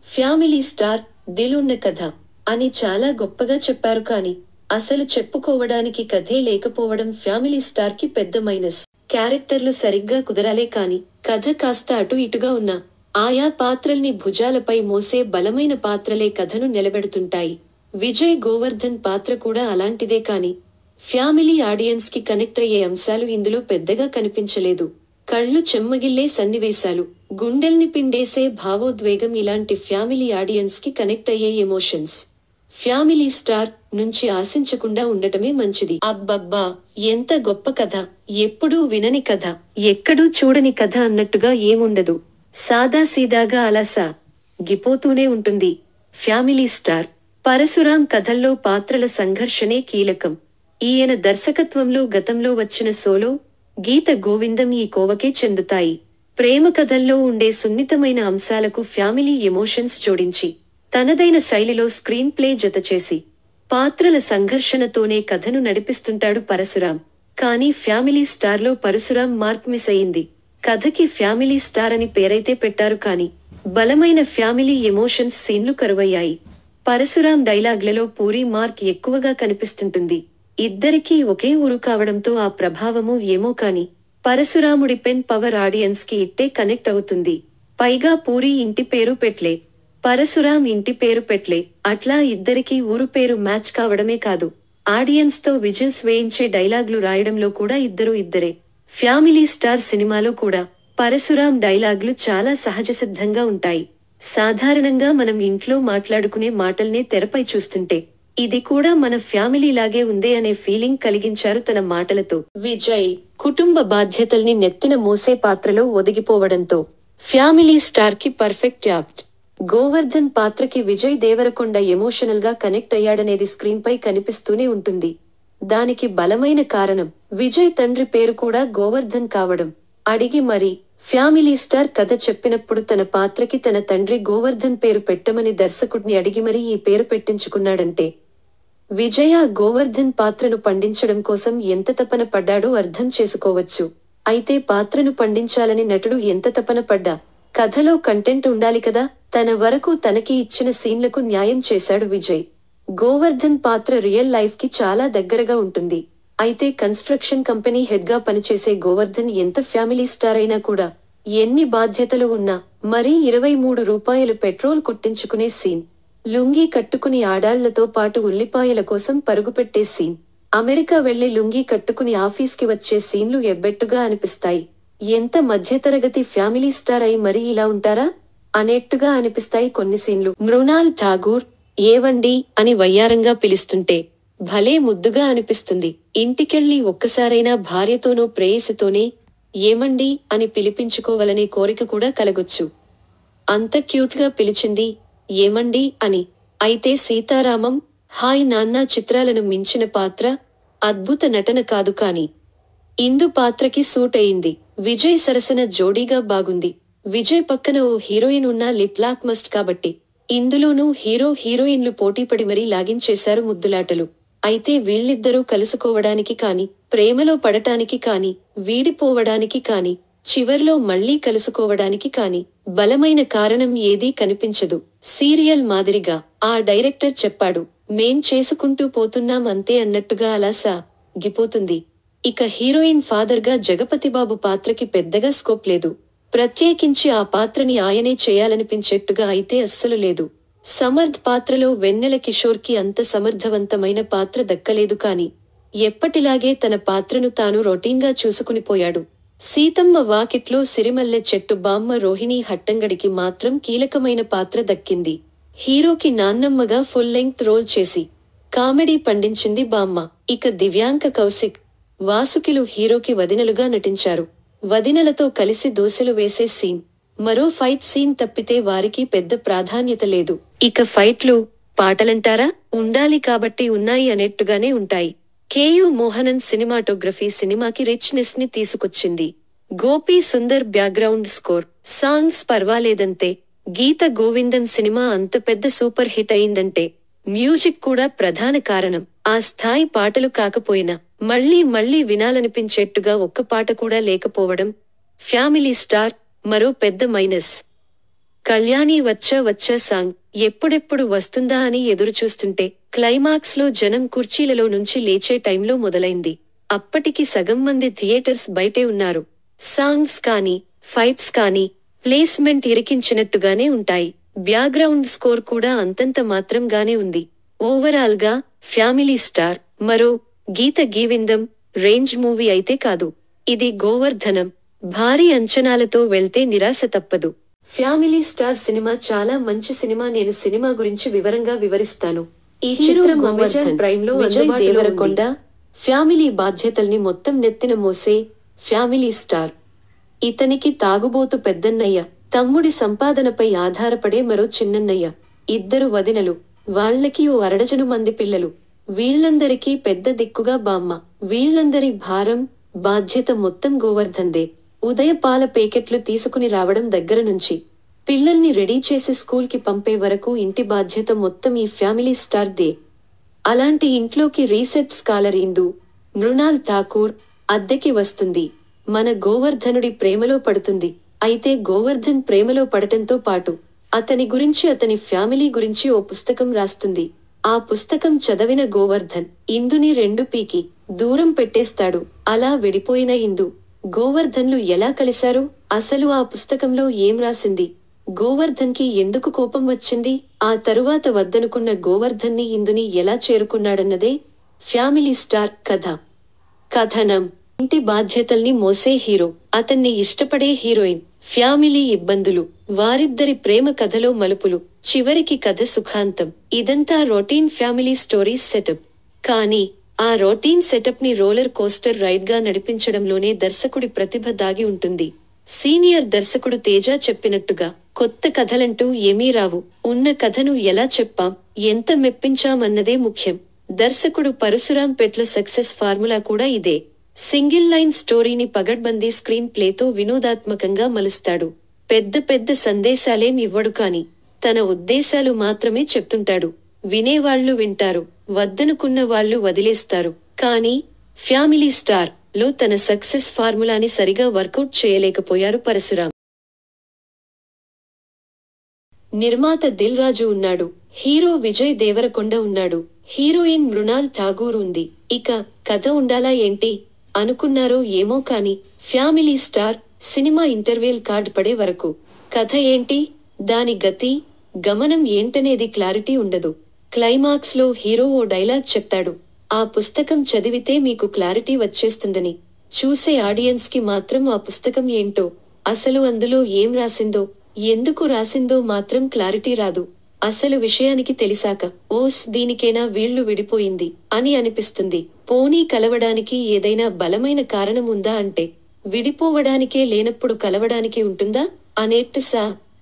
ఫ్యామిలీ స్టార్ దిల్ ఉన్న కథ అని చాలా గొప్పగా చెప్పారు కానీ అసలు చెప్పుకోవడానికి కథే లేకపోవడం ఫ్యామిలీ స్టార్ కి పెద్ద మైనస్. క్యారెక్టర్లు సరిగ్గా కుదరాలే కాని కథ కాస్త అటు ఇటుగా ఉన్నా ఆయా పాత్రల్ని భుజాలపై మోసే బలమైన పాత్రలే కథను నిలబెడుతుంటాయి. విజయ్ గోవర్ధన్ పాత్ర కూడా అలాంటిదే కాని ఫ్యామిలీ ఆడియన్స్ కి కనెక్ట్ అయ్యే అంశాలు ఇందులో పెద్దగా కనిపించలేదు. కళ్ళు చెమ్మగిల్లే సన్నివేశాలు, గుండెల్ని పిండేసే భావోద్వేగం ఇలాంటి ఫ్యామిలీ ఆడియన్స్ కి కనెక్ట్ అయ్యే ఎమోషన్స్ ఫ్యామిలీ స్టార్ నుంచి ఆశించకుండా ఉండటమే మంచిది. అబ్బబ్బా ఎంత గొప్ప కథ, ఎప్పుడూ వినని కథ, ఎక్కడూ చూడని కథ అన్నట్టుగా ఏముండదు. సాదాసీదాగా అలా గిపోతూనే ఉంటుంది. ఫ్యామిలీ స్టార్ పరశురాం కథల్లో పాత్రల సంఘర్షణే కీలకం. ఈయన దర్శకత్వంలో గతంలో వచ్చిన సోలో, గీత గోవిందం ఈ కోవకే చెందుతాయి. ప్రేమ కథల్లో ఉండే సున్నితమైన అంశాలకు ఫ్యామిలీ ఎమోషన్స్ జోడించి తనదైన శైలిలో స్క్రీన్ ప్లే జతచేసి పాత్రల సంఘర్షణతోనే కథను నడిపిస్తుంటాడు పరశురాం. కానీ ఫ్యామిలీ స్టార్లో పరశురాం మార్క్ మిస్ అయింది. కథకి ఫ్యామిలీ స్టార్ అని పేరైతే పెట్టారు కానీ బలమైన ఫ్యామిలీ ఎమోషన్స్ సీన్లు కరువయ్యాయి. పరశురాం డైలాగ్లలో పూరి మార్క్ ఎక్కువగా కనిపిస్తుంటుంది. ఇద్దరికీ ఒకే ఊరు కావడంతో ఆ ప్రభావమో ఏమో కాని పరశురాముడి పెన్ పవర్ ఆడియన్స్ కి ఇట్టే కనెక్ట్ అవుతుంది. పైగా పూరి ఇంటి పేరు పెట్లే, పరశురాం ఇంటి పేరు పెట్లే, అట్లా ఇద్దరికీ ఊరు పేరు మ్యాచ్ కావడమే కాదు ఆడియన్స్ తో విజిల్స్ వేయించే డైలాగ్లు రాయడంలో కూడా ఇద్దరే. ఫ్యామిలీ స్టార్ సినిమాలో కూడా పరశురాం డైలాగ్లు చాలా సహజసిద్ధంగా ఉంటాయి. సాధారణంగా మనం ఇంట్లో మాట్లాడుకునే మాటల్నే తెరపై చూస్తుంటే ఇది కూడా మన ఫ్యామిలీ లాగే ఉందే అనే ఫీలింగ్ కలిగించారు తన మాటలతో. విజయ్ కుటుంబ బాధ్యతల్ని నెత్తిన మోసే పాత్రలో ఒదిగిపోవడంతో ఫ్యామిలీ స్టార్ కి పర్ఫెక్ట్ యాప్ట్. గోవర్ధన్ పాత్రకి విజయ్ దేవరకొండ ఎమోషనల్ గా కనెక్ట్ అయ్యాడనేది స్క్రీన్ పై కనిపిస్తూనే ఉంటుంది. దానికి బలమైన కారణం విజయ్ తండ్రి పేరు కూడా గోవర్ధన్ కావడం. అడిగి మరి ఫ్యామిలీ స్టార్ కథ చెప్పినప్పుడు తన పాత్రకి తన తండ్రి గోవర్ధన్ పేరు పెట్టమని దర్శకుడిని అడిగి మరీ ఈ పేరు పెట్టించుకున్నాడంటే విజయ గోవర్ధన్ పాత్రను పండించడం కోసం ఎంత తపన పడ్డాడో అర్థం చేసుకోవచ్చు. అయితే పాత్రను పండించాలని నటుడు ఎంత తపన పడ్డా కథలో కంటెంట్ ఉండాలి కదా. తన వరకు తనకి ఇచ్చిన సీన్లకు న్యాయం చేశాడు విజయ్. గోవర్ధన్ పాత్ర రియల్ లైఫ్ కి చాలా దగ్గరగా ఉంటుంది. అయితే కన్స్ట్రక్షన్ కంపెనీ హెడ్ గా పనిచేసే గోవర్ధన్ ఎంత ఫ్యామిలీ స్టార్ అయినా కూడా ఎన్ని బాధ్యతలు ఉన్నా మరీ 23 రూపాయలు పెట్రోల్ కొట్టించుకునే సీన్, లుంగీ కట్టుకుని ఆడాళ్లతో పాటు ఉల్లిపాయల కోసం పరుగుపెట్టే సీన్, అమెరికా వెళ్లి లుంగీ కట్టుకుని ఆఫీస్కి వచ్చే సీన్లు ఎబ్బెట్టుగా అనిపిస్తాయి. ఎంత మధ్యతరగతి ఫ్యామిలీ స్టార్ అయి మరీ ఇలా ఉంటారా అనేట్టుగా అనిపిస్తాయి కొన్ని సీన్లు. మృణాల్ ఠాగూర్ ఏవండి అని వయ్యారంగా పిలుస్తుంటే భలే ముద్దుగా అనిపిస్తుంది. ఇంటికెళ్ళి ఒక్కసారైనా భార్యతోనో ప్రేయసితోనే ఏమండి అని పిలిపించుకోవాలనే కోరిక కూడా కలగొచ్చు. అంత క్యూట్గా పిలిచింది ఏమండి అని. అయితే సీతారామం, హాయ్ నాన్న చిత్రాలను మించిన పాత్ర, అద్భుత నటన కాదు కానీ ఇందు పాత్రకి సూట్ అయింది. విజయ్ సరసన జోడీగా బాగుంది. విజయ్ పక్కన ఓ హీరోయిన్ ఉన్న లిప్ లాక్ మస్ట్ కాబట్టి ఇందులోనూ హీరో హీరోయిన్లు పోటీపడి మరీ లాగించేశారు ముద్దులాటలు. అయితే వీళ్ళిద్దరూ కలుసుకోవడానికి కాని, ప్రేమలో పడటానికి కాని, వీడిపోవడానికి కాని, చివర్లో మళ్లీ కలుసుకోవడానికి కాని బలమైన కారణం ఏదీ కనిపించదు. సీరియల్ మాదిరిగా ఆ డైరెక్టర్ చెప్పాడు, మేం చేసుకుంటూ పోతున్నాం అంతే అన్నట్టుగా అలా సాగిపోతుంది. ఇక హీరోయిన్ ఫాదర్ గా జగపతిబాబు పాత్రకి పెద్దగా స్కోప్ లేదు. ప్రత్యేకించి ఆ పాత్రని ఆయనే చేయాలనిపించేట్టుగా అయితే అస్సలు లేదు. సమర్థ్ పాత్రలో వెన్నెల కిషోర్ కి అంత సమర్థవంతమైన పాత్ర దక్కలేదు కాని ఎప్పటిలాగే తన పాత్రను తాను రొటీన్గా చూసుకునిపోయాడు. సీతమ్మ వాకిట్లో సిరిమల్లె చెట్టు బామ్మ రోహిణీ హట్టంగడికి మాత్రం కీలకమైన పాత్ర దక్కింది. హీరోకి నాన్నమ్మగా ఫుల్ లెంగ్త్ రోల్ చేసి కామెడీ పండించింది బామ్మ. ఇక దివ్యాంక కౌశిక్, వాసుకిలు హీరోకి వదినలుగా నటించారు. వదినలతో కలిసి దోశలు వేసే సీన్, మరో ఫైట్ సీన్ తప్పితే వారికి పెద్ద ప్రాధాన్యత లేదు. ఇక ఫైట్లు, పాటలంటారా ఉండాలి కాబట్టి ఉన్నాయి అనేట్టుగానే ఉంటాయి. కేయు మోహనన్ సినిమాటోగ్రఫీ సినిమాకి రిచ్నెస్ ని తీసుకొచ్చింది. Gopi Sundar background score, songs పర్వాలేదంతే. గీత గోవిందం సినిమా అంత పెద్ద సూపర్ హిట్ అయిందంటే మ్యూజిక్ కూడా ప్రధాన కారణం. ఆ స్థాయి పాటలు కాకపోయినా మళ్లీ మళ్లీ వినాలనిపించేట్టుగా ఒక్క పాట కూడా లేకపోవడం ఫ్యామిలీ స్టార్ మరో పెద్ద మైనస్. కళ్యాణి వచ్చా వచ్చా సాంగ్ ఎప్పుడెప్పుడు వస్తుందా అని ఎదురుచూస్తుంటే క్లైమాక్స్ లో జనం కుర్చీలలో నుంచి లేచే టైంలో మొదలైంది. అప్పటికి సగం మంది థియేటర్స్ బయటే ఉన్నారు. సాంగ్స్ కానీ, ఫైట్స్ కానీ ప్లేస్మెంట్ ఇరికించినట్టుగానే ఉంటాయి. బ్యాక్గ్రౌండ్ స్కోర్ కూడా అంతంత మాత్రంగానే ఉంది. ఓవరాల్ గా ఫ్యామిలీ స్టార్ మరో గీత గీవిందం రేంజ్ మూవీ అయితే కాదు. ఇది గోవర్ధనం. భారీ అంచనాలతో వెళ్తే నిరాశ తప్పదు. ఫ్యామిలీ స్టార్ సినిమా చాలా మంచి సినిమా. నేను సినిమా గురించి వివరంగా వివరిస్తాను. ఈ చిత్రం అమెజాన్ ప్రైమ్ లో విజయ్ దేవరకొండ ఫ్యామిలీ బాధ్యతల్ని మొత్తం నెత్తిన మోసే ఫ్యామిలీ స్టార్. ఇతనికి తాగుబోతు పెద్దన్నయ్య, తమ్ముడి సంపాదనపై ఆధారపడే మరో చిన్నన్నయ్య, ఇద్దరు వదినలు, వాళ్లకి ఓ అరడజను మంది పిల్లలు. వీళ్లందరికీ పెద్ద దిక్కుగా బామ్మ. వీళ్లందరి భారం, బాధ్యత మొత్తం గోవర్ధన్దే. ఉదయ పాల పేకెట్లు తీసుకుని రావడం దగ్గర నుంచి పిల్లల్ని రెడీ చేసి స్కూల్ కి పంపే వరకు ఇంటి బాధ్యత మొత్తం ఈ ఫ్యామిలీ స్టార్ దే. అలాంటి ఇంట్లోకి రీసెర్చ్ స్కాలర్ ఇందు మృణాల్ ఠాకూర్ అద్దెకి వస్తుంది. మన గోవర్ధనుడి ప్రేమలో పడుతుంది. అయితే గోవర్ధన్ ప్రేమలో పడటంతో పాటు అతని గురించి, అతని ఫ్యామిలీ గురించి ఓ పుస్తకం రాస్తుంది. ఆ పుస్తకం చదివిన గోవర్ధన్ ఇందుని 2 పీకి దూరం పెట్టేస్తాడు. అలా విడిపోయిన ఇందు, గోవర్ధన్లు ఎలా కలిశారు? అసలు ఆ పుస్తకంలో ఏం రాసింది? గోవర్ధన్ కి ఎందుకు కోపం వచ్చింది? ఆ తరువాత వద్దనుకున్న గోవర్ధన్ని ఇందుని ఎలా చేరుకున్నాడన్నదే ఫ్యామిలీ స్టార్ కథ. కథనం: ఇంటి బాధ్యతల్ని మోసే హీరో, అతన్ని ఇష్టపడే హీరోయిన్, ఫ్యామిలీ ఇబ్బందులు, వారిద్దరి ప్రేమ కథలో మలుపులు, చివరికి కథ సుఖాంతం. ఇదంతా రొటీన్ ఫ్యామిలీ స్టోరీస్ సెటప్. కానీ ఆ రొటీన్ సెటప్ ని రోలర్ కోస్టర్ రైడ్ గా నడిపించడంలోనే దర్శకుడి ప్రతిభ దాగి ఉంటుంది. సీనియర్ దర్శకుడు తేజ చెప్పినట్టుగా కొత్త కథలంటూ ఏమీ రావు. ఉన్న కథను ఎలా చెప్పాం, ఎంత మెప్పించామన్నదే ముఖ్యం. దర్శకుడు పరశురాం పెట్ల సక్సెస్ ఫార్ములా కూడా ఇదే. సింగిల్ లైన్ స్టోరీని పగడ్బందీ స్క్రీన్ ప్లేతో వినోదాత్మకంగా మలుస్తాడు. పెద్ద పెద్ద సందేశాలేం ఇవ్వడు కాని తన ఉద్దేశాలు మాత్రమే చెప్తుంటాడు. వినేవాళ్లు వింటారు, వద్దనుకున్న వాళ్లు వదిలేస్తారు. కానీ ఫ్యామిలీ స్టార్ లో తన సక్సెస్ ఫార్ములాని సరిగా వర్కౌట్ చేయలేకపోయారు పరశురాం. నిర్మాత దిల్ రాజు ఉన్నాడు, హీరో విజయ్ దేవరకొండ ఉన్నాడు, హీరోయిన్ మృణాల్ ఠాగూర్ ఉంది. ఇక కథ ఉండాలా ఏంటి అనుకున్నారో ఏమో కాని family star cinema interval card పడే వరకు కథ ఏంటి, దాని గతి గమనం ఏంటనేది క్లారిటీ ఉండదు. క్లైమాక్స్ లో హీరో ఓ డైలాగ్ చెప్తాడు, ఆ పుస్తకం చదివితే మీకు క్లారిటీ వచ్చేస్తుందని. చూసే ఆడియన్స్ కి మాత్రం ఆ పుస్తకం ఏంటో, అసలు అందులో ఏం రాసిందో, ఎందుకు రాసిందో మాత్రం క్లారిటీ రాదు. అసలు విషయానికి తెలిసాక ఓస్ దీనికేనా వీళ్లు విడిపోయింది అని అనిపిస్తుంది. పోనీ కలవడానికి ఏదైనా బలమైన కారణం ఉందా అంటే విడిపోవడానికే లేనప్పుడు కలవడానికి ఉంటుందా అనేట్టు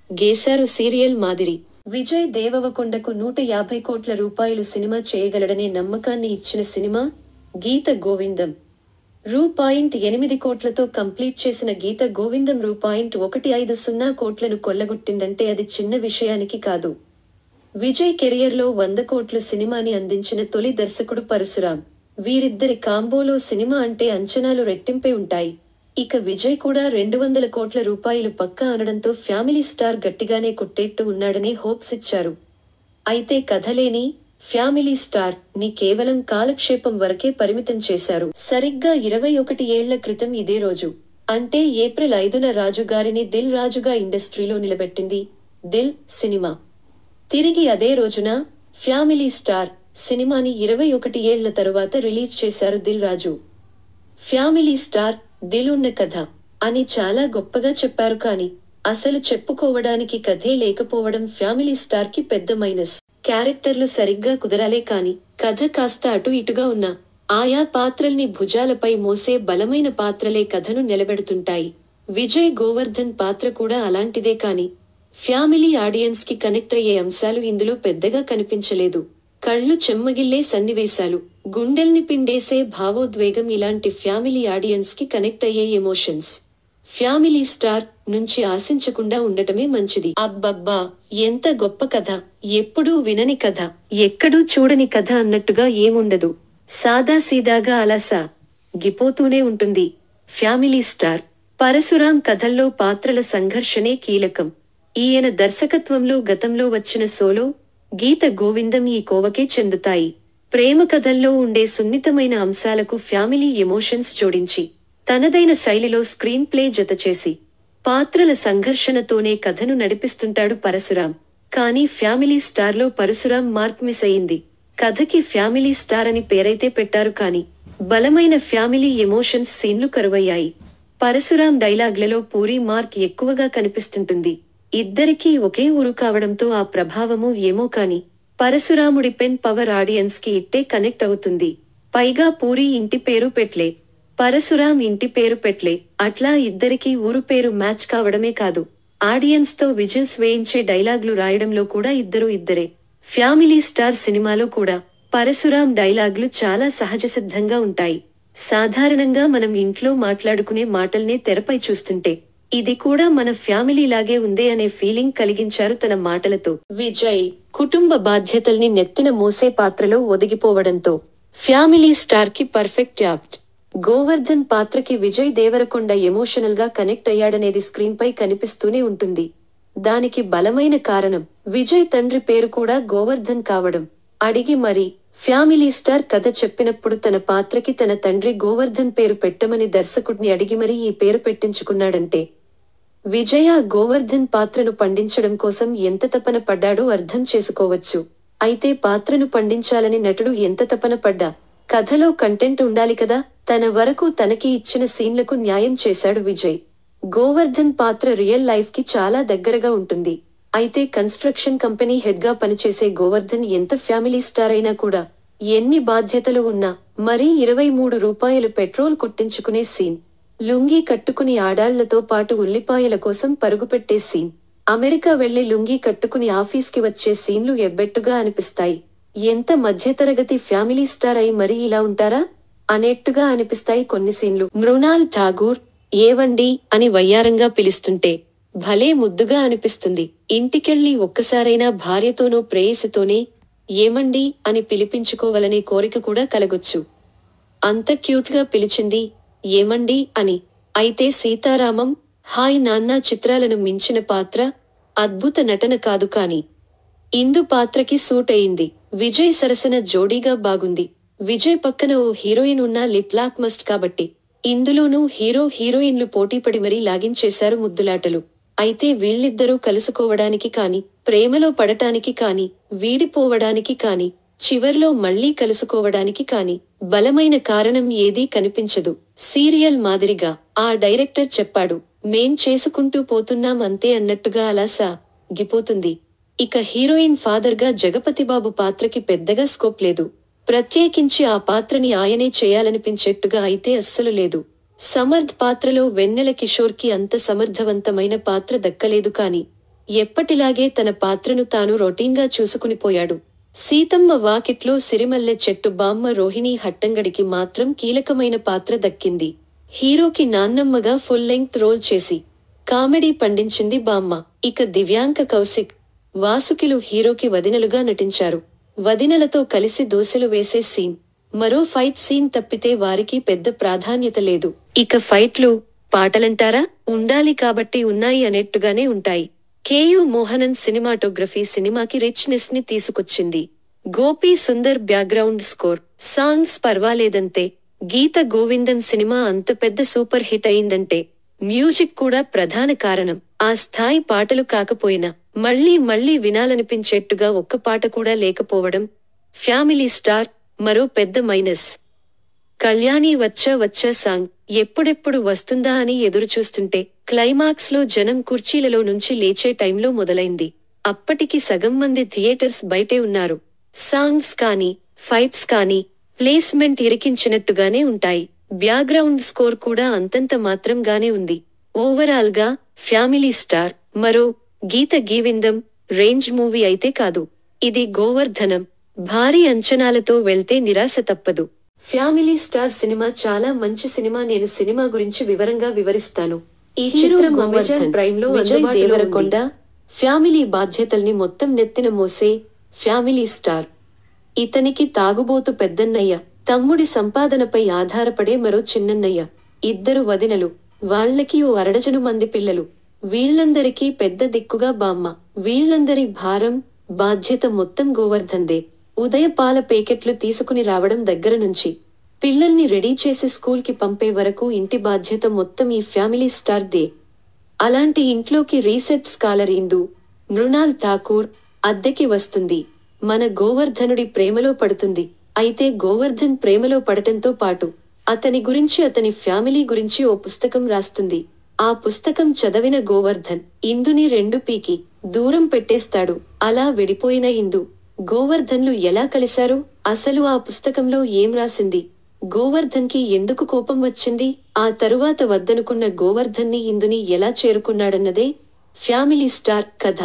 గేశారు సీరియల్ మాదిరి. విజయ్ దేవరకొండకు 150 కోట్ల రూపాయలు సినిమా చేయగలడనే నమ్మకాన్ని ఇచ్చిన సినిమా గీత గోవిందం. రూ.8 కోట్లతో కంప్లీట్ చేసిన గీత గోవిందం రూ.150 కోట్లను కొల్లగొట్టిందంటే అది చిన్న విషయానికి కాదు. విజయ్ కెరియర్లో 100 కోట్ల సినిమాని అందించిన తొలి దర్శకుడు పరశురాం. వీరిద్దరి కాంబోలో సినిమా అంటే అంచనాలు రెట్టింపై ఉంటాయి. ఇక విజయ్ కూడా 200 కోట్ల రూపాయలు పక్కా అనడంతో ఫ్యామిలీ స్టార్ గట్టిగానే కొట్టేట్టు ఉన్నాడనే హోప్స్ ఇచ్చారు. అయితే కథలేని ఫ్యామిలీ స్టార్ ని కేవలం కాలక్షేపం వరకే పరిమితం చేశారు. సరిగ్గా 21 ఏళ్ల క్రితం ఇదే రోజు అంటే ఏప్రిల్ 5న రాజుగారిని దిల్ రాజుగా ఇండస్ట్రీలో నిలబెట్టింది దిల్ సినిమా. తిరిగి అదే రోజున ఫ్యామిలీ స్టార్ సినిమాని 21 ఏళ్ల తరువాత రిలీజ్ చేశారు దిల్ రాజు. ఫ్యామిలీ స్టార్ దిల్ ఉన్న కథ అని చాలా గొప్పగా చెప్పారు కానీ అసలు చెప్పుకోవడానికి కథే లేకపోవడం ఫ్యామిలీ స్టార్ కి పెద్ద మైనస్. క్యారెక్టర్లు సరిగ్గా కుదరాలే కాని కథ కాస్త అటు ఇటుగా ఉన్నా ఆయా పాత్రల్ని భుజాలపై మోసే బలమైన పాత్రలే కథను నిలబెడుతుంటాయి. విజయ్ గోవర్ధన్ పాత్ర కూడా అలాంటిదే కాని ఫ్యామిలీ ఆడియన్స్ కి కనెక్ట్ అయ్యే అంశాలు ఇందులో పెద్దగా కనిపించలేదు. కళ్ళు చెమ్మగిల్లే సన్నివేశాలు, గుండెల్ని పిండేసే భావోద్వేగం ఇలాంటి ఫ్యామిలీ ఆడియన్స్ కి కనెక్ట్ అయ్యే ఎమోషన్స్ ఫ్యామిలీ స్టార్ నుంచి ఆశించకుండా ఉండటమే మంచిది. అబ్బబ్బా ఎంత గొప్ప కథ, ఎప్పుడూ వినని కథ, ఎక్కడూ చూడని కథ అన్నట్టుగా ఏముండదు. సాదాసీదాగా అలా గిపోతూనే ఉంటుంది. ఫ్యామిలీ స్టార్ పరశురాం కథల్లో పాత్రల సంఘర్షణే కీలకం. ఈయన దర్శకత్వంలో గతంలో వచ్చిన సోలో, గీత గోవిందం ఈ కోవకే చెందుతాయి. ప్రేమ కథల్లో ఉండే సున్నితమైన అంశాలకు ఫ్యామిలీ ఎమోషన్స్ జోడించి తనదైన శైలిలో స్క్రీన్ ప్లే జతచేసి పాత్రల సంఘర్షణతోనే కథను నడిపిస్తుంటాడు పరశురాం. కానీ ఫ్యామిలీ స్టార్లో పరశురాం మార్క్ మిస్ అయింది. కథకి ఫ్యామిలీ స్టార్ అని పేరైతే పెట్టారు కానీ బలమైన ఫ్యామిలీ ఎమోషన్స్ సీన్లు కరువయ్యాయి. పరశురాం డైలాగ్లలో పూరి మార్క్ ఎక్కువగా కనిపిస్తుంటుంది. ఇద్దరికీ ఒకే ఊరు కావడంతో ఆ ప్రభావమో ఏమో కాని పరశురాముడి పెన్ పవర్ ఆడియన్స్ కి ఇట్టే కనెక్ట్ అవుతుంది. పైగా పూరి ఇంటి పేరు పెట్లే, పరశురాం ఇంటి పేరు పెట్లే, అట్లా ఇద్దరికీ ఊరు పేరు మ్యాచ్ కావడమే కాదు ఆడియన్స్ తో విజిల్స్ వేయించే డైలాగ్లు రాయడంలో కూడా ఇద్దరే. ఫ్యామిలీ స్టార్ సినిమాలో కూడా పరశురాం డైలాగ్లు చాలా సహజసిద్ధంగా ఉంటాయి. సాధారణంగా మనం ఇంట్లో మాట్లాడుకునే మాటల్నే తెరపై చూస్తుంటే ఇది కూడా మన ఫ్యామిలీ లాగే ఉందే అనే ఫీలింగ్ కలిగించారు తన మాటలతో. విజయ్ కుటుంబ బాధ్యతల్ని నెత్తిన మోసే పాత్రలో ఒదిగిపోవడంతో ఫ్యామిలీ స్టార్ కి పర్ఫెక్ట్ యాప్ట్. గోవర్ధన్ పాత్రకి విజయ్ దేవరకొండ ఎమోషనల్ గా కనెక్ట్ అయ్యాడనేది స్క్రీన్ పై కనిపిస్తూనే ఉంటుంది. దానికి బలమైన కారణం విజయ్ తండ్రి పేరు కూడా గోవర్ధన్ కావడం. అడిగి మరీ ఫ్యామిలీ స్టార్ కథ చెప్పినప్పుడు తన పాత్రకి తన తండ్రి గోవర్ధన్ పేరు పెట్టమని దర్శకుడిని అడిగి మరీ ఈ పేరు పెట్టించుకున్నాడంటే విజయ్ గోవర్ధన్ పాత్రను పండించడం కోసం ఎంత తపన పడ్డాడో అర్థం చేసుకోవచ్చు. అయితే పాత్రను పండించాలని నటుడు ఎంత తపన పడ్డా కథలో కంటెంట్ ఉండాలి కదా. తన వరకు తనకి ఇచ్చిన సీన్లకు న్యాయం చేశాడు విజయ్. గోవర్ధన్ పాత్ర రియల్ లైఫ్ కి చాలా దగ్గరగా ఉంటుంది. అయితే కన్స్ట్రక్షన్ కంపెనీ హెడ్ గా పనిచేసే గోవర్ధన్ ఎంత ఫ్యామిలీ స్టార్ అయినా కూడా ఎన్ని బాధ్యతలు ఉన్నా మరీ 23 రూపాయలు పెట్రోల్ కొట్టించుకునే సీన్, లుంగీ కట్టుకుని ఆడాళ్లతో పాటు ఉల్లిపాయల కోసం పరుగుపెట్టే సీన్, అమెరికా వెళ్లి లుంగీ కట్టుకుని ఆఫీస్కి వచ్చే సీన్లు ఎబ్బెట్టుగా అనిపిస్తాయి. ఎంత మధ్యతరగతి ఫ్యామిలీ స్టార్ అయి మరీ ఇలా ఉంటారా? అనేట్టుగా అనిపిస్తాయి కొన్ని సీన్లు. మృణాల్ ఠాగూర్ ఏవండి అని వయ్యారంగా పిలుస్తుంటే భలే ముద్దుగా అనిపిస్తుంది. ఇంటికెళ్ళి ఒక్కసారైనా భార్యతోనో ప్రేయసితోనే ఏమండి అని పిలిపించుకోవాలనే కోరిక కూడా కలగొచ్చు. అంత క్యూట్గా పిలిచింది ఏమండి అని. అయితే సీతారామం, హాయ్ నాన్న చిత్రాలను మించిన పాత్ర, అద్భుత నటన కాదు కాని ఇందు పాత్రకి సూట్ అయింది. విజయ్ సరసన జోడీగా బాగుంది. విజయ్ పక్కన ఓ హీరోయిన్ ఉన్న లిప్ లాక్ మస్ట్ కాబట్టి ఇందులోనూ హీరో హీరోయిన్లు పోటీపడి మరీ లాగించేశారు ముద్దులాటలు. అయితే వీళ్ళిద్దరూ కలుసుకోవడానికి కాని, ప్రేమలో పడటానికి కాని, వీడిపోవడానికి కాని, చివర్లో మళ్లీ కలుసుకోవడానికి కాని బలమైన కారణం ఏదీ కనిపించదు. సీరియల్ మాదిరిగా ఆ డైరెక్టర్ చెప్పాడు, మేం చేసుకుంటూ పోతున్నాం అంతే అన్నట్టుగా అలా సాగిపోతుంది. ఇక హీరోయిన్ ఫాదర్గా జగపతిబాబు పాత్రకి పెద్దగా స్కోప్ లేదు. ప్రత్యేకించి ఆ పాత్రని ఆయనే చేయాలనిపించేట్టుగా అయితే అస్సలు లేదు. సమర్థ్ పాత్రలో వెన్నెల కిషోర్కి అంత సమర్థవంతమైన పాత్ర దక్కలేదు కాని ఎప్పటిలాగే తన పాత్రను తాను రొటీన్గా చూసుకునిపోయాడు. సీతమ్మ వాకిట్లో సిరిమల్లె చెట్టు బామ్మ రోహిణీ హట్టంగడికి మాత్రం కీలకమైన పాత్ర దక్కింది. హీరోకి నాన్నమ్మగా ఫుల్ లెంగ్త్ రోల్ చేసి కామెడీ పండించింది బామ్మ. ఇక దివ్యాంక కౌశిక్, వాసుకిలు హీరోకి వదినలుగా నటించారు. వదినలతో కలిసి దోశలు వేసే సీన్, మరో ఫైట్ సీన్ తప్పితే వారికి పెద్ద ప్రాధాన్యత లేదు. ఇక ఫైట్లు, పాటలంటారా ఉండాలి కాబట్టి ఉన్నాయి అనేట్టుగానే ఉంటాయి. కేయు మోహనన్ సినిమాటోగ్రఫీ సినిమాకి రిచ్నెస్ ని తీసుకొచ్చింది. Gopi Sundar background score, songs పర్వాలేదంతే. గీత గోవిందం సినిమా అంత పెద్ద సూపర్ హిట్ అయిందంటే మ్యూజిక్ కూడా ప్రధాన కారణం. ఆ స్థాయి పాటలు కాకపోయినా మళ్లీ మళ్లీ వినాలనిపించేట్టుగా ఒక్క పాట కూడా లేకపోవడం ఫ్యామిలీ స్టార్ మరో పెద్ద మైనస్. కళ్యాణి వచ్చా వచ్చా సాంగ్ ఎప్పుడెప్పుడు వస్తుందా అని ఎదురుచూస్తుంటే క్లైమాక్స్ లో జనం కుర్చీలలో నుంచి లేచే టైంలో మొదలైంది. అప్పటికి సగం మంది థియేటర్స్ బయటే ఉన్నారు. సాంగ్స్ కానీ, ఫైట్స్ కానీ ప్లేస్మెంట్ ఇరికించినట్టుగానే ఉంటాయి. బ్యాక్గ్రౌండ్ స్కోర్ కూడా అంతంత మాత్రంగానే ఉంది. ఓవరాల్ గా ఫ్యామిలీ స్టార్ మరో గీత గీవిందం రేంజ్ మూవీ అయితే కాదు. ఇది గోవర్ధనం. భారీ అంచనాలతో వెళ్తే నిరాశ తప్పదు. ఫ్యామిలీ స్టార్ సినిమా చాలా మంచి సినిమా. నేను సినిమా గురించి వివరంగా వివరిస్తాను. ఈ చిత్రం అమెజాన్ ప్రైమ్ లో విజయ్ దేవరకొండ ఫ్యామిలీ బాధ్యతల్ని మొత్తం నెత్తిన మోసే ఫ్యామిలీ స్టార్. ఇతనికి తాగుబోతు పెద్దన్నయ్య, తమ్ముడి సంపాదనపై ఆధారపడే మరో చిన్నన్నయ్య, ఇద్దరు వదినలు, వాళ్లకి ఓ అరడజను మంది పిల్లలు. వీళ్లందరికీ పెద్ద దిక్కుగా బామ్మ. వీళ్లందరి భారం, బాధ్యత మొత్తం గోవర్ధన్దే. ఉదయ పాల పేకెట్లు తీసుకుని రావడం దగ్గర నుంచి పిల్లల్ని రెడీ చేసి స్కూల్కి పంపే వరకు ఇంటి బాధ్యత మొత్తం ఈ ఫ్యామిలీ స్టార్ దే. అలాంటి ఇంట్లోకి రీసెర్చ్ స్కాలర్ ఇందు, మృణాల్ ఠాకూర్ అద్దెకి వస్తుంది. మన గోవర్ధనుడి ప్రేమలో పడుతుంది. అయితే గోవర్ధన్ ప్రేమలో పడటంతో పాటు అతని గురించి, అతని ఫ్యామిలీ గురించి ఓ పుస్తకం రాస్తుంది. ఆ పుస్తకం చదవిన గోవర్ధన్ ఇందుని రెండు పీకి దూరం పెట్టేస్తాడు. అలా విడిపోయిన ఇందు, గోవర్ధన్లు ఎలా కలిశారు? అసలు ఆ పుస్తకంలో ఏం రాసింది? గోవర్ధన్కి ఎందుకు కోపం వచ్చింది? ఆ తరువాత వద్దనుకున్న గోవర్ధన్ని ఇందుని ఎలా చేరుకున్నాడన్నదే ఫ్యామిలీ స్టార్ కథ.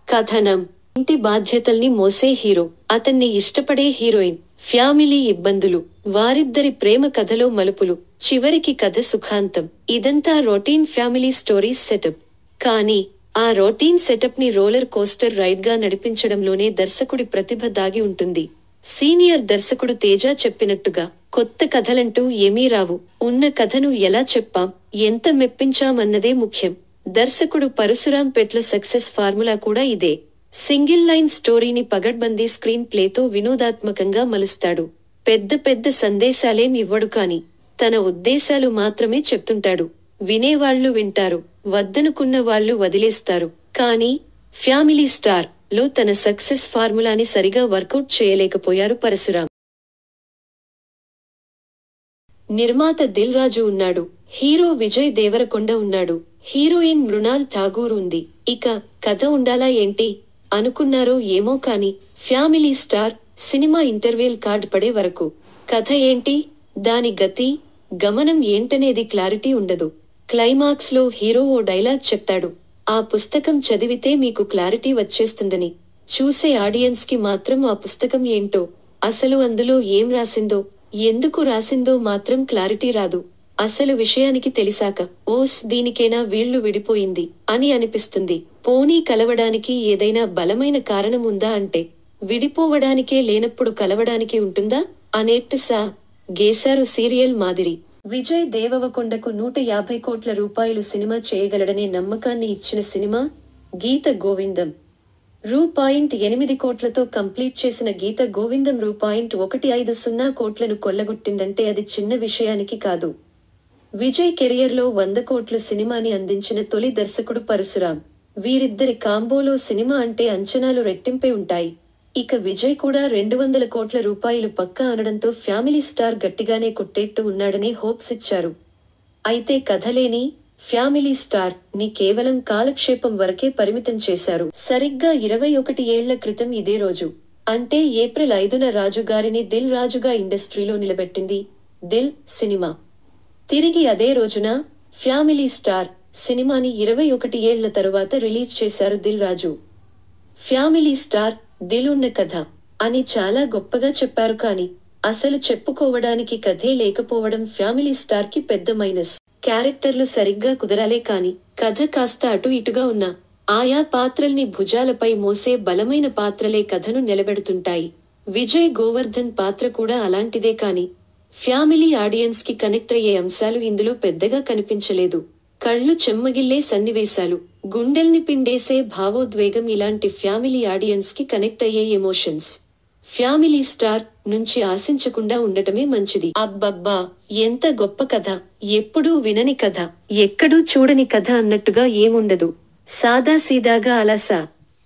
కథనం: ఇంటి బాధ్యతల్ని మోసే హీరో, అతన్ని ఇష్టపడే హీరోయిన్, ఫ్యామిలీ ఇబ్బందులు, వారిద్దరి ప్రేమ కథలో మలుపులు, చివరికి కథ సుఖాంతం. ఇదంతా రొటీన్ ఫ్యామిలీ స్టోరీస్ సెటప్. కానీ ఆ రొటీన్ సెటప్ ని రోలర్ కోస్టర్ రైడ్ గా నడిపించడంలోనే దర్శకుడి ప్రతిభ దాగి ఉంటుంది. సీనియర్ దర్శకుడు తేజ చెప్పినట్టుగా కొత్త కథలంటూ ఏమీ రావు. ఉన్న కథను ఎలా చెప్పాం, ఎంత మెప్పించామన్నదే ముఖ్యం. దర్శకుడు పరశురాం పెట్ల సక్సెస్ ఫార్ములా కూడా ఇదే. సింగిల్ లైన్ స్టోరీని పగడ్బందీ స్క్రీన్ ప్లేతో వినోదాత్మకంగా మలుస్తాడు. పెద్ద పెద్ద సందేశాలేం ఇవ్వడు కాని తన ఉద్దేశాలు మాత్రమే చెప్తుంటాడు. వినేవాళ్లు వింటారు, వద్దనుకున్న వాళ్లు వదిలేస్తారు. కానీ ఫ్యామిలీ స్టార్ లో తన సక్సెస్ ఫార్ములాని సరిగా వర్కౌట్ చేయలేకపోయారు పరశురాం. నిర్మాత దిల్ రాజు ఉన్నాడు. హీరో విజయ్ దేవరకొండ ఉన్నాడు. హీరోయిన్ మృణాల్ ఠాగూర్ ఉంది. ఇక కథ ఉండాలా ఏంటి అనుకున్నారో ఏమో కాని family star cinema interval card పడే వరకు కథ ఏంటి, దాని గతి గమనం ఏంటనేది క్లారిటీ ఉండదు. క్లైమాక్స్ లో హీరో ఓ డైలాగ్ చెప్తాడు. ఆ పుస్తకం చదివితే మీకు క్లారిటీ వచ్చేస్తుందని. చూసే ఆడియన్స్ కి మాత్రం ఆ పుస్తకం ఏంటో, అసలు అందులో ఏం రాసిందో ఎందుకు రాసిందో మాత్రం క్లారిటీ రాదు. అసలు విషయానికి తెలిసాక ఓస్ దీనికేనా వీళ్ళు విడిపోయింది అని అనిపిస్తుంది. పోనీ కలవడానికి ఏదైనా బలమైన కారణం ఉందా అంటే విడిపోవడానికే లేనప్పుడు కలవడానికి ఉంటుందా అనేట్టు గేశారు సీరియల్ మాదిరి. విజయ్ దేవరకొండకు 150 కోట్ల రూపాయలు సినిమా చేయగలడనే నమ్మకాన్ని ఇచ్చిన సినిమా గీత గోవిందం. రూ.8 కోట్లతో కంప్లీట్ చేసిన గీత గోవిందం రూ.150 కోట్లను కొల్లగొట్టిందంటే అది చిన్న విషయానికి కాదు. విజయ్ కెరియర్లో 100 కోట్ల సినిమాని అందించిన తొలి దర్శకుడు పరశురాం. వీరిద్దరి కాంబోలో సినిమా అంటే అంచనాలు రెట్టింపే ఉంటాయి. ఇక విజయ్ కూడా 200 కోట్ల రూపాయలు పక్కా అనడంతో ఫ్యామిలీ స్టార్ గట్టిగానే కొట్టేట్టు ఉన్నాడనే హోప్స్ ఇచ్చారు. అయితే కథలేని ఫ్యామిలీ స్టార్ ని కేవలం కాలక్షేపం వరకే పరిమితం చేశారు. సరిగ్గా 21 ఏళ్ల క్రితం ఇదే రోజు అంటే ఏప్రిల్ 5న రాజు గారిని దిల్ రాజుగా ఇండస్ట్రీలో నిలబెట్టింది దిల్ సినిమా. తిరిగి అదే రోజున ఫ్యామిలీ స్టార్ సినిమాని 21 ఏళ్ల తరువాత రిలీజ్ చేశారు దిల్ రాజు. ఫ్యామిలీ స్టార్ దిల్ ఉన్న కథ అని చాలా గొప్పగా చెప్పారు, కానీ అసలు చెప్పుకోవడానికి కథే లేకపోవడం ఫ్యామిలీ స్టార్ కి పెద్ద మైనస్. క్యారెక్టర్లు సరిగ్గా కుదరాలే కాని కథ కాస్త అటు ఇటుగా ఉన్నా ఆయా పాత్రల్ని భుజాలపై మోసే బలమైన పాత్రలే కథను నిలబెడుతుంటాయి. విజయ్ గోవర్ధన్ పాత్ర కూడా అలాంటిదే, కాని ఫ్యామిలీ ఆడియన్స్ కి కనెక్ట్ అయ్యే అంశాలు ఇందులో పెద్దగా కనిపించలేదు. కళ్ళు చెమ్మగిల్లే సన్నివేశాలు, గుండెల్ని పిండేసే భావోద్వేగం ఇలాంటి ఫ్యామిలీ ఆడియన్స్ కి కనెక్ట్ అయ్యే ఎమోషన్స్ ఫ్యామిలీ స్టార్ నుంచి ఆశించకుండా ఉండటమే మంచిది. అబ్బబ్బా ఎంత గొప్ప కథ, ఎప్పుడూ వినని కథ, ఎక్కడూ చూడని కథ అన్నట్టుగా ఏముండదు. సాదాసీదాగా అలా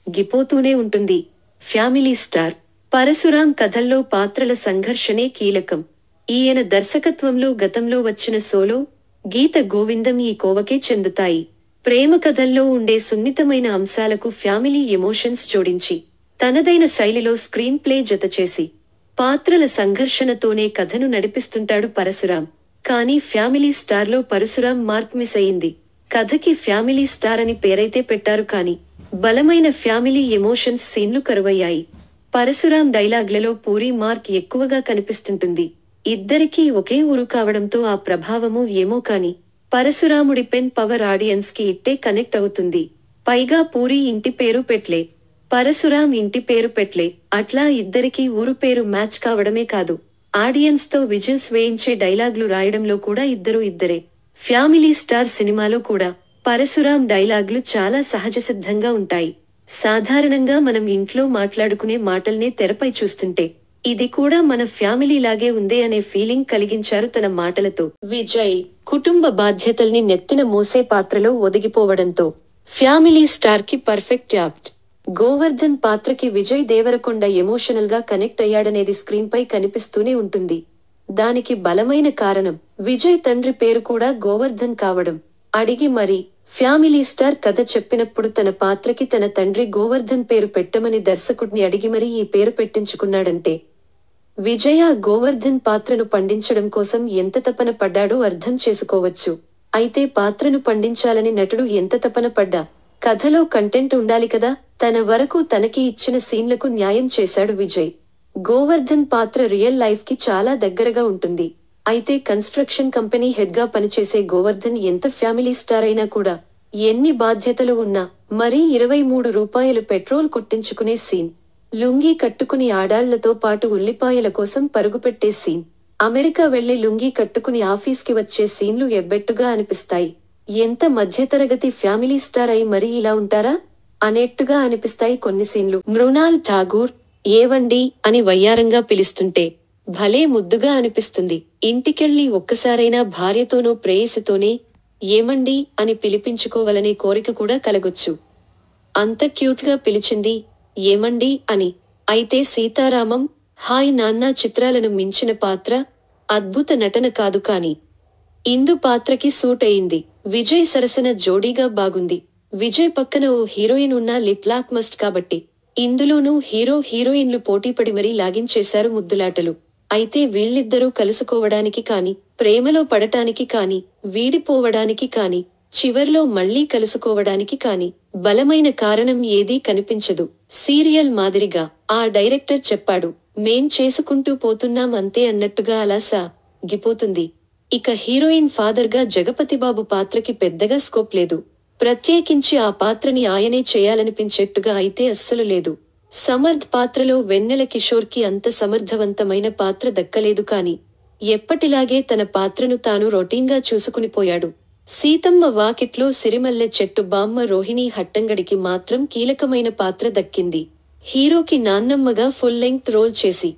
గిపోతూనే ఉంటుంది. ఫ్యామిలీ స్టార్ పరశురాం కథల్లో పాత్రల సంఘర్షణే కీలకం. ఈయన దర్శకత్వంలో గతంలో వచ్చిన సోలో, గీత గోవిందం ఈ కోవకే చెందుతాయి. ప్రేమ కథల్లో ఉండే సున్నితమైన అంశాలకు ఫ్యామిలీ ఎమోషన్స్ జోడించి తనదైన శైలిలో స్క్రీన్ ప్లే జతచేసి పాత్రల సంఘర్షణతోనే కథను నడిపిస్తుంటాడు పరశురాం. కానీ ఫ్యామిలీ స్టార్లో పరశురాం మార్క్ మిస్ అయింది. కథకి ఫ్యామిలీ స్టార్ అని పేరైతే పెట్టారు, కానీ బలమైన ఫ్యామిలీ ఎమోషన్స్ సీన్లు కరువయ్యాయి. పరశురాం డైలాగ్లలో పూరి మార్క్ ఎక్కువగా కనిపిస్తుంటుంది. ఇద్దరికీ ఒకే ఊరు కావడంతో ఆ ప్రభావమో ఏమో కాని పరశురాముడి పెన్ పవర్ ఆడియన్స్ కి ఇట్టే కనెక్ట్ అవుతుంది. పైగా పూరి ఇంటి పేరు పెట్లే, పరశురాం ఇంటి పేరు పెట్లే, అట్లా ఇద్దరికీ ఊరు పేరు మ్యాచ్ కావడమే కాదు, ఆడియన్స్ తో విజిల్స్ వేయించే డైలాగ్లు రాయడంలో కూడా ఇద్దరే. ఫ్యామిలీ స్టార్ సినిమాలో కూడా పరశురాం డైలాగ్లు చాలా సహజసిద్ధంగా ఉంటాయి. సాధారణంగా మనం ఇంట్లో మాట్లాడుకునే మాటల్నే తెరపై చూస్తుంటే ఇది కూడా మన ఫ్యామిలీ లాగే ఉందే అనే ఫీలింగ్ కలిగించారు తన మాటలతో. విజయ్ కుటుంబ బాధ్యతల్ని నెత్తిన మోసే పాత్రలో ఒదిగిపోవడంతో ఫ్యామిలీ స్టార్ కి పర్ఫెక్ట్ యాప్ట్. గోవర్ధన్ పాత్రకి విజయ్ దేవరకొండ ఎమోషనల్ గా కనెక్ట్ అయ్యాడనేది స్క్రీన్ పై కనిపిస్తూనే ఉంటుంది. దానికి బలమైన కారణం విజయ్ తండ్రి పేరు కూడా గోవర్ధన్ కావడం. అడిగి మరి ఫ్యామిలీ స్టార్ కథ చెప్పినప్పుడు తన పాత్రకి తన తండ్రి గోవర్ధన్ పేరు పెట్టమని దర్శకుడిని అడిగి మరీ ఈ పేరు పెట్టించుకున్నాడంటే విజయ్ గోవర్ధన్ పాత్రను పండించడం కోసం ఎంత తపన పడ్డాడో అర్థం చేసుకోవచ్చు. అయితే పాత్రను పండించాలని నటుడు ఎంత తపన పడ్డా కథలో కంటెంట్ ఉండాలి కదా. తన వరకు తనకి ఇచ్చిన సీన్లకు న్యాయం చేశాడు విజయ్. గోవర్ధన్ పాత్ర రియల్ లైఫ్ కి చాలా దగ్గరగా ఉంటుంది. అయితే కన్స్ట్రక్షన్ కంపెనీ హెడ్ గా పనిచేసే గోవర్ధన్ ఎంత ఫ్యామిలీ స్టార్ అయినా కూడా ఎన్ని బాధ్యతలు ఉన్నా మరీ 23 రూపాయలు పెట్రోల్ కొట్టించుకునే సీన్, లుంగీ కట్టుకుని ఆడాళ్లతో పాటు ఉల్లిపాయల కోసం పరుగుపెట్టే సీన్, అమెరికా వెళ్లి లుంగీ కట్టుకుని ఆఫీస్కి వచ్చే సీన్లు ఎబ్బెట్టుగా అనిపిస్తాయి. ఎంత మధ్యతరగతి ఫ్యామిలీ స్టార్ అయి మరీ ఇలా ఉంటారా అనేట్టుగా అనిపిస్తాయి కొన్ని సీన్లు. మృణాల్ ఠాగూర్ ఏవండి అని వయ్యారంగా పిలుస్తుంటే భలే ముద్దుగా అనిపిస్తుంది. ఇంటికెళ్ళి ఒక్కసారైనా భార్యతోనో ప్రేయసితోనే ఏమండి అని పిలిపించుకోవాలనే కోరిక కూడా కలగొచ్చు. అంత క్యూట్ గా పిలిచింది ఏమండి అని. అయితే సీతారామం, హాయ్ నాన్న చిత్రాలను మించిన పాత్ర, అద్భుత నటన కాదు కానీ ఇందు పాత్రకి సూట్ అయింది. విజయ్ సరసన జోడీగా బాగుంది. విజయ్ పక్కన ఓ హీరోయిన్ ఉన్నా లిప్ లాక్ మస్ట్ కాబట్టి ఇందులోనూ హీరో హీరోయిన్లు పోటీపడి మరీ లాగించేశారు ముద్దులాటలు. అయితే వీళ్ళిద్దరూ కలుసుకోవడానికి కాని, ప్రేమలో పడటానికి కాని, వీడిపోవడానికి కాని, చివర్లో మళ్లీ కలుసుకోవడానికి కాని బలమైన కారణం ఏదీ కనిపించదు. సీరియల్ మాదిరిగా ఆ డైరెక్టర్ చెప్పాడు, మేం చేసుకుంటూ పోతున్నాం అంతే అన్నట్టుగా అలా సాగిపోతుంది. ఇక హీరోయిన్ ఫాదర్గా జగపతిబాబు పాత్రకి పెద్దగా స్కోప్ లేదు. ప్రత్యేకించి ఆ పాత్రని ఆయనే చేయాలనిపించేట్టుగా అయితే అస్సలు లేదు. సమర్థ్ పాత్రలో వెన్నెల కిషోర్కి అంత సమర్థవంతమైన పాత్ర దక్కలేదు కాని ఎప్పటిలాగే తన పాత్రను తాను రొటీన్గా చూసుకునిపోయాడు. సీతమ్మ వాకిట్లో సిరిమల్లె చెట్టు బామ్మ రోహిణీ హట్టంగడికి మాత్రం కీలకమైన పాత్ర దక్కింది. హీరోకి నాన్నమ్మగా ఫుల్ లెంగ్త్ రోల్ చేసి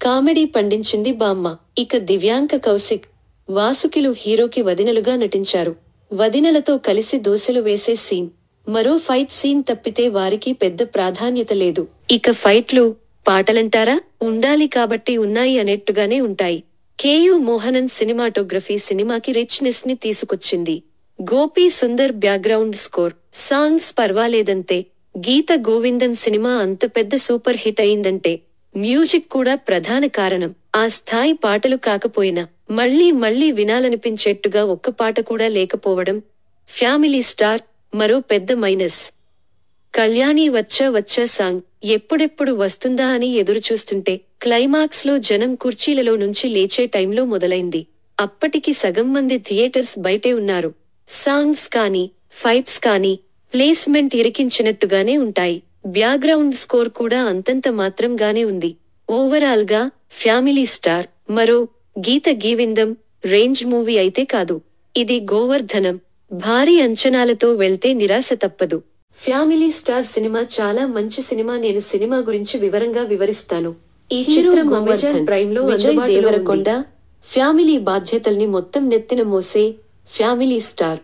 కామెడీ పండించింది బామ్మ. ఇక దివ్యాంక కౌశిక్, వాసుకిలు హీరోకి వదినలుగా నటించారు. వదినలతో కలిసి దోశలు వేసే సీన్, మరో ఫైట్ సీన్ తప్పితే వారికి పెద్ద ప్రాధాన్యత లేదు. ఇక ఫైట్లు, పాటలంటారా ఉండాలి కాబట్టి ఉన్నాయి అనేట్టుగానే ఉంటాయి. కేయు మోహనన్ సినిమాటోగ్రఫీ సినిమాకి రిచ్నెస్ ని తీసుకొచ్చింది. Gopi Sundar background score, songs పర్వాలేదంతే. గీత గోవిందం సినిమా అంత పెద్ద సూపర్ హిట్ అయిందంటే మ్యూజిక్ కూడా ప్రధాన కారణం. ఆ స్థాయి పాటలు కాకపోయినా మళ్లీ మళ్లీ వినాలనిపించేట్టుగా ఒక్క పాట కూడా లేకపోవడం ఫ్యామిలీ స్టార్ మరో పెద్ద మైనస్. కళ్యాణి వచ్చా వచ్చా సాంగ్ ఎప్పుడెప్పుడు వస్తుందా అని ఎదురుచూస్తుంటే క్లైమాక్స్ లో జనం కుర్చీలలో నుంచి లేచే టైంలో మొదలైంది. అప్పటికి సగం మంది థియేటర్స్ బయటే ఉన్నారు. సాంగ్స్ కానీ ఫైట్స్ కానీ ప్లేస్మెంట్ ఇరికించినట్టుగానే ఉంటాయి. బ్యాక్గ్రౌండ్ స్కోర్ కూడా అంతంత మాత్రంగానే ఉంది. ఓవరాల్ గా ఫ్యామిలీ స్టార్ మరో గీత గోవిందం రేంజ్ మూవీ అయితే కాదు. ఇది గోవర్ధనం. భారీ అంచనాలతో వెళ్తే నిరాశ తప్పదు. ఫ్యామిలీ స్టార్ సినిమా చాలా మంచి సినిమా. నేను సినిమా గురించి వివరంగా వివరిస్తాను. ఈ చిత్రం అమెజాన్ ప్రైమ్ లో విజయ్ దేవరకొండ ఫ్యామిలీ బాధ్యతల్ని మొత్తం నెత్తిన మోసే ఫ్యామిలీ స్టార్.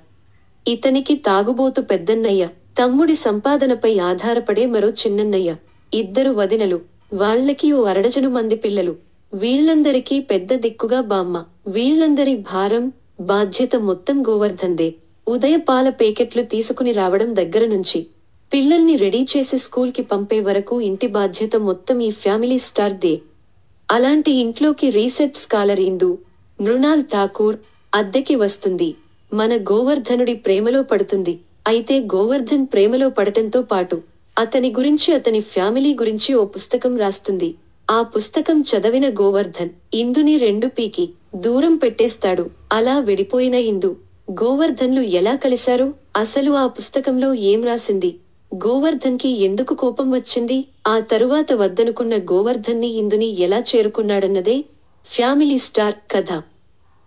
ఇతనికి తాగుబోతు పెద్దన్నయ్య, తమ్ముడి సంపాదనపై ఆధారపడే మరో చిన్నన్నయ్య, ఇద్దరు వదినలు, వాళ్లకి ఓ అరడజను మంది పిల్లలు. వీళ్లందరికీ పెద్ద దిక్కుగా బామ్మ. వీళ్లందరి భారం, బాధ్యత మొత్తం గోవర్ధన్దే. ఉదయ పాల పేకెట్లు తీసుకుని రావడం దగ్గర నుంచి పిల్లల్ని రెడీ చేసి స్కూల్కి పంపే వరకు ఇంటి బాధ్యత మొత్తం ఈ ఫ్యామిలీ స్టార్ దే. అలాంటి ఇంట్లోకి రీసెర్చ్ స్కాలర్ ఇందు మృణాల్ ఠాకూర్ అద్దెకి వస్తుంది. మన గోవర్ధనుడి ప్రేమలో పడుతుంది. అయితే గోవర్ధన్ ప్రేమలో పడటంతో పాటు అతని గురించి అతని ఫ్యామిలీ గురించి ఓ పుస్తకం రాస్తుంది. ఆ పుస్తకం చదివిన గోవర్ధన్ ఇందుని రెండు పీకి దూరం పెట్టేస్తాడు. అలా విడిపోయిన ఇందు గోవర్ధన్లు ఎలా కలిశారు? అసలు ఆ పుస్తకంలో ఏం రాసింది? గోవర్ధన్ కి ఎందుకు కోపం వచ్చింది? ఆ తరువాత వద్దనుకున్న గోవర్ధన్ని ఇందుని ఎలా చేరుకున్నాడన్నదే ఫ్యామిలీ స్టార్ కథ.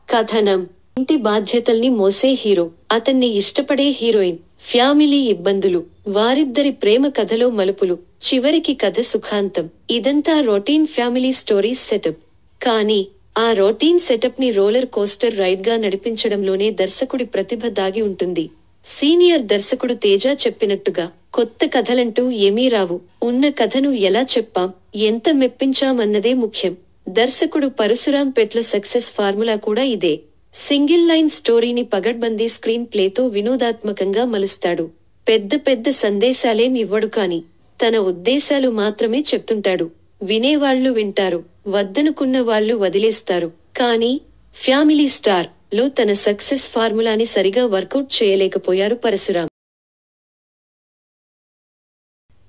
కథనం: ఇంటి బాధ్యతల్ని మోసే హీరో, అతన్ని ఇష్టపడే హీరోయిన్, ఫ్యామిలీ ఇబ్బందులు, వారిద్దరి ప్రేమ కథలో మలుపులు, చివరికి కథ సుఖాంతం. ఇదంతా రొటీన్ ఫ్యామిలీ స్టోరీస్ సెటప్. కానీ ఆ రొటీన్ సెటప్ ని రోలర్ కోస్టర్ రైడ్ గా నడిపించడంలోనే దర్శకుడి ప్రతిభ దాగి ఉంటుంది. సీనియర్ దర్శకుడు తేజ చెప్పినట్టుగా కొత్త కథలంటూ ఏమీ రావు. ఉన్న కథను ఎలా చెప్పాం, ఎంత మెప్పించామన్నదే ముఖ్యం. దర్శకుడు పరశురాం పెట్ల సక్సెస్ ఫార్ములా కూడా ఇదే. సింగిల్ లైన్ స్టోరీని పగడ్బందీ స్క్రీన్ ప్లేతో వినోదాత్మకంగా మలుస్తాడు. పెద్ద పెద్ద సందేశాలేం ఇవ్వడు కాని తన ఉద్దేశాలు మాత్రమే చెప్తుంటాడు. వినేవాళ్లు వింటారు, వద్దనుకున్న వాళ్లు వదిలేస్తారు. కానీ ఫ్యామిలీ స్టార్ లో తన సక్సెస్ ఫార్ములాని సరిగా వర్కౌట్ చేయలేకపోయారు పరశురాం.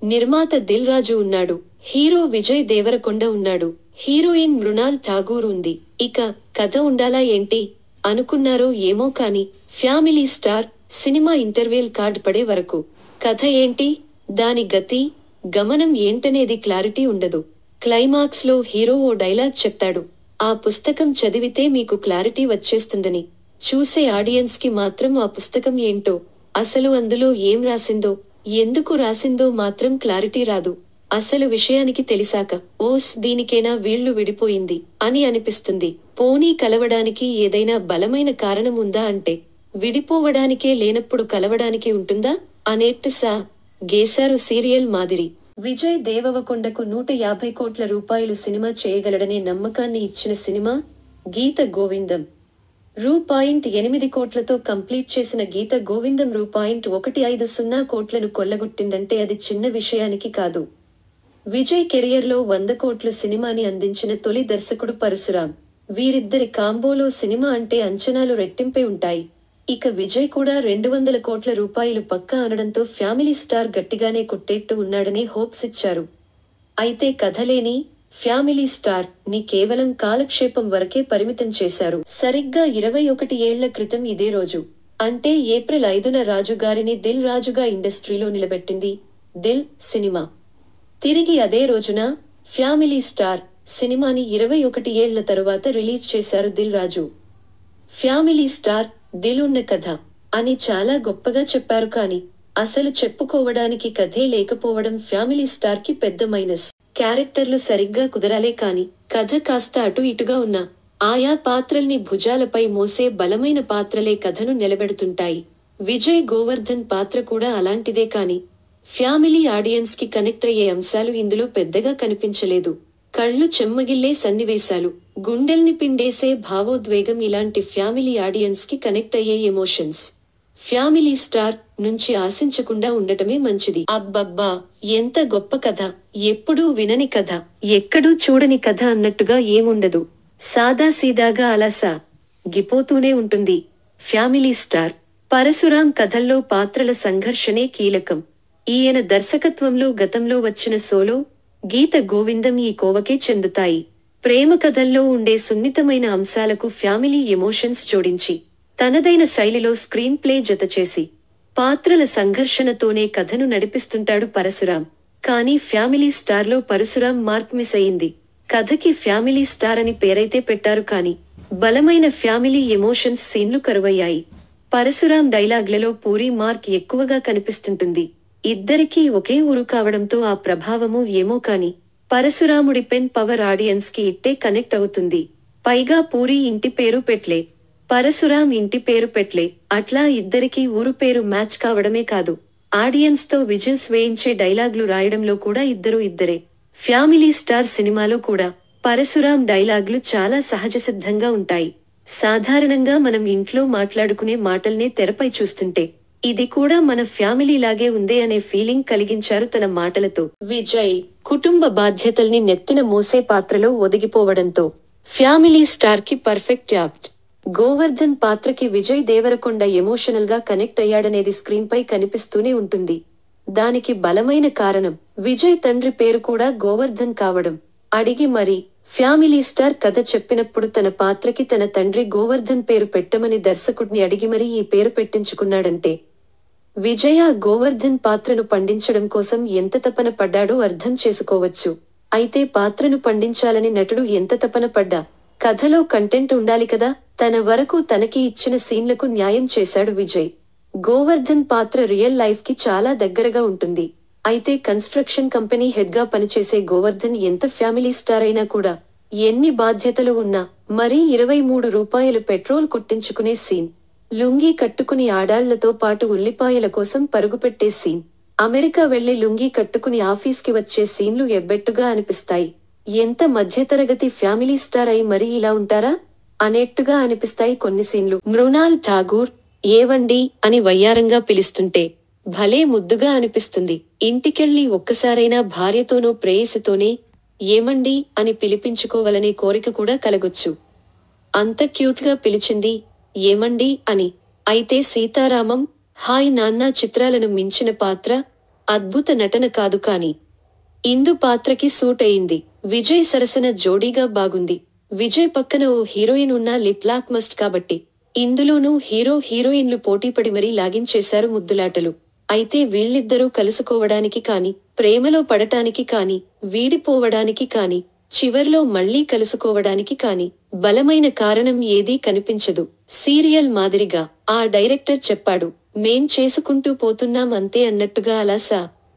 నిర్మాత దిల్ రాజు ఉన్నాడు. హీరో విజయ్ దేవరకొండ ఉన్నాడు. హీరోయిన్ మృణాల్ ఠాగూర్ ఉంది. ఇక కథ ఉండాలా ఏంటి అనుకున్నారో ఏమో కాని family star cinema interval card పడే వరకు కథ ఏంటి, దాని గతి గమనం ఏంటనేది క్లారిటీ ఉండదు. క్లైమాక్స్ లో హీరో ఓ డైలాగ్ చెప్తాడు. ఆ పుస్తకం చదివితే మీకు క్లారిటీ వచ్చేస్తుందని. చూసే ఆడియన్స్ కి మాత్రం ఆ పుస్తకం ఏంటో, అసలు అందులో ఏం రాసిందో, ఎందుకు రాసిందో మాత్రం క్లారిటీ రాదు. అసలు విషయానికి తెలిసాక ఓస్ దీనికేనా వీళ్లు విడిపోయింది అని అనిపిస్తుంది. పోనీ కలవడానికి ఏదైనా బలమైన కారణం ఉందా అంటే విడిపోవడానికే లేనప్పుడు కలవడానికి ఉంటుందా అనేట్టు గేశారు సీరియల్ మాదిరి. విజయ్ దేవరకొండకు 150 కోట్ల రూపాయలు సినిమా చేయగలడనే నమ్మకాన్ని ఇచ్చిన సినిమా గీత గోవిందం. రూ.8 కోట్లతో కంప్లీట్ చేసిన గీత గోవిందం రూ.150 కోట్లను కొల్లగొట్టిందంటే అది చిన్న విషయానికి కాదు. విజయ్ కెరియర్లో 100 కోట్ల సినిమాని అందించిన తొలి దర్శకుడు పరశురాం. వీరిద్దరి కాంబోలో సినిమా అంటే అంచనాలు రెట్టింపై ఉంటాయి. ఇక విజయ్ కూడా 200 కోట్ల రూపాయలు పక్కా అనడంతో ఫ్యామిలీ స్టార్ గట్టిగానే కొట్టేట్టు ఉన్నాడనే హోప్స్ ఇచ్చారు. అయితే కథలేని ఫ్యామిలీ స్టార్ ని కేవలం కాలక్షేపం వరకే పరిమితం చేశారు. సరిగ్గా 21 ఏళ్ల క్రితం ఇదే రోజు అంటే ఏప్రిల్ 5న రాజు గారిని దిల్ రాజుగా ఇండస్ట్రీలో నిలబెట్టింది దిల్ సినిమా. తిరిగి అదే రోజున ఫ్యామిలీ స్టార్ సినిమాని 21 ఏళ్ల తరువాత రిలీజ్ చేశారు దిల్ రాజు. ఫ్యామిలీ స్టార్ దిల్ ఉన్న కథ అని చాలా గొప్పగా చెప్పారు, కానీ అసలు చెప్పుకోవడానికి కథే లేకపోవడం ఫ్యామిలీ స్టార్ కి పెద్ద మైనస్. క్యారెక్టర్లు సరిగ్గా కుదరాలే కాని కథ కాస్త అటు ఇటుగా ఉన్నా ఆయా పాత్రల్ని భుజాలపై మోసే బలమైన పాత్రలే కథను నిలబెడుతుంటాయి. విజయ్ గోవర్ధన్ పాత్ర కూడా అలాంటిదే, కాని ఫ్యామిలీ ఆడియన్స్ కి కనెక్ట్ అయ్యే అంశాలు ఇందులో పెద్దగా కనిపించలేదు. కళ్ళు చెమ్మగిల్లే సన్నివేశాలు, గుండెల్ని పిండేసే భావోద్వేగం ఇలాంటి ఫ్యామిలీ ఆడియన్స్ కి కనెక్ట్ అయ్యే ఎమోషన్స్ ఫ్యామిలీ స్టార్ నుంచి ఆశించకుండా ఉండటమే మంచిది. అబ్బబ్బా ఎంత గొప్ప కథ, ఎప్పుడూ వినని కథ, ఎక్కడూ చూడని కథ అన్నట్టుగా ఏముండదు. సాదాసీదాగా అలా గిపోతూనే ఉంటుంది. ఫ్యామిలీ స్టార్ పరశురాం కథల్లో పాత్రల సంఘర్షణే కీలకం. ఈయన దర్శకత్వంలో గతంలో వచ్చిన సోలో, గీత గోవిందం ఈ కోవకే చెందుతాయి. ప్రేమ కథల్లో ఉండే సున్నితమైన అంశాలకు ఫ్యామిలీ ఎమోషన్స్ జోడించి తనదైన శైలిలో స్క్రీన్ ప్లే జతచేసి పాత్రల సంఘర్షణతోనే కథను నడిపిస్తుంటాడు పరశురాం. కానీ ఫ్యామిలీ స్టార్లో పరశురాం మార్క్ మిస్ అయింది. కథకి ఫ్యామిలీ స్టార్ అని పేరైతే పెట్టారు, కానీ బలమైన ఫ్యామిలీ ఎమోషన్స్ సీన్లు కరువయ్యాయి. పరశురాం డైలాగ్లలో పూరి మార్క్ ఎక్కువగా కనిపిస్తుంటుంది. ఇద్దరికీ ఒకే ఊరు కావడంతో ఆ ప్రభావమో ఏమో, కాని పరశురాముడి పెన్ పవర్ ఆడియన్స్ కి ఇట్టే కనెక్ట్ అవుతుంది. పైగా పూరి ఇంటి పేరు పెట్లే, పరశురాం ఇంటి పేరు పెట్లే, అట్లా ఇద్దరికీ ఊరు పేరు మ్యాచ్ కావడమే కాదు, ఆడియన్స్ తో విజిల్స్ వేయించే డైలాగ్లు రాయడంలో కూడా ఇద్దరే. ఫ్యామిలీ స్టార్ సినిమాలో కూడా పరశురాం డైలాగ్లు చాలా సహజసిద్ధంగా ఉంటాయి. సాధారణంగా మనం ఇంట్లో మాట్లాడుకునే మాటల్నే తెరపై చూస్తుంటే ఇది కూడా మన ఫ్యామిలీ లాగే ఉందే అనే ఫీలింగ్ కలిగించారు తన మాటలతో. విజయ్ కుటుంబ బాధ్యతల్ని నెత్తిన మోసే పాత్రలో ఒదిగిపోవడంతో ఫ్యామిలీ స్టార్ కి పర్ఫెక్ట్ యాప్ట్. గోవర్ధన్ పాత్రకి విజయ్ దేవరకొండ ఎమోషనల్ గా కనెక్ట్ అయ్యాడనేది స్క్రీన్ పై కనిపిస్తూనే ఉంటుంది. దానికి బలమైన కారణం విజయ్ తండ్రి పేరు కూడా గోవర్ధన్ కావడం. అడిగి మరి ఫ్యామిలీ స్టార్ కథ చెప్పినప్పుడు తన పాత్రకి తన తండ్రి గోవర్ధన్ పేరు పెట్టమని దర్శకుడిని అడిగి మరీ ఈ పేరు పెట్టించుకున్నాడంటే విజయ్ ఆ గోవర్ధన్ పాత్రను పండించడం కోసం ఎంత తపన పడ్డాడో అర్థం చేసుకోవచ్చు. అయితే పాత్రను పండించాలని నటుడు ఎంత తపన పడ్డా కథలో కంటెంట్ ఉండాలి కదా. తన వరకు తనకి ఇచ్చిన సీన్లకు న్యాయం చేశాడు విజయ్. గోవర్ధన్ పాత్ర రియల్ లైఫ్ కి చాలా దగ్గరగా ఉంటుంది. అయితే కన్స్ట్రక్షన్ కంపెనీ హెడ్ గా పనిచేసే గోవర్ధన్ ఎంత ఫ్యామిలీ స్టార్ అయినా కూడా ఎన్ని బాధ్యతలు ఉన్నా మరీ 23 రూపాయలు పెట్రోల్ కొట్టించుకునే సీన్, లుంగీ కట్టుకుని ఆడాళ్లతో పాటు ఉల్లిపాయల కోసం పరుగుపెట్టే సీన్, అమెరికా వెళ్లి లుంగీ కట్టుకుని ఆఫీస్కి వచ్చే సీన్లు ఎబ్బెట్టుగా అనిపిస్తాయి. ఎంత మధ్యతరగతి ఫ్యామిలీ స్టార్ అయి మరీ ఇలా ఉంటారా అనేట్టుగా అనిపిస్తాయి కొన్ని సీన్లు. మృణాల్ ఠాగూర్ ఏవండి అని వయ్యారంగా పిలుస్తుంటే భలే ముద్దుగా అనిపిస్తుంది. ఇంటికెళ్ళి ఒక్కసారైనా భార్యతోనో ప్రేయసితోనే ఏమండి అని పిలిపించుకోవాలనే కోరిక కూడా కలగొచ్చు. అంత క్యూట్ గా పిలిచింది ఏమండి అని. అయితే సీతారామం, హాయ్ నాన్న చిత్రాలను మించిన పాత్ర, అద్భుత నటన కాదు, కాని ఇందు పాత్రకి సూట్ అయింది. విజయ్ సరసన జోడీగా బాగుంది. విజయ్ పక్కన ఓ హీరోయిన్ ఉన్నా లిప్ లాక్ మస్ట్ కాబట్టి ఇందులోనూ హీరో హీరోయిన్లు పోటీపడి మరీ లాగించేశారు ముద్దులాటలు. అయితే వీళ్ళిద్దరూ కలుసుకోవడానికి కాని, ప్రేమలో పడటానికి కాని, వీడిపోవడానికి కాని, చివర్లో మళ్లీ కలుసుకోవడానికి కాని బలమైన కారణం ఏదీ కనిపించదు. సీరియల్ మాదిరిగా ఆ డైరెక్టర్ చెప్పాడు, మేం చేసుకుంటూ పోతున్నాం అంతే అన్నట్టుగా అలా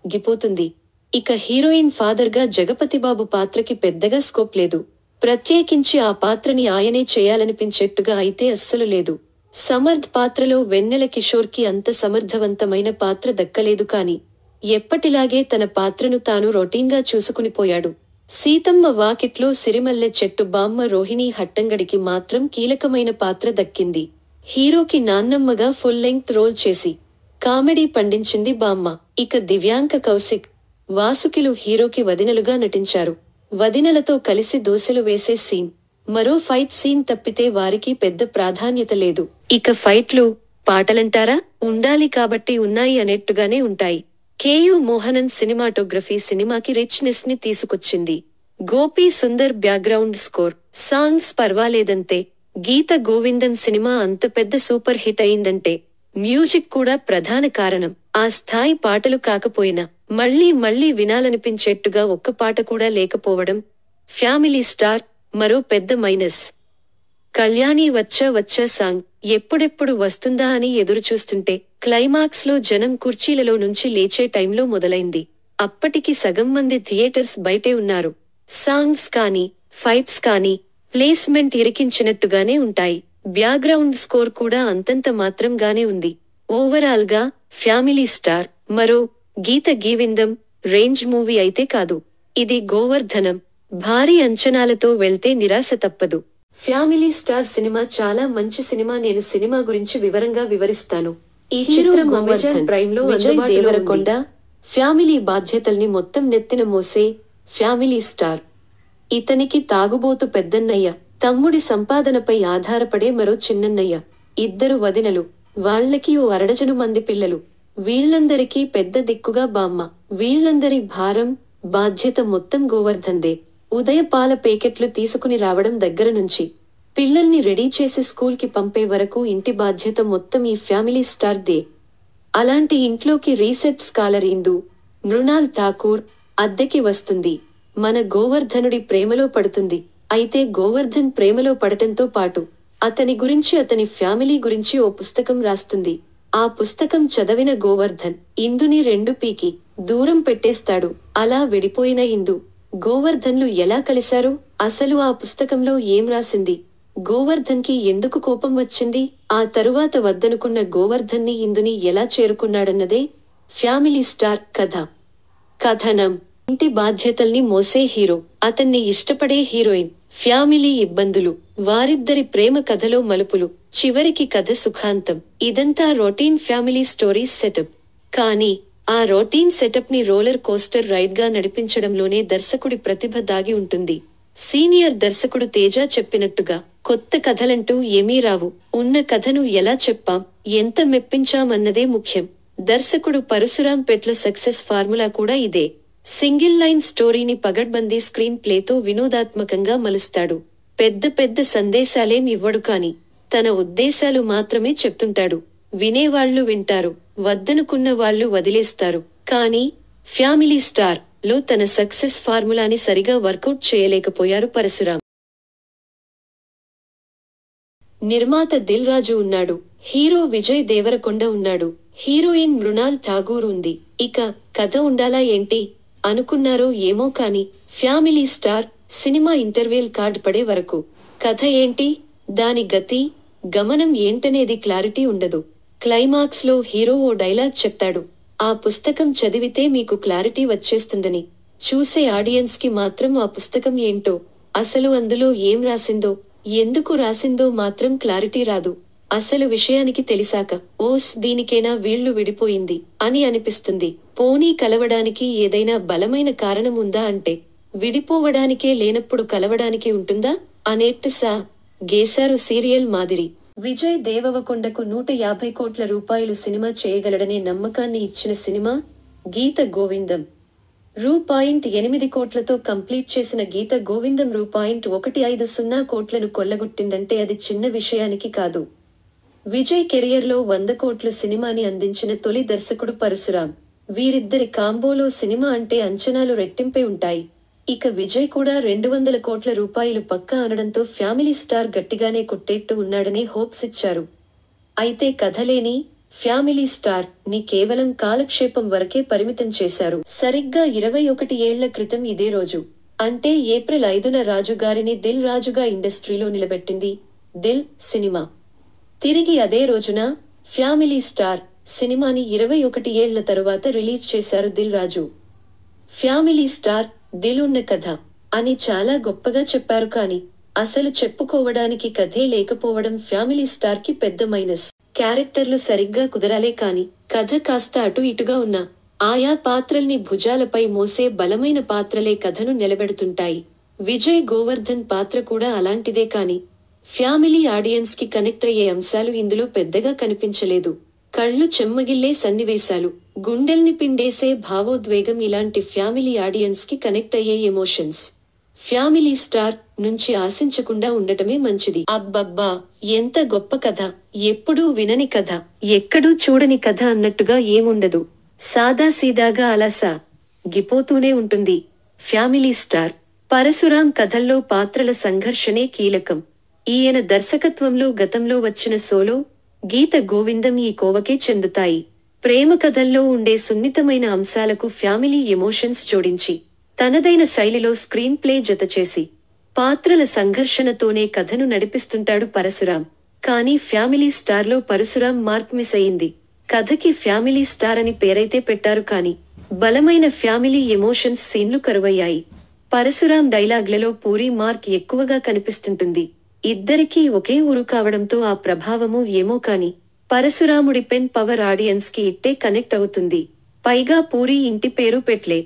గిపోతుంది. ఇక హీరోయిన్ ఫాదర్ గా జగపతిబాబు పాత్రకి పెద్దగా స్కోప్ లేదు. ప్రత్యేకించి ఆ పాత్రని ఆయనే చేయాలనిపించేట్టుగా అయితే అస్సలు లేదు. సమర్థ్ పాత్రలో వెన్నెల కిషోర్ కి అంత సమర్థవంతమైన పాత్ర దక్కలేదు, కాని ఎప్పటిలాగే తన పాత్రను తాను రొటీన్గా చూసుకునిపోయాడు. సీతమ్మ వాకిట్లో సిరిమల్లె చెట్టు బామ్మ రోహిణీ హట్టంగడికి మాత్రం కీలకమైన పాత్ర దక్కింది. హీరోకి నాన్నమ్మగా ఫుల్ లెంగ్త్ రోల్ చేసి కామెడీ పండించింది బామ్మ. ఇక దివ్యాంక కౌశిక్, వాసుకిలు హీరోకి వదినలుగా నటించారు. వదినలతో కలిసి దోశలు వేసే సీన్, మరో ఫైట్ సీన్ తప్పితే వారికి పెద్ద ప్రాధాన్యత లేదు. ఇక ఫైట్లు, పాటలంటారా ఉండాలి కాబట్టి ఉన్నాయి అనేట్టుగానే ఉంటాయి. కేయూ మోహనన్ సినిమాటోగ్రఫీ సినిమాకి రిచ్నెస్ ని తీసుకొచ్చింది. Gopi Sundar background score. Songs పర్వాలేదంతే. గీత గోవిందం సినిమా అంత పెద్ద సూపర్ హిట్ అయిందంటే మ్యూజిక్ కూడా ప్రధాన కారణం. ఆ స్థాయి పాటలు కాకపోయినా మళ్లీ మళ్లీ వినాలనిపించేట్టుగా ఒక్క పాట కూడా లేకపోవడం ఫ్యామిలీ స్టార్ మరో పెద్ద మైనస్. కళ్యాణి వచ్చా వచ్చా సాంగ్ ఎప్పుడెప్పుడు వస్తుందా అని ఎదురుచూస్తుంటే క్లైమాక్స్ లో జనం కుర్చీలలో నుంచి లేచే టైంలో మొదలైంది. అప్పటికి సగం మంది థియేటర్స్ బయటే ఉన్నారు. సాంగ్స్ కానీ ఫైట్స్ కానీ ప్లేస్మెంట్ ఇరికించినట్టుగానే ఉంటాయి. బ్యాక్గ్రౌండ్ స్కోర్ కూడా అంతంత మాత్రంగానే ఉంది. ఓవరాల్ గా ఫ్యామిలీ స్టార్ మరో గీత గోవిందం రేంజ్ మూవీ అయితే కాదు. ఇది గోవర్ధనం. భారీ అంచనాలతో వెళ్తే నిరాశ తప్పదు. ఫ్యామిలీ స్టార్ సినిమా చాలా మంచి సినిమా. నేను సినిమా గురించి వివరంగా వివరిస్తాను. ఈ చిత్రం అమెజాన్ ప్రైమ్ లో విజయ్ దేవరకొండ ఫ్యామిలీ బాధ్యతల్ని మొత్తం నెత్తిన మోసే ఫ్యామిలీ స్టార్. ఇతనికి తాగుబోతు పెద్దన్నయ్య, తమ్ముడి సంపాదనపై ఆధారపడే మరో చిన్నన్నయ్య, ఇద్దరు వదినలు, వాళ్లకి ఓ అరడజను మంది పిల్లలు. వీళ్లందరికీ పెద్ద దిక్కుగా బామ్మ. వీళ్లందరి భారం బాధ్యత మొత్తం గోవర్ధన్దే. ఉదయ పాల పేకెట్లు తీసుకుని రావడం దగ్గర నుంచి పిల్లల్ని రెడీ చేసి స్కూల్కి పంపే వరకు ఇంటి బాధ్యత మొత్తం ఈ ఫ్యామిలీ స్టార్ దే. అలాంటి ఇంట్లోకి రీసెర్చ్ స్కాలర్ ఇందు మృణాల్ ఠాకూర్ అద్దెకి వస్తుంది. మన గోవర్ధనుడి ప్రేమలో పడుతుంది. అయితే గోవర్ధన్ ప్రేమలో పడటంతో పాటు అతని గురించి అతని ఫ్యామిలీ గురించి ఓ పుస్తకం రాస్తుంది. ఆ పుస్తకం చదివిన గోవర్ధన్ ఇందుని రెండు పీకి దూరం పెట్టేస్తాడు. అలా విడిపోయిన ఇందు గోవర్ధన్లు ఎలా కలిశారు? అసలు ఆ పుస్తకంలో ఏం రాసింది? గోవర్ధన్ కి ఎందుకు కోపం వచ్చింది? ఆ తరువాత వద్దనుకున్న గోవర్ధన్ని ఇందుని ఎలా చేరుకున్నాడన్నదే ఫ్యామిలీ స్టార్ కథ. కథనం: ఇంటి బాధ్యతల్ని మోసే హీరో, అతన్ని ఇష్టపడే హీరోయిన్, ఫ్యామిలీ ఇబ్బందులు, వారిద్దరి ప్రేమ కథలో మలుపులు, చివరికి కథ సుఖాంతం. ఇదంతా రొటీన్ ఫ్యామిలీ స్టోరీస్ సెటప్. కానీ ఆ రొటీన్ సెటప్ ని రోలర్ కోస్టర్ రైడ్ గా నడిపించడంలోనే దర్శకుడి ప్రతిభ దాగి ఉంటుంది. సీనియర్ దర్శకుడు తేజ చెప్పినట్టుగా కొత్త కథలంటూ ఏమీ రావు. ఉన్న కథను ఎలా చెప్పాం, ఎంత మెప్పించామన్నదే ముఖ్యం. దర్శకుడు పరశురాం పెట్ల సక్సెస్ ఫార్ములా కూడా ఇదే. సింగిల్ లైన్ స్టోరీని పగడ్బందీ స్క్రీన్ ప్లేతో వినోదాత్మకంగా మలుస్తాడు. పెద్ద పెద్ద సందేశాలేం ఇవ్వడు కాని తన ఉద్దేశాలు మాత్రమే చెప్తుంటాడు. వినేవాళ్లు వింటారు, వద్దనుకున్న వాళ్లు వదిలేస్తారు. కానీ ఫ్యామిలీ స్టార్ లో తన సక్సెస్ ఫార్ములాని సరిగా వర్కౌట్ చేయలేకపోయారు పరశురాం. నిర్మాత దిల్ రాజు ఉన్నాడు. హీరో విజయ్ దేవరకొండ ఉన్నాడు. హీరోయిన్ మృణాల్ ఠాగూర్ ఉంది. ఇక కథ ఉండాలా ఏంటి అనుకున్నారో ఏమో కాని family star cinema interval card పడే వరకు కథ ఏంటి, దాని గతి గమనం ఏంటనేది క్లారిటీ ఉండదు. క్లైమాక్స్ లో హీరో ఓ డైలాగ్ చెప్తాడు. ఆ పుస్తకం చదివితే మీకు క్లారిటీ వచ్చేస్తుందని. చూసే ఆడియన్స్ కి మాత్రం ఆ పుస్తకం ఏంటో, అసలు అందులో ఏం రాసిందో, ఎందుకు రాసిందో మాత్రం క్లారిటీ రాదు. అసలు విషయానికి తెలిసాక ఓస్ దీనికేనా వీళ్లు విడిపోయింది అని అనిపిస్తుంది. పోనీ కలవడానికి ఏదైనా బలమైన కారణం ఉందా అంటే విడిపోవడానికే లేనప్పుడు కలవడానికి ఉంటుందా అనేట్టు గేశారు సీరియల్ మాదిరి. విజయ్ దేవరకొండకు 150 కోట్ల రూపాయలు సినిమా చేయగలడనే నమ్మకాన్ని ఇచ్చిన సినిమా గీత గోవిందం. రూ.8 కోట్లతో కంప్లీట్ చేసిన గీత గోవిందం రూ.150 కోట్లను కొల్లగొట్టిందంటే అది చిన్న విషయానికి కాదు. విజయ్ కెరియర్లో 100 కోట్ల సినిమాని అందించిన తొలి దర్శకుడు పరశురాం. వీరిద్దరి కాంబోలో సినిమా అంటే అంచనాలు రెట్టింపై ఉంటాయి. ఇక విజయ్ కూడా 200 కోట్ల రూపాయలు పక్కా అనడంతో ఫ్యామిలీ స్టార్ గట్టిగానే కొట్టేట్టు ఉన్నాడనే హోప్స్ ఇచ్చారు. అయితే కథలేని ఫ్యామిలీ స్టార్ ని కేవలం కాలక్షేపం వరకే పరిమితం చేశారు. సరిగ్గా 21 ఏళ్ల క్రితం ఇదే రోజు అంటే ఏప్రిల్ 5న రాజుగారిని దిల్ రాజుగా ఇండస్ట్రీలో నిలబెట్టింది దిల్ సినిమా. తిరిగి అదే రోజున ఫ్యామిలీ స్టార్ సినిమాని 21 ఏళ్ల తరువాత రిలీజ్ చేశారు దిల్ రాజు. ఫ్యామిలీ స్టార్ దిల్ ఉన్న కథ అని చాలా గొప్పగా చెప్పారు కానీ అసలు చెప్పుకోవడానికి కథే లేకపోవడం ఫ్యామిలీ స్టార్ కి పెద్ద మైనస్. క్యారెక్టర్లు సరిగ్గా కుదరాలే కాని కథ కాస్త అటు ఇటుగా ఉన్నా ఆయా పాత్రల్ని భుజాలపై మోసే బలమైన పాత్రలే కథను నిలబెడుతుంటాయి. విజయ్ గోవర్ధన్ పాత్ర కూడా అలాంటిదే కాని ఫ్యామిలీ ఆడియన్స్ కి కనెక్ట్ అయ్యే అంశాలు ఇందులో పెద్దగా కనిపించలేదు. కళ్ళు చెమ్మగిల్లే సన్నివేశాలు, గుండెల్ని పిండేసే భావోద్వేగం ఇలాంటి ఫ్యామిలీ ఆడియన్స్ కి కనెక్ట్ అయ్యే ఎమోషన్స్ ఫ్యామిలీ స్టార్ నుంచి ఆశించకుండా ఉండటమే మంచిది. అబ్బబ్బా, ఎంత గొప్ప కథ! ఎప్పుడూ వినని కథ, ఎక్కడూ చూడని కథ అన్నట్టుగా ఏముండదు. సాదాసీదాగా అలా గిపోతూనే ఉంటుంది. ఫ్యామిలీ స్టార్ పరశురాం కథల్లో పాత్రల సంఘర్షణే కీలకం. ఈయన దర్శకత్వంలో గతంలో వచ్చిన సోలో, గీత గోవిందం ఈ కోవకే చెందుతాయి. ప్రేమ కథల్లో ఉండే సున్నితమైన అంశాలకు ఫ్యామిలీ ఎమోషన్స్ జోడించి, తనదైన శైలిలో స్క్రీన్ ప్లే జతచేసి, పాత్రల సంఘర్షణతోనే కథను నడిపిస్తుంటాడు పరశురాం. కానీ ఫ్యామిలీ స్టార్లో పరశురాం మార్క్ మిస్ అయింది. కథకి ఫ్యామిలీ స్టార్ అని పేరైతే పెట్టారు కానీ బలమైన ఫ్యామిలీ ఎమోషన్స్ సీన్లు కరువయ్యాయి. పరశురాం డైలాగ్లలో పూరి మార్క్ ఎక్కువగా కనిపిస్తుంటుంది. ఇద్దరికీ ఒకే ఊరు కావడంతో ఆ ప్రభావమూ ఏమో కాని పరశురాముడి పెన్ పవర్ ఆడియన్స్ కి ఇట్టే కనెక్ట్ అవుతుంది. పైగా పూరి ఇంటి పేరు పెట్లే,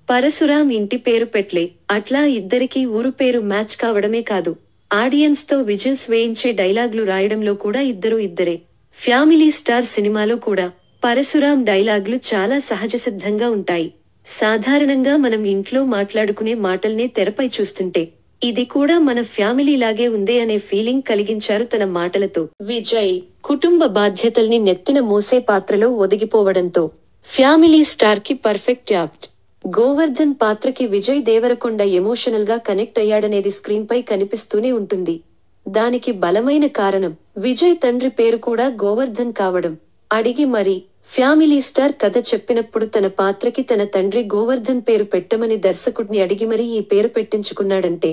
పరశురాం ఇంటి పేరు పెట్లే. అట్లా ఇద్దరికీ ఊరు పేరు మ్యాచ్ కావడమే కాదు, ఆడియన్స్ తో విజిల్స్ వేయించే డైలాగ్లు రాయడంలో కూడా ఇద్దరే. ఫ్యామిలీ స్టార్ సినిమాలో కూడా పరశురాం డైలాగ్లు చాలా సహజసిద్ధంగా ఉంటాయి. సాధారణంగా మనం ఇంట్లో మాట్లాడుకునే మాటల్నే తెరపై చూస్తుంటే ఇది కూడా మన ఫ్యామిలీలాగే ఉందే అనే ఫీలింగ్ కలిగించారు తన మాటలతో. విజయ్ కుటుంబ బాధ్యతల్ని నెత్తిన మోసే పాత్రలో ఒదిగిపోవడంతో ఫ్యామిలీ స్టార్ కి పర్ఫెక్ట్ యాప్ట్. గోవర్ధన్ పాత్రకి విజయ్ దేవరకొండ ఎమోషనల్ గా కనెక్ట్ అయ్యాడనేది స్క్రీన్ పై కనిపిస్తూనే ఉంటుంది. దానికి బలమైన కారణం విజయ్ తండ్రి పేరు కూడా గోవర్ధన్ కావడం. అడిగి మరీ ఫ్యామిలీ స్టార్ కథ చెప్పినప్పుడు తన పాత్రకి తన తండ్రి గోవర్ధన్ పేరు పెట్టమని దర్శకుడిని అడిగి మరీ ఈ పేరు పెట్టించుకున్నాడంటే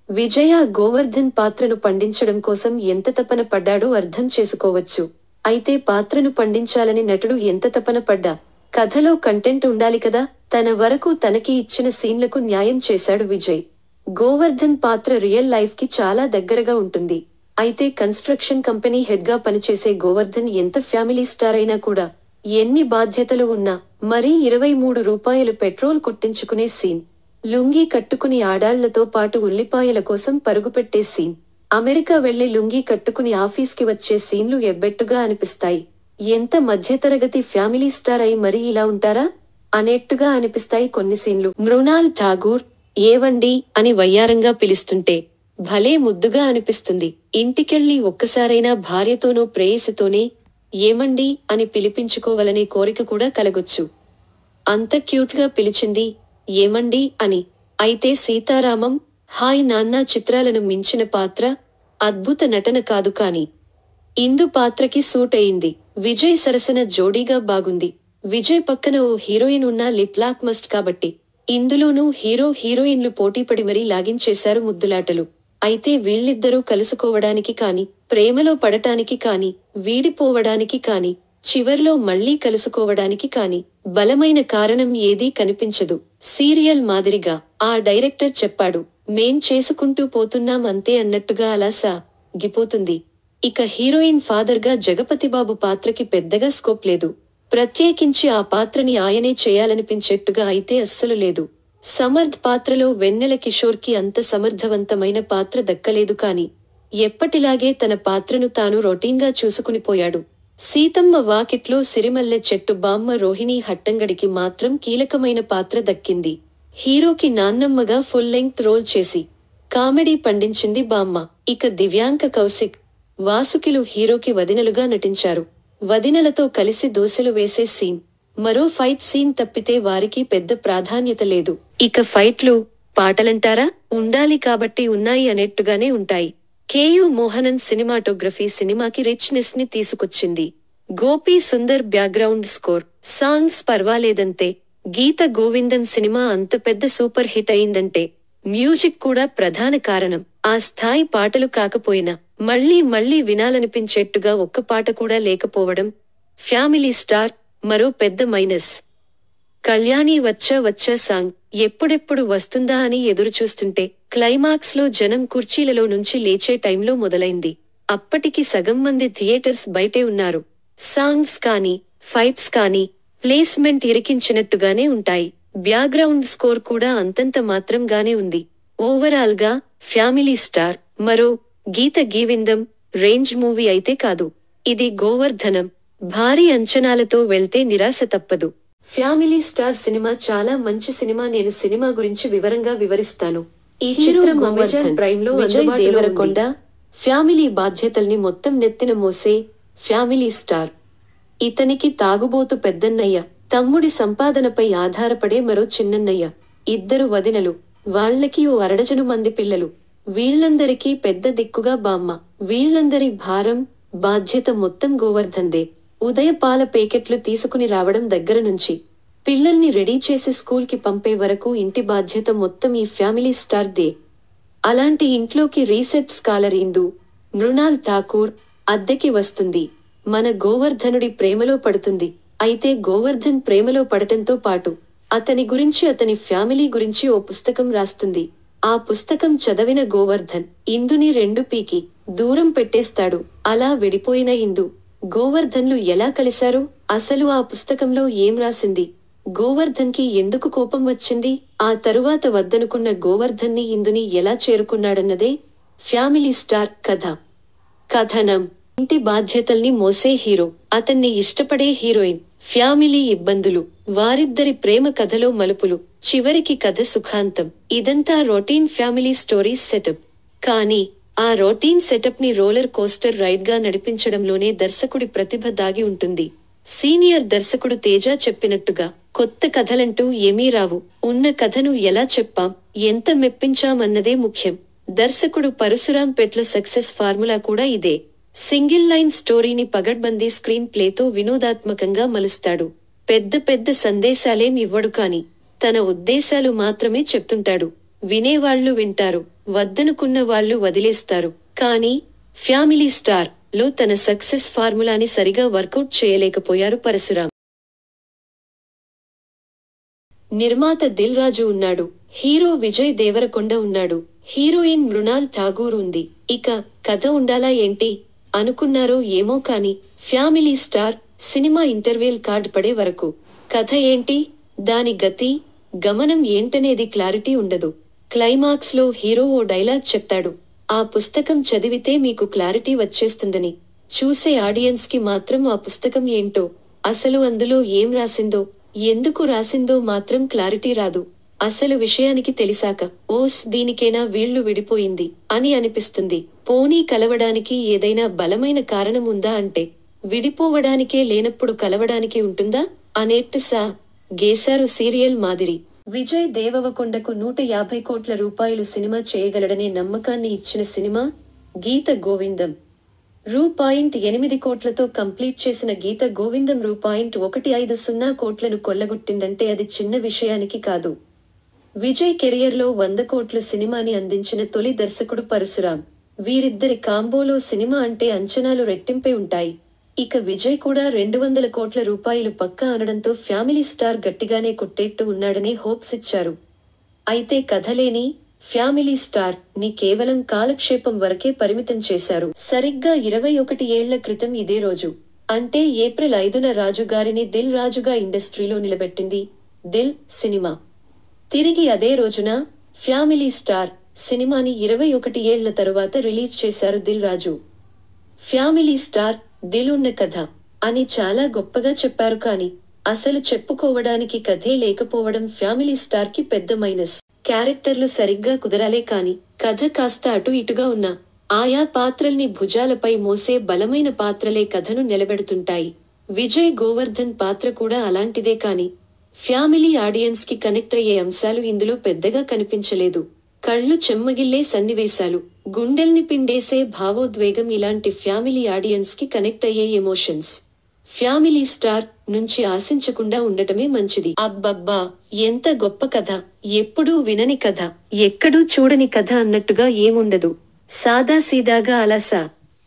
విజయ్ ఆ గోవర్ధన్ పాత్రను పండించడం కోసం ఎంత తపన పడ్డాడో అర్థం చేసుకోవచ్చు. అయితే పాత్రను పండించాలని నటుడు ఎంత తపన పడ్డా కథలో కంటెంట్ ఉండాలి కదా. తన వరకు తనకి ఇచ్చిన సీన్లకు న్యాయం చేశాడు విజయ్. గోవర్ధన్ పాత్ర రియల్ లైఫ్ కి చాలా దగ్గరగా ఉంటుంది. అయితే కన్స్ట్రక్షన్ కంపెనీ హెడ్ గా పనిచేసే గోవర్ధన్ ఎంత ఫ్యామిలీ స్టార్ అయినా కూడా ఎన్ని బాధ్యతలు ఉన్నా మరీ 23 రూపాయలు పెట్రోల్ కొట్టించుకునే సీన్, లుంగీ కట్టుకుని ఆడాళ్లతో పాటు ఉల్లిపాయల కోసం పరుగుపెట్టే సీన్, అమెరికా వెళ్లి లుంగీ కట్టుకుని ఆఫీస్కి వచ్చే సీన్లు ఎబ్బెట్టుగా అనిపిస్తాయి. ఎంత మధ్యతరగతి ఫ్యామిలీ స్టార్ అయి మరీ ఇలా ఉంటారా అనేట్టుగా అనిపిస్తాయి కొన్ని సీన్లు. మృణాల్ ఠాగూర్ ఏవండి అని వయ్యారంగా పిలుస్తుంటే భలే ముద్దుగా అనిపిస్తుంది. ఇంటికెళ్ళి ఒక్కసారైనా భార్యతోనో ప్రేయసితోనే ఏమండి అని పిలిపించుకోవాలనే కోరిక కూడా కలగొచ్చు. అంత క్యూట్ గా పిలిచింది ఏమండి అని. అయితే సీతారామం, హాయ్ నాన్న చిత్రాలను మించిన పాత్ర, అద్భుత నటన కాదు కానీ ఇందు పాత్రకి సూట్ అయింది. విజయ్ సరసన జోడీగా బాగుంది. విజయ్ పక్కన ఓ హీరోయిన్ ఉన్న లిప్ లాక్ మస్ట్ కాబట్టి ఇందులోనూ హీరో హీరోయిన్లు పోటీపడి మరీ లాగించేశారు ముద్దులాటలు. అయితే వీళ్ళిద్దరూ కలుసుకోవడానికి కాని, ప్రేమలో పడటానికి కాని, వీడిపోవడానికి కాని, చివర్లో మళ్లీ కలుసుకోవడానికి కాని బలమైన కారణం ఏదీ కనిపించదు. సీరియల్ మాదిరిగా ఆ డైరెక్టర్ చెప్పాడు, మేం చేసుకుంటూ పోతున్నాం అంతే అన్నట్టుగా అలా గిపోతుంది. ఇక హీరోయిన్ ఫాదర్ గా జగపతిబాబు పాత్రకి పెద్దగా స్కోప్ లేదు. ప్రత్యేకించి ఆ పాత్రని ఆయనే చేయాలనిపించేట్టుగా అయితే అస్సలు లేదు. సమర్థ్ పాత్రలో వెన్నెల కిషోర్ కి అంత సమర్థవంతమైన పాత్ర దక్కలేదు కాని ఎప్పటిలాగే తన పాత్రను తాను రొటీన్గా చూసుకునిపోయాడు. సీతమ్మ వాకిట్లో సిరిమల్లె చెట్టు బామ్మ రోహిణీ హట్టంగడికి మాత్రం కీలకమైన పాత్ర దక్కింది. హీరోకి నాన్నమ్మగా ఫుల్ లెంగ్త్ రోల్ చేసి కామెడీ పండించింది బామ్మ. ఇక దివ్యాంక కౌశిక్, వాసుకిలు హీరోకి వదినలుగా నటించారు. వదినలతో కలిసి దోశలు వేసే సీన్, మరో ఫైట్ సీన్ తప్పితే వారికి పెద్ద ప్రాధాన్యత లేదు. ఇక ఫైట్లు, పాటలంటారా ఉండాలి కాబట్టి ఉన్నాయి అనేట్టుగానే ఉంటాయి. కేయు మోహనన్ సినిమాటోగ్రఫీ సినిమాకి రిచ్నెస్ ని తీసుకొచ్చింది. Gopi Sundar background score, songs పర్వాలేదంతే. గీత గోవిందం సినిమా అంత పెద్ద సూపర్ హిట్ అయిందంటే మ్యూజిక్ కూడా ప్రధాన కారణం. ఆ స్థాయి పాటలు కాకపోయినా మళ్లీ మళ్లీ వినాలనిపించేట్టుగా ఒక్క పాట కూడా లేకపోవడం ఫ్యామిలీ స్టార్ మరో పెద్ద మైనస్. కళ్యాణి వచ్చా సాంగ్ ఎప్పుడెప్పుడు వస్తుందా అని ఎదురుచూస్తుంటే క్లైమాక్స్ లో జనం కుర్చీలలో నుంచి లేచే టైంలో మొదలైంది. అప్పటికి సగం మంది థియేటర్స్ బయటే ఉన్నారు. సాంగ్స్ కానీ, ఫైట్స్ కానీ ప్లేస్మెంట్ ఇరికించినట్టుగానే ఉంటాయి. బ్యాక్గ్రౌండ్ స్కోర్ కూడా అంతంత మాత్రంగానే ఉంది. ఓవరాల్ గా ఫ్యామిలీ స్టార్ మరో గీత గీవిందం రేంజ్ మూవీ అయితే కాదు. ఇది గోవర్ధనం. భారీ అంచనాలతో వెళ్తే నిరాశ తప్పదు. ఫ్యామిలీ స్టార్ సినిమా చాలా మంచి సినిమా. నేను సినిమా గురించి వివరంగా వివరిస్తాను. ఈ హీరో చిత్రం అమెజాన్ గోవర్ధన్ ప్రైమ్ లో విజయ్ అందుబాటులో దేవరకొండ ఉంది. ఫ్యామిలీ బాధ్యతల్ని మొత్తం నెత్తిన మోసే ఫ్యామిలీ స్టార్. ఇతనికి తాగుబోతు పెద్దన్నయ్య, తమ్ముడి సంపాదనపై ఆధారపడే మరో చిన్నన్నయ్య, ఇద్దరు వదినలు, వాళ్లకి ఓ అరడజను మంది పిల్లలు. వీళ్లందరికీ పెద్ద దిక్కుగా బామ్మ. వీళ్లందరి భారం, బాధ్యత మొత్తం గోవర్ధన్దే. ఉదయ పాల పేకెట్లు తీసుకుని రావడం దగ్గర నుంచి పిల్లల్ని రెడీ చేసి స్కూల్కి పంపే వరకు ఇంటి బాధ్యత మొత్తం ఈ ఫ్యామిలీ స్టార్ దే. అలాంటి ఇంట్లోకి రీసెర్చ్ స్కాలర్ ఇందు మృణాల్ ఠాకూర్ అద్దెకి వస్తుంది. మన గోవర్ధనుడి ప్రేమలో పడుతుంది. అయితే గోవర్ధన్ ప్రేమలో పడటంతో పాటు అతని గురించి, అతని ఫ్యామిలీ గురించి ఓ పుస్తకం రాస్తుంది. ఆ పుస్తకం చదవిన గోవర్ధన్ ఇందుని రెండు పీకి దూరం పెట్టేస్తాడు. అలా విడిపోయిన ఇందు, గోవర్ధన్లు ఎలా కలిశారు? అసలు ఆ పుస్తకంలో ఏం రాసింది? గోవర్ధన్కి ఎందుకు కోపం వచ్చింది? ఆ తరువాత వద్దనుకున్న గోవర్ధన్ని ఇందుని ఎలా చేరుకున్నాడన్నదే ఫ్యామిలీ స్టార్ కథ. కథనం: ఇంటి బాధ్యతల్ని మోసే హీరో, అతన్ని ఇష్టపడే హీరోయిన్, ఫ్యామిలీ ఇబ్బందులు, వారిద్దరి ప్రేమ కథలో మలుపులు, చివరికి కథ సుఖాంతం. ఇదంతా రొటీన్ ఫ్యామిలీ స్టోరీస్ సెటప్. కానీ ఆ రొటీన్ సెటప్ ని రోలర్ కోస్టర్ రైడ్ గా నడిపించడంలోనే దర్శకుడి ప్రతిభ దాగి ఉంటుంది. సీనియర్ దర్శకుడు తేజ చెప్పినట్టుగా కొత్త కథలంటూ ఏమీ రావు. ఉన్న కథను ఎలా చెప్పాం, ఎంత మెప్పించాం అన్నదే ముఖ్యం. దర్శకుడు పరశురాం పెట్ల సక్సెస్ ఫార్ములా కూడా ఇదే. సింగిల్ లైన్ స్టోరీని పగడ్బందీ స్క్రీన్ ప్లేతో వినోదాత్మకంగా మలుస్తాడు. పెద్ద పెద్ద సందేశాలేం ఇవ్వడు కాని తన ఉద్దేశాలు మాత్రమే చెప్తుంటాడు. వినేవాళ్లు వింటారు, వద్దనుకున్న వాళ్లు వదిలేస్తారు. కానీ ఫ్యామిలీ స్టార్ లో తన సక్సెస్ ఫార్ములాని సరిగా వర్కౌట్ చేయలేకపోయారు పరశురాం. నిర్మాత దిల్ రాజు ఉన్నాడు, హీరో విజయ్ దేవరకొండ ఉన్నాడు, హీరోయిన్ మృణాల్ ఠాగూర్ ఉంది. ఇక కథ ఉండాలా ఏంటి అనుకున్నారో ఏమో కాని family star cinema interval card పడే వరకు కథ ఏంటి, దాని గతి గమనం ఏంటనేది క్లారిటీ ఉండదు. క్లైమాక్స్ లో హీరో ఓ డైలాగ్ చెప్తాడు. ఆ పుస్తకం చదివితే మీకు క్లారిటీ వచ్చేస్తుందని. చూసే ఆడియన్స్ కి మాత్రం ఆ పుస్తకం ఏంటో, అసలు అందులో ఏం రాసిందో, ఎందుకు రాసిందో మాత్రం క్లారిటీ రాదు. అసలు విషయానికి తెలిసాక ఓస్ దీనికేనా వీళ్లు విడిపోయింది అని అనిపిస్తుంది. పోనీ కలవడానికి ఏదైనా బలమైన కారణం ఉందా అంటే విడిపోవడానికే లేనప్పుడు కలవడానికి ఉంటుందా అనేట్టు గేశారు సీరియల్ మాదిరి. విజయ్ దేవరకొండకు 150 కోట్ల రూపాయలు సినిమా చేయగలడనే నమ్మకాన్ని ఇచ్చిన సినిమా గీత గోవిందం. రూ.8 కోట్లతో కంప్లీట్ చేసిన గీత గోవిందం రూ.150 కోట్లను కొల్లగొట్టిందంటే అది చిన్న విషయానికి కాదు. విజయ్ కెరియర్లో 100 కోట్ల సినిమాని అందించిన తొలి దర్శకుడు పరశురాం. వీరిద్దరి కాంబోలో సినిమా అంటే అంచనాలు రెట్టింపై ఉంటాయి. ఇక విజయ్ కూడా 200 కోట్ల రూపాయలు పక్కా అనడంతో ఫ్యామిలీ స్టార్ గట్టిగానే కొట్టేట్టు ఉన్నాడనే హోప్స్ ఇచ్చారు. అయితే కథలేని ఫ్యామిలీ స్టార్ ని కేవలం కాలక్షేపం వరకే పరిమితం చేశారు. సరిగ్గా 21 ఏళ్ల క్రితం ఇదే రోజు, అంటే ఏప్రిల్ 5న రాజుగారిని దిల్ రాజుగా ఇండస్ట్రీలో నిలబెట్టింది దిల్ సినిమా. తిరిగి అదే రోజున ఫ్యామిలీ స్టార్ సినిమాని 21 ఏళ్ల తరువాత రిలీజ్ చేశారు దిల్ రాజు. ఫ్యామిలీ స్టార్ దిల్ ఉన్న కథ అని చాలా గొప్పగా చెప్పారు కానీ అసలు చెప్పుకోవడానికి కథే లేకపోవడం ఫ్యామిలీ స్టార్ కి పెద్ద మైనస్. క్యారెక్టర్లు సరిగ్గా కుదరాలే కాని కథ కాస్త అటు ఇటుగా ఉన్నా ఆయా పాత్రల్ని భుజాలపై మోసే బలమైన పాత్రలే కథను నిలబెడుతుంటాయి. విజయ్ గోవర్ధన్ పాత్ర కూడా అలాంటిదే కాని ఫ్యామిలీ ఆడియన్స్ కి కనెక్ట్ అయ్యే అంశాలు ఇందులో పెద్దగా కనిపించలేదు. కళ్ళు చెమ్మగిల్లే సన్నివేశాలు, గుండెల్ని పిండేసే భావోద్వేగం, ఇలాంటి ఫ్యామిలీ ఆడియన్స్ కి కనెక్ట్ అయ్యే ఎమోషన్స్ ఫ్యామిలీ స్టార్ నుంచి ఆశించకుండా ఉండటమే మంచిది. అబ్బబ్బా ఎంత గొప్ప కథ, ఎప్పుడూ వినని కథ, ఎక్కడూ చూడని కథ అన్నట్టుగా ఏముండదు. సాదాసీదాగా అలా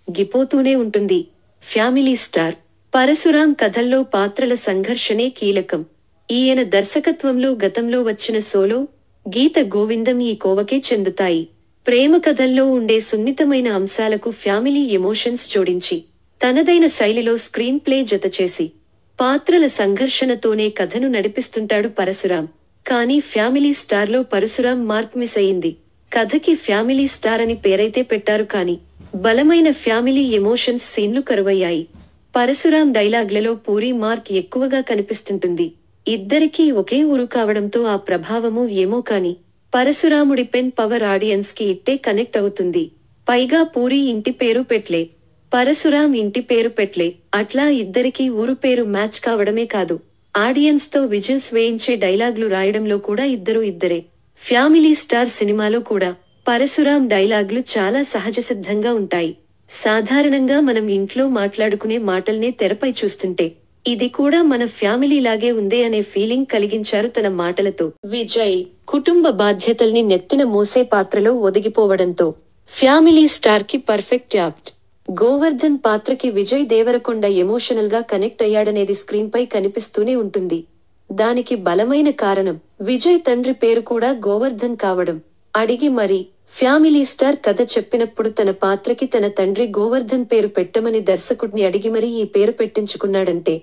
గిపోతూనే ఉంటుంది. ఫ్యామిలీ స్టార్ పరశురాం కథల్లో పాత్రల సంఘర్షణే కీలకం. ఈయన దర్శకత్వంలో గతంలో వచ్చిన సోలో, గీత గోవిందం ఈ కోవకే చెందుతాయి. ప్రేమ కథల్లో ఉండే సున్నితమైన అంశాలకు ఫ్యామిలీ ఎమోషన్స్ జోడించి తనదైన శైలిలో స్క్రీన్ ప్లే జతచేసి పాత్రల సంఘర్షణతోనే కథను నడిపిస్తుంటాడు పరశురాం. కానీ ఫ్యామిలీ స్టార్లో పరశురాం మార్క్ మిస్ అయింది. కథకి ఫ్యామిలీ స్టార్ అని పేరైతే పెట్టారు కానీ బలమైన ఫ్యామిలీ ఎమోషన్స్ సీన్లు కరువయ్యాయి. పరశురాం డైలాగ్లలో పూరి మార్క్ ఎక్కువగా కనిపిస్తుంటుంది. ఇద్దరికీ ఒకే ఊరు కావడంతో ఆ ప్రభావమో ఏమో కాని పరశురాముడి పెన్ పవర్ ఆడియన్స్ కి ఇట్టే కనెక్ట్ అవుతుంది. పైగా పూరి ఇంటి పేరు పెట్లే, పరశురాం ఇంటి పేరు పెట్లే, అట్లా ఇద్దరికీ ఊరు పేరు మ్యాచ్ కావడమే కాదు, ఆడియన్స్ తో విజిల్స్ వేయించే డైలాగ్లు రాయడంలో కూడా ఇద్దరే. ఫ్యామిలీ స్టార్ సినిమాలో కూడా పరశురాం డైలాగ్లు చాలా సహజసిద్ధంగా ఉంటాయి. సాధారణంగా మనం ఇంట్లో మాట్లాడుకునే మాటల్నే తెరపై చూస్తుంటే ఇది కూడా మన ఫ్యామిలీ లాగే ఉందే అనే ఫీలింగ్ కలిగించారు తన మాటలతో. విజయ్ కుటుంబ బాధ్యతల్ని నెత్తిన మోసే పాత్రలో ఒదిగిపోవడంతో ఫ్యామిలీ స్టార్ కి పర్ఫెక్ట్ యాప్ట్. గోవర్ధన్ పాత్రకి విజయ్ దేవరకొండ ఎమోషనల్ గా కనెక్ట్ అయ్యాడనేది స్క్రీన్ పై కనిపిస్తూనే ఉంటుంది. దానికి బలమైన కారణం విజయ్ తండ్రి పేరు కూడా గోవర్ధన్ కావడం. అడిగి మరి ఫ్యామిలీ స్టార్ కథ చెప్పినప్పుడు తన పాత్రకి తన తండ్రి గోవర్ధన్ పేరు పెట్టమని దర్శకుడిని అడిగి మరీ ఈ పేరు పెట్టించుకున్నాడంటే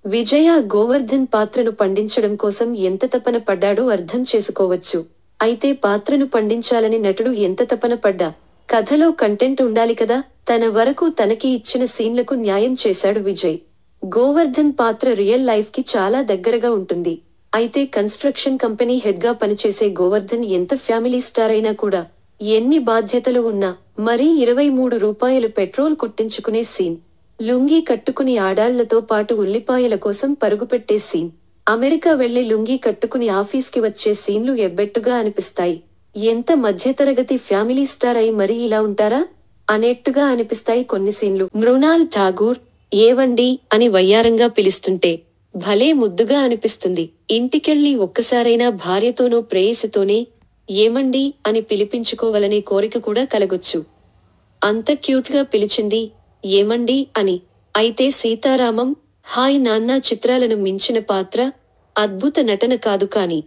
విజయ్ ఆ గోవర్ధన్ పాత్రను పండించడం కోసం ఎంత తపన పడ్డాడో అర్థం చేసుకోవచ్చు. అయితే పాత్రను పండించాలని నటుడు ఎంత తపన పడ్డా కథలో కంటెంట్ ఉండాలి కదా. తన వరకు తనకి ఇచ్చిన సీన్లకు న్యాయం చేశాడు విజయ్. గోవర్ధన్ పాత్ర రియల్ లైఫ్ కి చాలా దగ్గరగా ఉంటుంది. అయితే కన్స్ట్రక్షన్ కంపెనీ హెడ్ గా పనిచేసే గోవర్ధన్ ఎంత ఫ్యామిలీ స్టార్ అయినా కూడా ఎన్ని బాధ్యతలు ఉన్నా మరీ 23 రూపాయలు పెట్రోల్ కొట్టించుకునే సీన్, లుంగీ కట్టుకుని ఆడాళ్లతో పాటు ఉల్లిపాయల కోసం పరుగుపెట్టే సీన్, అమెరికా వెళ్లి లుంగీ కట్టుకుని ఆఫీస్కి వచ్చే సీన్లు ఎబ్బెట్టుగా అనిపిస్తాయి. ఎంత మధ్యతరగతి ఫ్యామిలీ స్టార్ అయి మరీ ఇలా ఉంటారా అనేట్టుగా అనిపిస్తాయి కొన్ని సీన్లు. మృణాల్ ఠాగూర్ ఏవండి అని వయ్యారంగా పిలుస్తుంటే భలే ముద్దుగా అనిపిస్తుంది. ఇంటికెళ్ళి ఒక్కసారైనా భార్యతోనో ప్రేయసితోనే ఏమండి అని పిలిపించుకోవాలనే కోరిక కూడా కలగొచ్చు. అంత క్యూట్ గా పిలిచింది ఏమండి అని. అయితే సీతారామం, హాయ్ నాన్న చిత్రాలను మించిన పాత్ర, అద్భుత నటన కాదు కానీ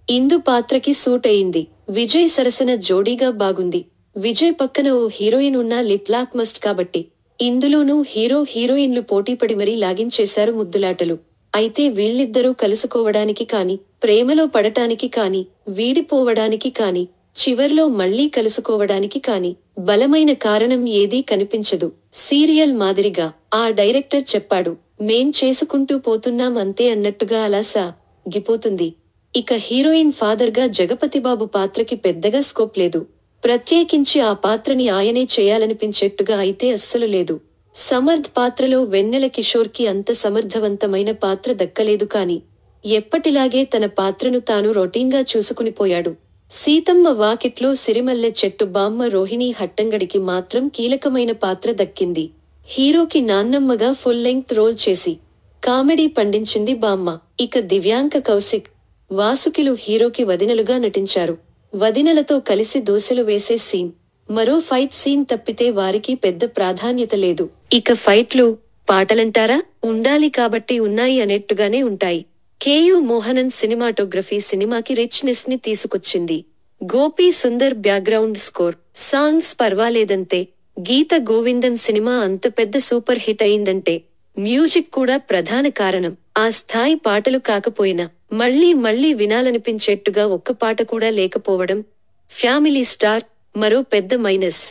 ఇందు పాత్రకి సూట్ అయింది. విజయ్ సరసన జోడీగా బాగుంది. విజయ్ పక్కన ఓ హీరోయిన్ ఉన్నా లిప్ లాక్ మస్ట్ కాబట్టి ఇందులోనూ హీరో హీరోయిన్లు పోటీపడి మరీ లాగించేశారు ముద్దులాటలు. అయితే వీళ్ళిద్దరూ కలుసుకోవడానికి కాని, ప్రేమలో పడటానికి కాని, వీడిపోవడానికి కాని, చివర్లో మళ్లీ కలుసుకోవడానికి కాని బలమైన కారణం ఏదీ కనిపించదు. సీరియల్ మాదిరిగా ఆ డైరెక్టర్ చెప్పాడు, మేం చేసుకుంటూ పోతున్నాం అంతే అన్నట్టుగా అలా సాగిపోతుంది. ఇక హీరోయిన్ ఫాదర్ గా జగపతిబాబు పాత్రకి పెద్దగా స్కోప్ లేదు. ప్రత్యేకించి ఆ పాత్రని ఆయనే చేయాలనిపించేట్టుగా అయితే అస్సలు లేదు. సమర్థ్ పాత్రలో వెన్నెల కిషోర్ కి అంత సమర్థవంతమైన పాత్ర దక్కలేదు కాని ఎప్పటిలాగే తన పాత్రను తాను రొటీన్గా చూసుకునిపోయాడు. సీతమ్మ వాకిట్లో సిరిమల్లె చెట్టు బామ్మ రోహిణీ హట్టంగడికి మాత్రం కీలకమైన పాత్ర దక్కింది. హీరోకి నాన్నమ్మగా ఫుల్ లెంగ్త్ రోల్ చేసి కామెడీ పండించింది బామ్మ. ఇక దివ్యాంక కౌశిక్, వాసుకిలు హీరోకి వదినలుగా నటించారు. వదినలతో కలిసి దోశలు వేసే సీన్, మరో ఫైట్ సీన్ తప్పితే వారికి పెద్ద ప్రాధాన్యత లేదు. ఇక ఫైట్లు, పాటలంటారా ఉండాలి కాబట్టి ఉన్నాయి అనేట్టుగానే ఉంటాయి. కేయు మోహనన్ సినిమాటోగ్రఫీ సినిమాకి రిచ్నెస్ ని తీసుకొచ్చింది. Gopi Sundar background score, songs పర్వాలేదంతే. గీత గోవిందం సినిమా అంత పెద్ద సూపర్ హిట్ అయిందంటే మ్యూజిక్ కూడా ప్రధాన కారణం. ఆ స్థాయి పాటలు కాకపోయినా మళ్లీ మళ్లీ వినాలనిపించేట్టుగా ఒక్క పాట కూడా లేకపోవడం ఫ్యామిలీ స్టార్ మరో పెద్ద మైనస్.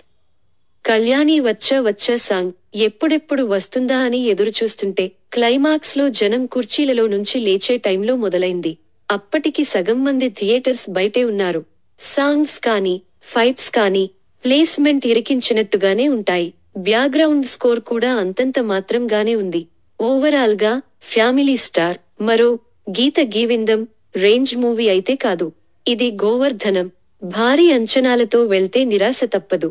కళ్యాణి వచ్చా వచ్చా సాంగ్ ఎప్పుడెప్పుడు వస్తుందా అని ఎదురుచూస్తుంటే క్లైమాక్స్ లో జనం కుర్చీలలో నుంచి లేచే టైంలో మొదలైంది. అప్పటికి సగం మంది థియేటర్స్ బయటే ఉన్నారు. సాంగ్స్ కానీ, ఫైట్స్ కానీ ప్లేస్మెంట్ ఇరికించినట్టుగానే ఉంటాయి. బ్యాక్గ్రౌండ్ స్కోర్ కూడా అంతంత మాత్రంగానే ఉంది. ఓవరాల్ గా ఫ్యామిలీ స్టార్ మరో గీత గీవిందం రేంజ్ మూవీ అయితే కాదు. ఇది గోవర్ధనం. భారీ అంచనాలతో వెళ్తే నిరాశ తప్పదు.